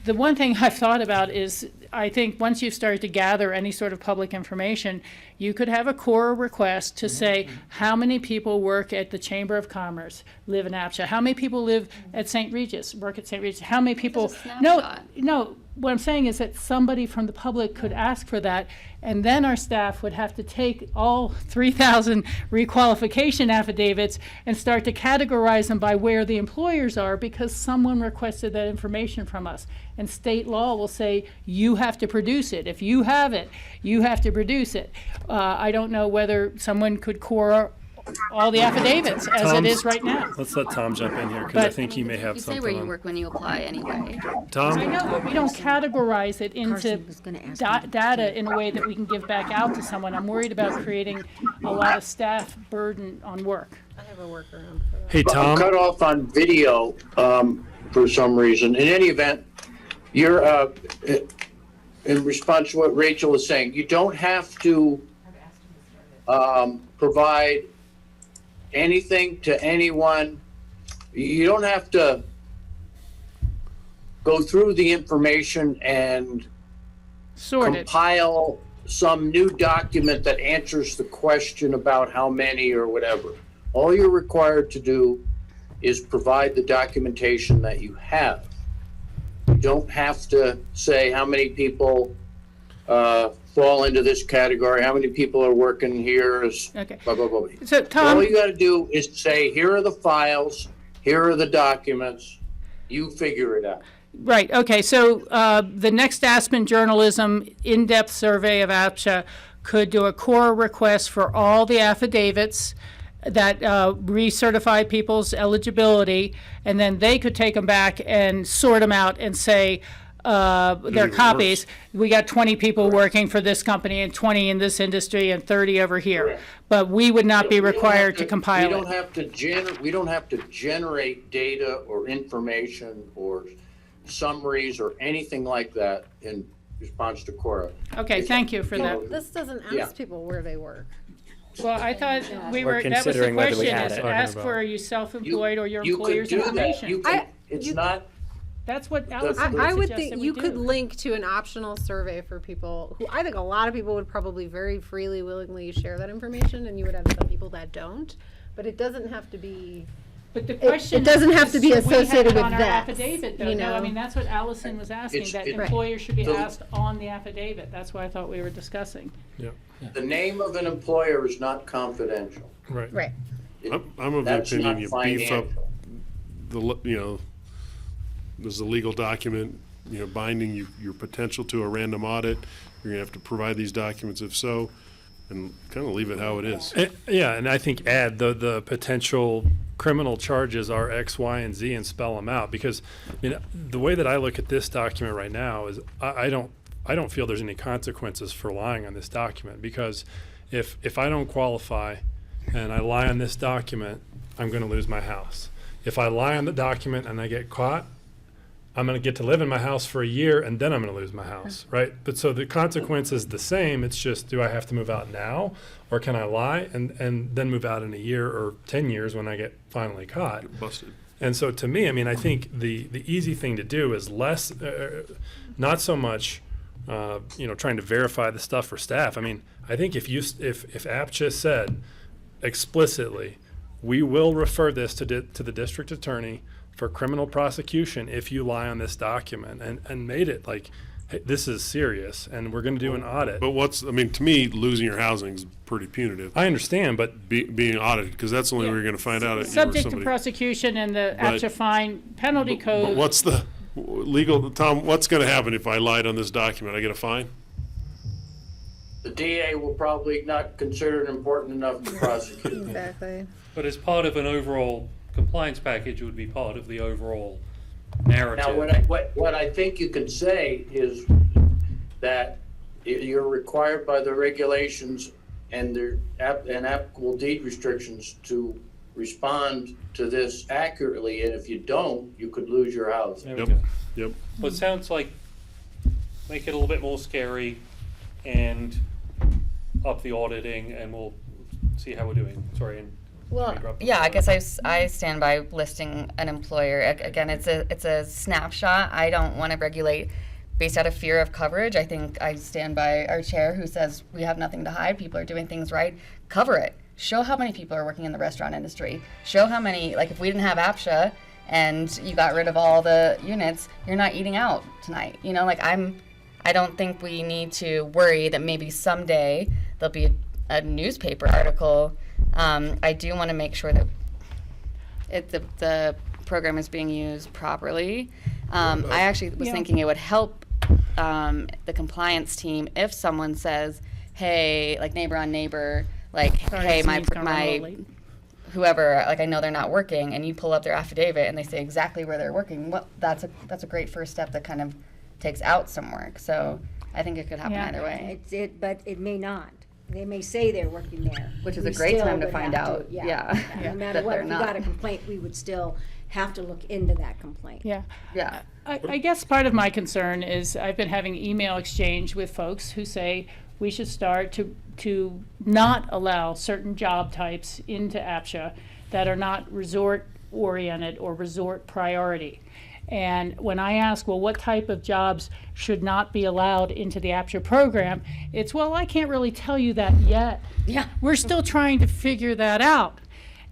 S4: The one thing I've thought about is, I think once you start to gather any sort of public information, you could have a core request to say how many people work at the Chamber of Commerce, live in APCHA, how many people live at St. Regis, work at St. Regis, how many people. No, what I'm saying is that somebody from the public could ask for that, and then our staff would have to take all 3,000 requalification affidavits and start to categorize them by where the employers are, because someone requested that information from us. And state law will say, you have to produce it. If you have it, you have to produce it. I don't know whether someone could core all the affidavits as it is right now.
S2: Let's let Tom jump in here, because I think he may have
S7: You
S2: something
S7: say where you
S2: on.
S7: work when you apply anyway.
S2: Tom?
S4: I know, but we don't categorize it into
S3: Carson was gonna ask me.
S4: data in a way that we can give back out to someone. I'm worried about creating a lot of staff burden on work.
S8: I have a workaround for that.
S2: Hey, Tom?
S14: Cut off on video for some reason. In any event, you're, in response to what Rachel is saying, you don't have to provide anything to anyone. You don't have to go through the information and
S4: Sorted.
S14: compile some new document that answers the question about how many or whatever. All you're required to do is provide the documentation that you have. You don't have to say how many people fall into this category, how many people are working here, is
S4: Okay.
S14: blah, blah, blah.
S4: So Tom,
S14: All you gotta do is say, here are the files, here are the documents, you figure it out.
S4: right, okay, so the next Aspen Journalism in-depth survey of APCHA could do a core request for all the affidavits that recertify people's eligibility, and then they could take them back and sort them out and say, their
S6: even
S4: copies, we got 20 people working for this company and 20 in this industry and 30 over here.
S14: Correct.
S4: But we would not be
S14: We don't
S4: required
S14: have
S4: to
S14: We
S4: compile
S14: don't
S4: it.
S14: have to we don't have to generate data or information or summaries or anything like that in response to Cora.
S4: Okay, thank you for that.
S8: This doesn't
S14: Yeah.
S8: ask people where they work.
S4: Well, I thought that
S12: We're
S4: was the
S12: considering whether we
S4: question,
S12: add
S4: is
S12: it.
S4: ask for, are you self-employed or your
S14: You could
S4: employer's
S14: do that.
S4: information?
S14: You can, it's not,
S4: That's what Allison
S8: I would
S4: suggested
S8: think
S4: we
S8: you could
S4: do.
S8: link to an optional survey for people who, I think a lot of people would probably very freely, willingly share that information, and you would have some people that don't. But it doesn't have to be.
S4: But the question
S8: doesn't have
S4: is,
S8: to be
S4: should we have
S8: associated
S4: it
S8: with
S4: on our
S8: this,
S4: affidavit, though?
S8: you
S4: No, I
S8: know?
S4: mean, that's what Allison was asking,
S14: It's-
S4: that
S14: it-
S4: employers should be
S14: the-
S4: asked on the affidavit. That's what I thought we were discussing.
S2: Yeah,
S14: the name of an employer is not confidential.
S2: right.
S8: Right.
S6: I'm of the
S14: That's
S6: opinion
S14: not
S6: you beef up
S14: financial.
S6: there's a legal document, binding your potential to a random audit. You're gonna have to provide these documents if so, and kind of leave it how it is.
S2: Yeah, and I think add the potential criminal charges are X, Y, and Z and spell them out, because the way that I look at this document right now is I don't feel there's any consequences for lying on this document, because if I don't qualify and I lie on this document, I'm going to lose my house. If I lie on the document and I get caught, I'm going to get to live in my house for a year and then I'm going to lose my house, right? But so the consequence is the same. It's just, do I have to move out now, or can I lie and then move out in a year or 10 years when I get finally caught?
S6: Get busted.
S2: And so to me, I think the easy thing to do is less, not so much, trying to verify the stuff for staff. I think if APCHA said explicitly, we will refer this to the district attorney for criminal prosecution if you lie on this document, and made it like, hey, this is serious and we're going to do an audit.
S6: But to me, losing your housing is pretty punitive.
S2: I understand, but
S6: Being audited, because that's the only way you're gonna find out if you were
S4: Subject to
S6: somebody.
S4: prosecution and the
S6: But-
S4: APCHA fine penalty
S6: But
S4: code.
S6: what's the legal, Tom, what's gonna happen if I lied on this document? I get a fine?
S14: the DA will probably not consider it important enough to prosecute.
S8: Exactly.
S9: But as part of an overall compliance package, it would be part of the overall narrative.
S14: Now, what I think you can say is that you're required by the regulations and their applicable deed restrictions to respond to this accurately, and if you don't, you could lose your house.
S9: There we
S6: Yep.
S9: go.
S6: Yep.
S9: Well, it sounds like make it a little bit more scary and up the auditing, and we'll see how we're doing. Sorry. And
S7: Well, yeah, I guess I stand by listing an employer. Again, it's a snapshot. I don't want to regulate based out of fear of coverage. I think I stand by our chair who says we have nothing to hide. People are doing things right. Cover it. Show how many people are working in the restaurant industry. Show how many, like if we didn't have APCHA and you got rid of all the units, you're not eating out tonight. You know, like I don't think we need to worry that maybe someday there'll be a newspaper article. I do want to make sure that the program is being used properly. I actually was thinking it would help the compliance team if someone says, hey, like neighbor on neighbor, like,
S4: Sorry,
S7: hey,
S4: Cindy's gonna run a
S7: my
S4: little late.
S7: whoever, like I know they're not working, and you pull up their affidavit and they say exactly where they're working. Well, that's a great first step that kind of takes out some work. So I think it could happen
S4: Yeah.
S7: either way.
S3: But it may not. They may say they're working there.
S7: Which is
S3: We
S7: a great
S3: still
S7: time to
S3: would
S7: find
S3: have
S7: out. Yeah.
S3: No matter
S7: that
S3: what,
S7: they're
S3: if we
S7: not.
S3: got a complaint, we would still have to look into that complaint.
S4: Yeah.
S7: Yeah.
S4: I guess part of my concern is I've been having email exchange with folks who say we should start to not allow certain job types into APCHA that are not resort oriented or resort priority. And when I ask, well, what type of jobs should not be allowed into the APCHA program, it's, well, I can't really tell you that yet.
S3: Yeah.
S4: We're still trying to figure that out.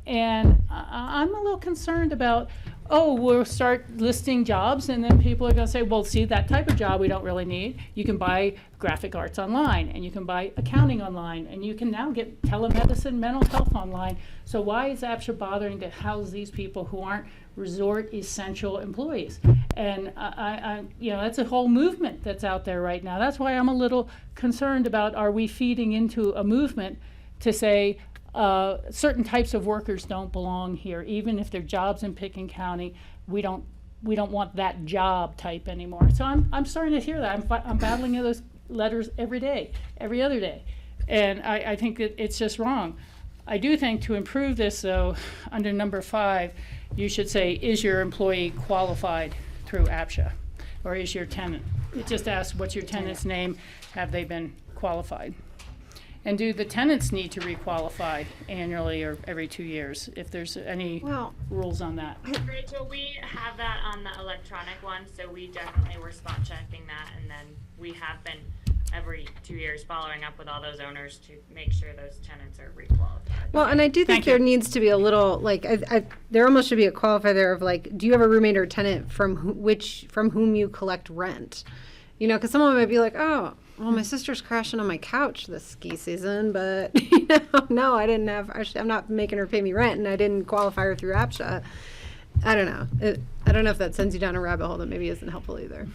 S4: And I'm a little concerned about, we'll start listing jobs, and then people are going to say, well, see, that type of job we don't really need. You can buy graphic arts online, and you can buy accounting online, and you can now get telemedicine, mental health online. So why is APCHA bothering to house these people who aren't resort essential employees? And that's a whole movement that's out there right now. That's why I'm a little concerned about, are we feeding into a movement to say, certain types of workers don't belong here, even if they're jobs in Pitkin County. We don't want that job type anymore. So I'm starting to hear that. I'm battling those letters every day, every other day, and I think that it's just wrong. I do think to improve this, though, under number 5, you should say, is your employee qualified through APCHA, or is your tenant? It just asks, what's your tenant's name? Have they been qualified? And do the tenants need to requalify annually or every 2 years, if there's any rules on that?
S13: Rachel, we have that on the electronic one, so we definitely were spot checking that, and then we have been every 2 years following up with all those owners to make sure those tenants are requalified.
S8: Well, and I do think there needs to be a little, like, there almost should be a qualifier there of like, do you have a roommate or tenant from whom you collect rent? You know, because someone might be like, oh, well, my sister's crashing on my couch this ski season, but no, I didn't have. I'm not making her pay me rent, and I didn't qualify her through APCHA. I don't know. I don't know if that sends you down a rabbit hole that maybe isn't helpful either.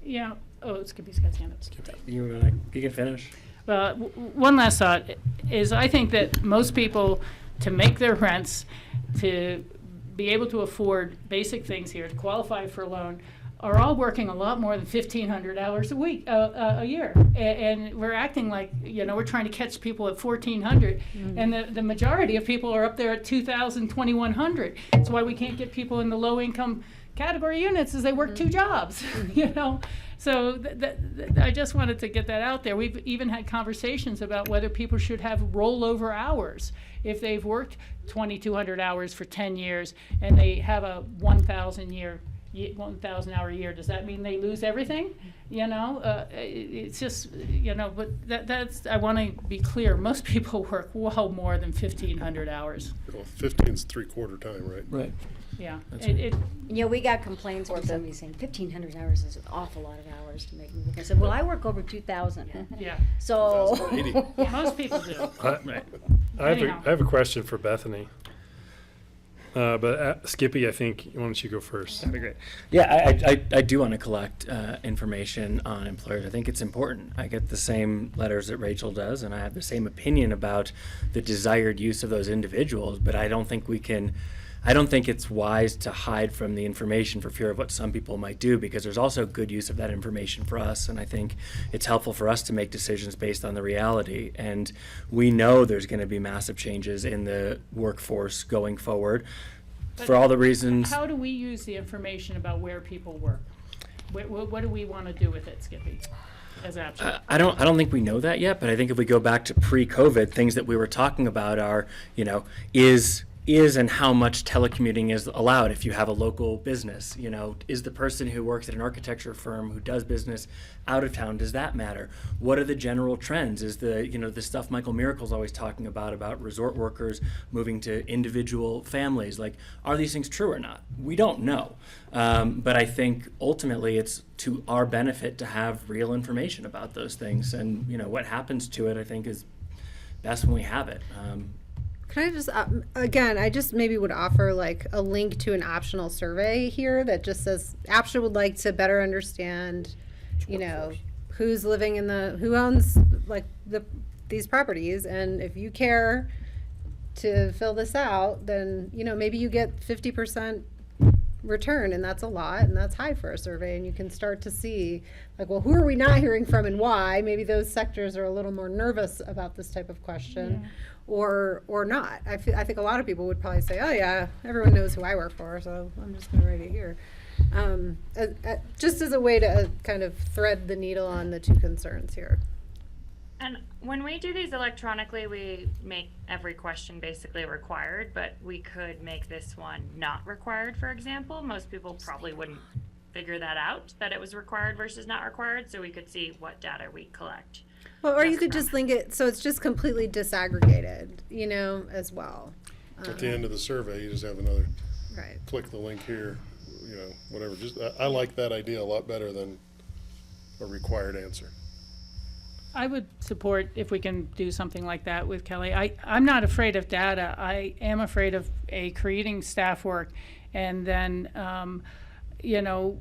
S4: Yeah. Oh, Skippy's got his hand up.
S12: You can finish.
S4: Well, one last thought is I think that most people, to make their rents, to be able to afford basic things here, to qualify for a loan, are all working a lot more than 1,500 hours a week, a year. And we're acting like, we're trying to catch people at 1,400. And the majority of people are up there at 2,000, 2,100. That's why we can't get people in the low income category units, is they work 2 jobs, So I just wanted to get that out there. We've even had conversations about whether people should have rollover hours. If they've worked 2,200 hours for 10 years and they have a 1,000 hour year, does that mean they lose everything? It's just, but that's, I want to be clear, most people work well more than 1,500 hours.
S6: Well, 15's 3/4 time, right?
S12: Right.
S4: Yeah.
S3: We got complaints from somebody saying 1,500 hours is an awful lot of hours to make me work. I said, well, I work over 2,000.
S4: Yeah.
S3: So.
S4: Most people do.
S2: I have a question for Bethany. But Skippy, I think, why don't you go first?
S12: That'd be great. Yeah, I do want to collect information on employers. I think it's important. I get the same letters that Rachel does, and I have the same opinion about the desired use of those individuals, but I don't think it's wise to hide from the information for fear of what some people might do, because there's also good use of that information for us, and I think it's helpful for us to make decisions based on the reality. And we know there's going to be massive changes in the workforce going forward for all the reasons.
S4: How do we use the information about where people work? What do we want to do with it, Skippy, as APCHA?
S12: I don't think we know that yet, but I think if we go back to pre-COVID, things that we were talking about are, is and how much telecommuting is allowed if you have a local business. Is the person who works at an architecture firm who does business out of town, does that matter? What are the general trends? Is the stuff Michael Miracle's always talking about resort workers moving to individual families? Like, are these things true or not? We don't know. But I think ultimately it's to our benefit to have real information about those things. And, what happens to it, I think, is best when we have it.
S8: Can I just, again, I just maybe would offer like a link to an optional survey here that just says APCHA would like to better understand, who's living who owns like these properties. And if you care to fill this out, then, maybe you get 50% return, and that's a lot, and that's high for a survey. And you can start to see like, well, who are we not hearing from and why? Maybe those sectors are a little more nervous about this type of question. Yeah. Or not. I think a lot of people would probably say, oh yeah, everyone knows who I work for, so I'm just going to write it here. Just as a way to kind of thread the needle on the two concerns here.
S13: And when we do these electronically, we make every question basically required, but we could make this one not required, for example. Most people probably wouldn't figure that out, that it was required versus not required, so we could see what data we collect.
S8: Well, or you could just link it so it's just completely disaggregated, as well.
S6: At the end of the survey, you just have another
S8: right.
S6: Click the link here, whatever. Just I like that idea a lot better than a required answer.
S4: I would support if we can do something like that with Kelly. I'm not afraid of data. I am afraid of creating staff work, and then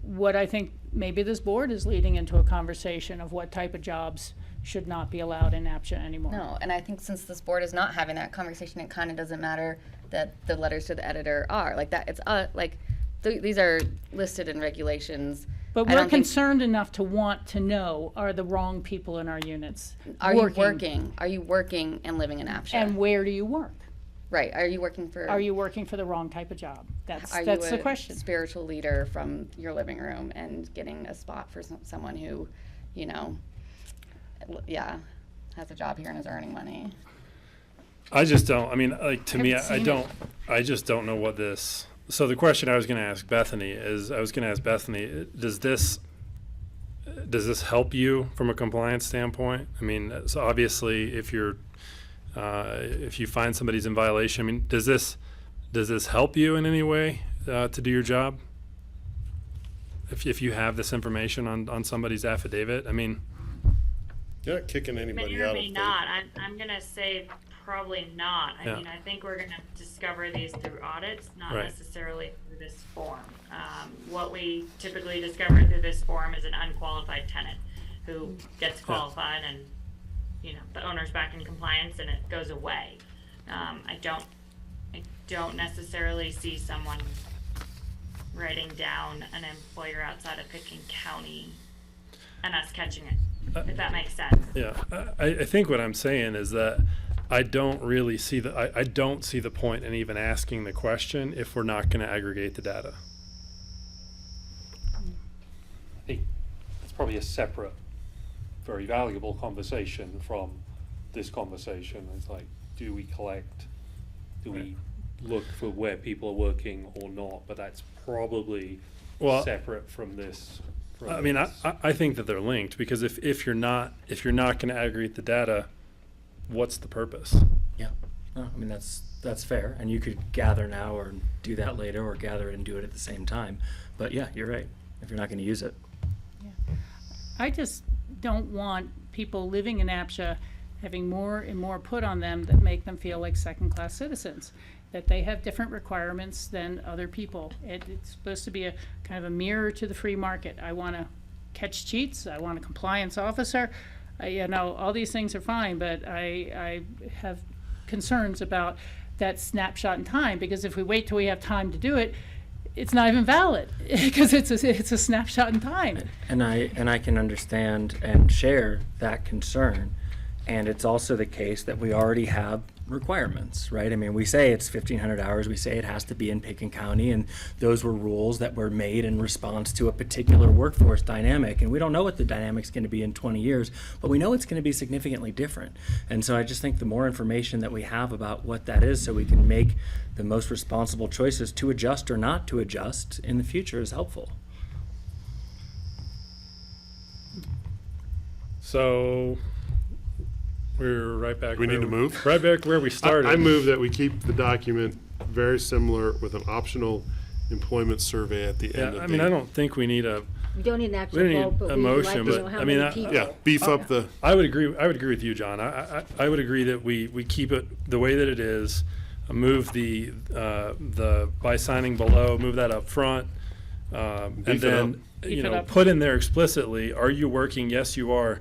S4: what I think maybe this board is leading into a conversation of what type of jobs should not be allowed in APCHA anymore.
S7: No, and I think since this board is not having that conversation, it kind of doesn't matter that the letters to the editor are like that. It's these are listed in regulations.
S4: But we're concerned enough to want to know, are the wrong people in our units
S7: Are you working? Are you working and living in APCHA?
S4: And where do you work?
S7: Right. Are you working for
S4: the wrong type of job? That's the question.
S7: Are you a spiritual leader from your living room and getting a spot for someone who, has a job here and is earning money?
S2: I just don't. I mean, to me, I just don't know what this. So the question I was going to ask Bethany does this help you from a compliance standpoint? I mean, so obviously, if you find somebody's in violation, I mean, does this help you in any way to do your job? If you have this information on somebody's affidavit, I mean.
S6: You're not kicking anybody
S13: may or
S6: out.
S13: May not. I'm going to say probably not. I mean, I think we're going to discover these through audits, not necessarily through this form. What we typically discover through this form is an unqualified tenant who gets qualified and, the owner's back in compliance and it goes away. I don't necessarily see someone writing down an employer outside of Pitkin County and us catching it. If that makes sense.
S2: Yeah, I think what I'm saying is that I don't really see I don't see the point in even asking the question if we're not going to aggregate the data.
S9: I think it's probably a separate, very valuable conversation from this conversation. It's like, do we collect? Do we look for where people are working or not? But that's probably separate from this.
S2: I mean, I think that they're linked, because if you're not going to aggregate the data, what's the purpose?
S12: Yeah, no, I mean that's fair, and you could gather now or do that later, or gather it and do it at the same time. But yeah, you're right. If you're not going to use it,
S4: I just don't want people living in APCHA having more and more put on them that make them feel like second-class citizens. that they have different requirements than other people. It's supposed to be a kind of a mirror to the free market. I want to catch cheats. I want a compliance officer. You know, all these things are fine, but I have concerns about that snapshot in time, because if we wait till we have time to do it, it's not even valid because it's a snapshot in time.
S12: And I can understand and share that concern. And it's also the case that we already have requirements, right? I mean, we say it's 1,500 hours. We say it has to be in Pitkin County, and those were rules that were made in response to a particular workforce dynamic. And we don't know what the dynamic's going to be in 20 years, but we know it's going to be significantly different. And so I just think the more information that we have about what that is, so we can make the most responsible choices to adjust or not to adjust in the future, is helpful.
S2: So we're right back.
S6: We need to move?
S2: Right back where we started.
S6: I move that we keep the document very similar with an optional employment survey at the
S2: Yeah,
S6: end of
S2: I
S6: the.
S2: mean, I don't think we need a.
S3: We don't need an
S2: We
S3: actual
S2: don't need
S3: vote, but
S2: a
S3: we would like
S2: motion,
S3: to know
S2: but
S3: how
S2: I mean,
S3: many people.
S6: Yeah, beef up the.
S2: I would agree with you, John. I would agree that we keep it the way that it is. Move the by signing below, move that up front, and
S6: Beef it
S2: then
S6: up.
S4: Beef it up.
S2: put in there explicitly: are you working? Yes, you are.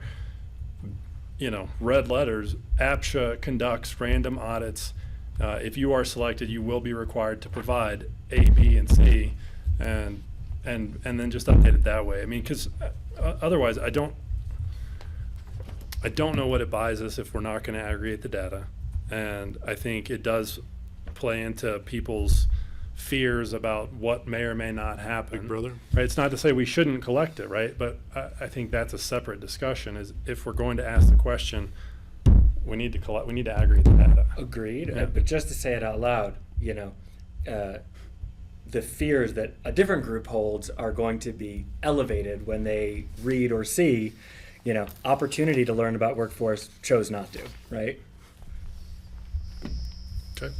S2: Red letters. APCHA conducts random audits. If you are selected, you will be required to provide A, B, and C, and then just update it that way. I mean, because otherwise, I don't know what it buys us if we're not going to aggregate the data, and I think it does play into people's fears about what may or may not happen.
S6: Big brother?
S2: Right? It's not to say we shouldn't collect it, right? But I think that's a separate discussion. Is if we're going to ask the question, we need to collect. We need to aggregate the data.
S12: Agreed.
S2: Yeah.
S12: But just to say it out loud, the fears that a different group holds are going to be elevated when they read or see, opportunity to learn about workforce, chose not to, right?
S6: Okay.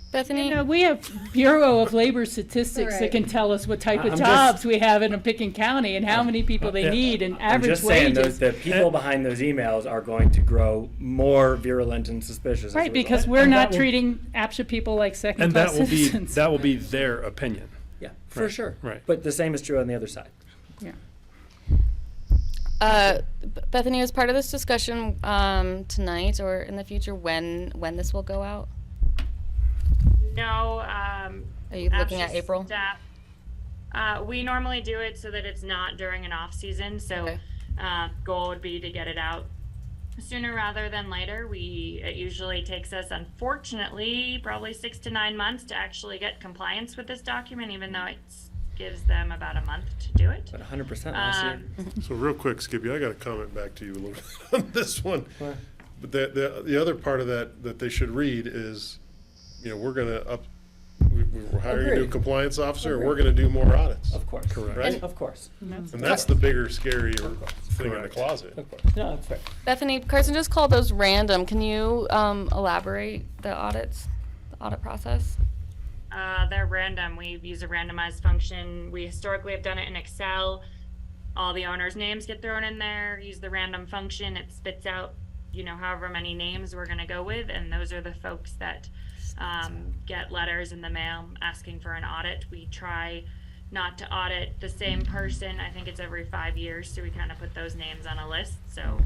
S7: Bethany?
S4: We have Bureau of Labor Statistics that
S8: Right.
S4: can tell us what type of
S12: I'm
S4: jobs
S12: just-
S4: we have in Pitkin County and how many people they
S2: Yeah.
S4: need and
S12: I'm
S4: average
S12: just saying
S4: wages.
S12: the people behind those emails are going to grow more virulent and suspicious. as a
S4: Right, because
S12: result.
S4: we're
S2: And
S4: not
S2: that will-
S4: treating APCHA people like
S2: And
S4: second-class citizens.
S2: that will be their opinion.
S12: Yeah, for
S2: Right,
S12: sure.
S2: right.
S12: But the same is true on the other side.
S4: Yeah.
S7: Bethany, as part of this discussion tonight or in the future, when this will go out?
S13: No,
S7: Are you looking at
S13: APCHA
S7: April?
S13: staff, we normally do it so that it's not during an off season, so
S7: Okay.
S13: goal would be to get it out sooner rather than later. It usually takes us, unfortunately, probably 6 to 9 months to actually get compliance with this document, even though it gives them about a month to do it.
S12: But 100% last year.
S6: So real quick, Skippy, I got to comment back to you a little bit on this one.
S12: What?
S6: But the other part of that they should read is, we're going to we're hiring a new
S12: Agreed.
S6: compliance officer, and
S12: Agreed.
S6: we're going to do more audits.
S12: Of course.
S2: Correct.
S6: Right?
S12: Of course.
S6: And that's the bigger, scarier thing in the
S2: Correct.
S6: closet.
S12: Of course. No, that's fair.
S7: Bethany, Carson just called those random. Can you elaborate the audit process?
S13: They're random. We use a randomized function. We historically have done it in Excel. All the owners' names get thrown in there. Use the random function. It spits out, however many names we're going to go with, and those are the folks that get letters in the mail asking for an audit. We try not to audit the same person. I think it's every 5 years, so we kind of put those names on a list. So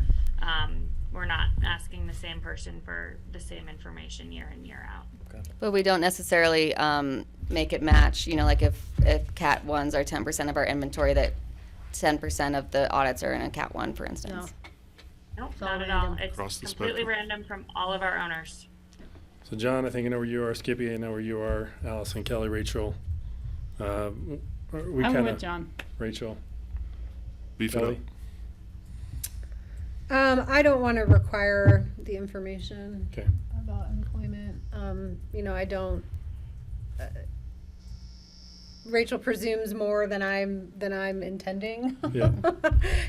S13: we're not asking the same person for the same information year in, year out.
S7: But we don't necessarily make it match. Like if Cat 1s are 10% of our inventory, that 10% of the audits are in a Cat 1, for instance.
S13: Nope,
S3: all
S13: not at all.
S3: random.
S13: It's
S6: Across the
S13: completely
S6: spectrum.
S13: random from all of our owners.
S2: So John, I think I know where you are. Skippy, I know where you are. Allison, Kelly, Rachel. We
S4: I'm
S2: kind
S4: with
S2: of
S4: John.
S2: Rachel.
S6: Beef it
S2: Kelly.
S6: up.
S8: I don't want to require the information
S2: Okay.
S8: about employment. I don't. Rachel presumes more than I'm intending.
S2: Yeah.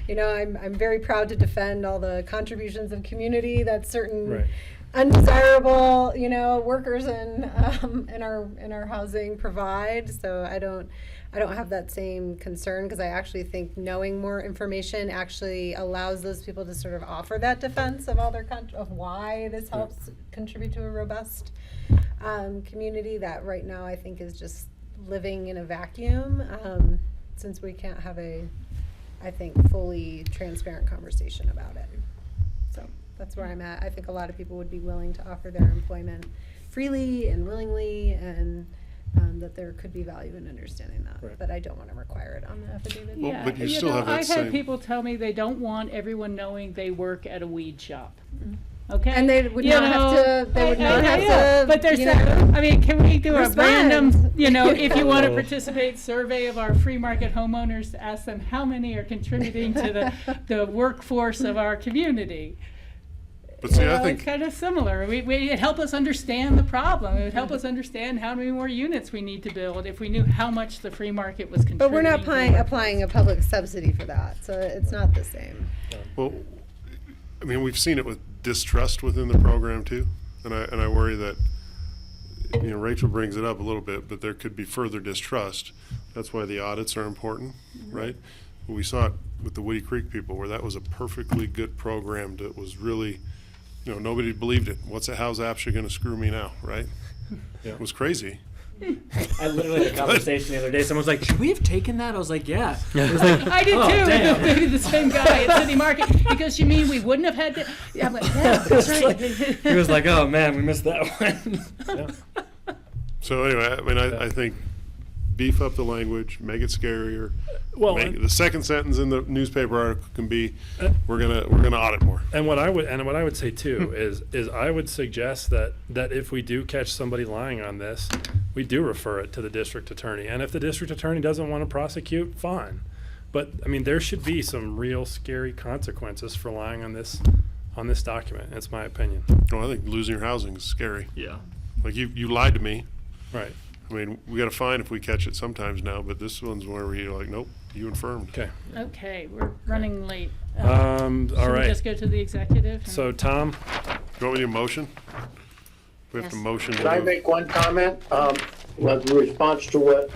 S8: I'm very proud to defend all the contributions of community that certain
S2: Right.
S8: undesirable, workers in our housing provide. So I don't have that same concern, because I actually think knowing more information actually allows those people to sort of offer that defense of all their of why this helps contribute to a robust community that right now I think is just living in a vacuum, since we can't have a, I think, fully transparent conversation about it. So that's where I'm at. I think a lot of people would be willing to offer their employment freely and willingly, and that there could be value in understanding that.
S6: Right.
S8: But I don't want to require it on the affidavit.
S6: Well,
S4: Yeah,
S6: but you still
S4: know,
S6: have that
S4: I've
S6: same-
S4: had people tell me they don't want everyone knowing they work at a weed shop. Okay?
S8: And they would
S4: You
S8: not have
S4: know,
S8: to, they would not have to,
S4: But there's
S8: you
S4: that,
S8: know,
S4: I mean, can we do a
S8: respond.
S4: random, you know, if you want to participate, survey of our free market homeowners to ask them how many are contributing to the workforce of our community?
S6: But see,
S4: You know,
S6: I think
S4: it's kind of similar. It'd help us understand the problem. It would help us understand how many more units we need to build if we knew how much the free market was contributing.
S8: but we're not
S4: to the
S8: applying a public subsidy for that, so it's not the same.
S6: well, I mean, we've seen it with distrust within the program too, and I worry that, you know, Rachel brings it up a little bit, but there could be further distrust. That's why the audits are important, right? We saw it with the Woody Creek people, where that was a perfectly good program that was really, you know, nobody believed it. How's APCHA going to screw me now, right? It was crazy.
S5: I literally had a conversation the other day. Someone's like, "Should we have taken that?" I was like, "Yeah." It was like,
S4: I did
S5: "Oh,
S4: too.
S5: damn."
S4: Maybe the same guy at City Market. Because you mean we wouldn't have had to? Yeah, I'm like, yeah, that's right.
S5: He was like, "Oh man, we missed that one."
S6: So anyway, I mean, I think beef up the language, make it scarier.
S2: Well,
S6: The second sentence in the newspaper article can be, we're gonna audit more.
S2: And what I would say too is I would suggest that if we do catch somebody lying on this, we do refer it to the district attorney. And if the district attorney doesn't want to prosecute, fine. But I mean, there should be some real scary consequences for lying on this document. That's my opinion.
S6: Well, I think losing your housing is scary.
S2: Yeah.
S6: Like you lied to me.
S2: Right.
S6: I mean, we got a fine if we catch it sometimes now, but this one's where you're like, nope, you infirmed.
S2: Okay.
S4: Okay, we're running late.
S2: All
S4: Should we
S2: right.
S4: just go to the executive?
S2: So Tom,
S6: You want me to motion? We have to motion.
S14: Can I make one comment? With response to what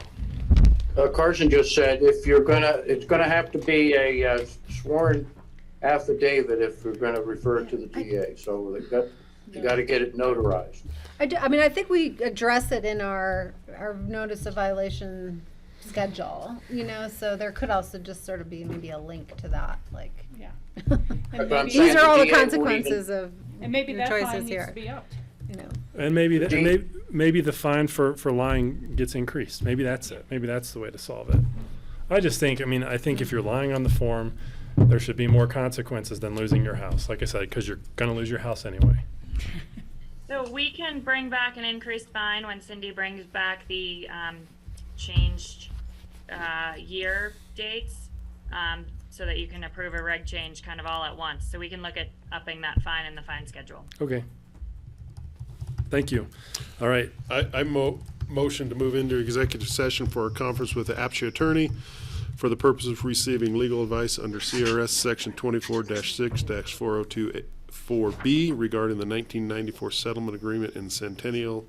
S14: Carson just said, it's gonna have to be a sworn affidavit if we're gonna refer it to the DA. So you gotta get it notarized.
S8: I mean, I think we address it in our notice of violation schedule, you know, so there could also just sort of be maybe a link to that, like.
S4: Yeah.
S14: But I'm
S8: These
S14: saying
S8: are all the
S14: DA won't
S8: consequences
S14: even-
S8: of
S4: And maybe
S8: your
S4: that fine
S8: choices
S4: needs
S8: here,
S4: to be upped.
S8: you know.
S2: and maybe the fine for lying gets increased. Maybe that's it. Maybe that's the way to solve it. I think if you're lying on the form, there should be more consequences than losing your house. Like I said, because you're going to lose your house anyway.
S13: So we can bring back an increased fine when Cindy brings back the changed year dates, so that you can approve a reg change kind of all at once. So we can look at upping that fine in the fine schedule.
S2: Okay. Thank you. All right.
S6: I motion to move into executive session for a conference with the APCHA attorney for the purpose of receiving legal advice under CRS section 24-6-4024B regarding the 1994 settlement agreement in Centennial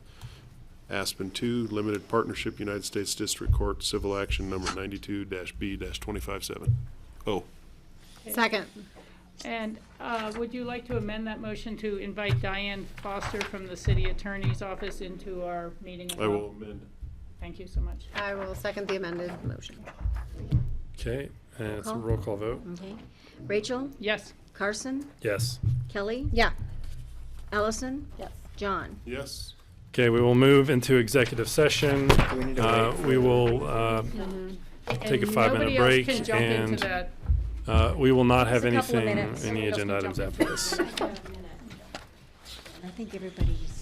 S6: Aspen 2 Limited Partnership, United States District Court, Civil Action Number 92-B-257. Oh.
S8: Second.
S4: And would you like to amend that motion to invite Diane Foster from the city attorney's office into our meeting as
S6: I
S4: well?
S6: will amend.
S4: Thank you so much.
S8: I will second the amended motion.
S2: Okay. And it's a
S3: Call.
S2: roll call vote.
S3: Okay. Rachel?
S4: Yes.
S3: Carson?
S2: Yes.
S3: Kelly?
S8: Yeah.
S3: Allison?
S8: Yes.
S3: John?
S6: Yes.
S2: Okay, we will move into executive session.
S5: we need to wait for
S2: We will take a
S4: And
S2: 5-minute
S4: nobody
S2: break,
S4: else can jump into
S2: and
S4: that.
S2: we will not have
S3: Just a couple of
S2: anything,
S3: minutes.
S2: any
S3: Nobody else
S2: agenda
S3: can
S2: items
S3: jump
S2: after this.
S3: I think everybody's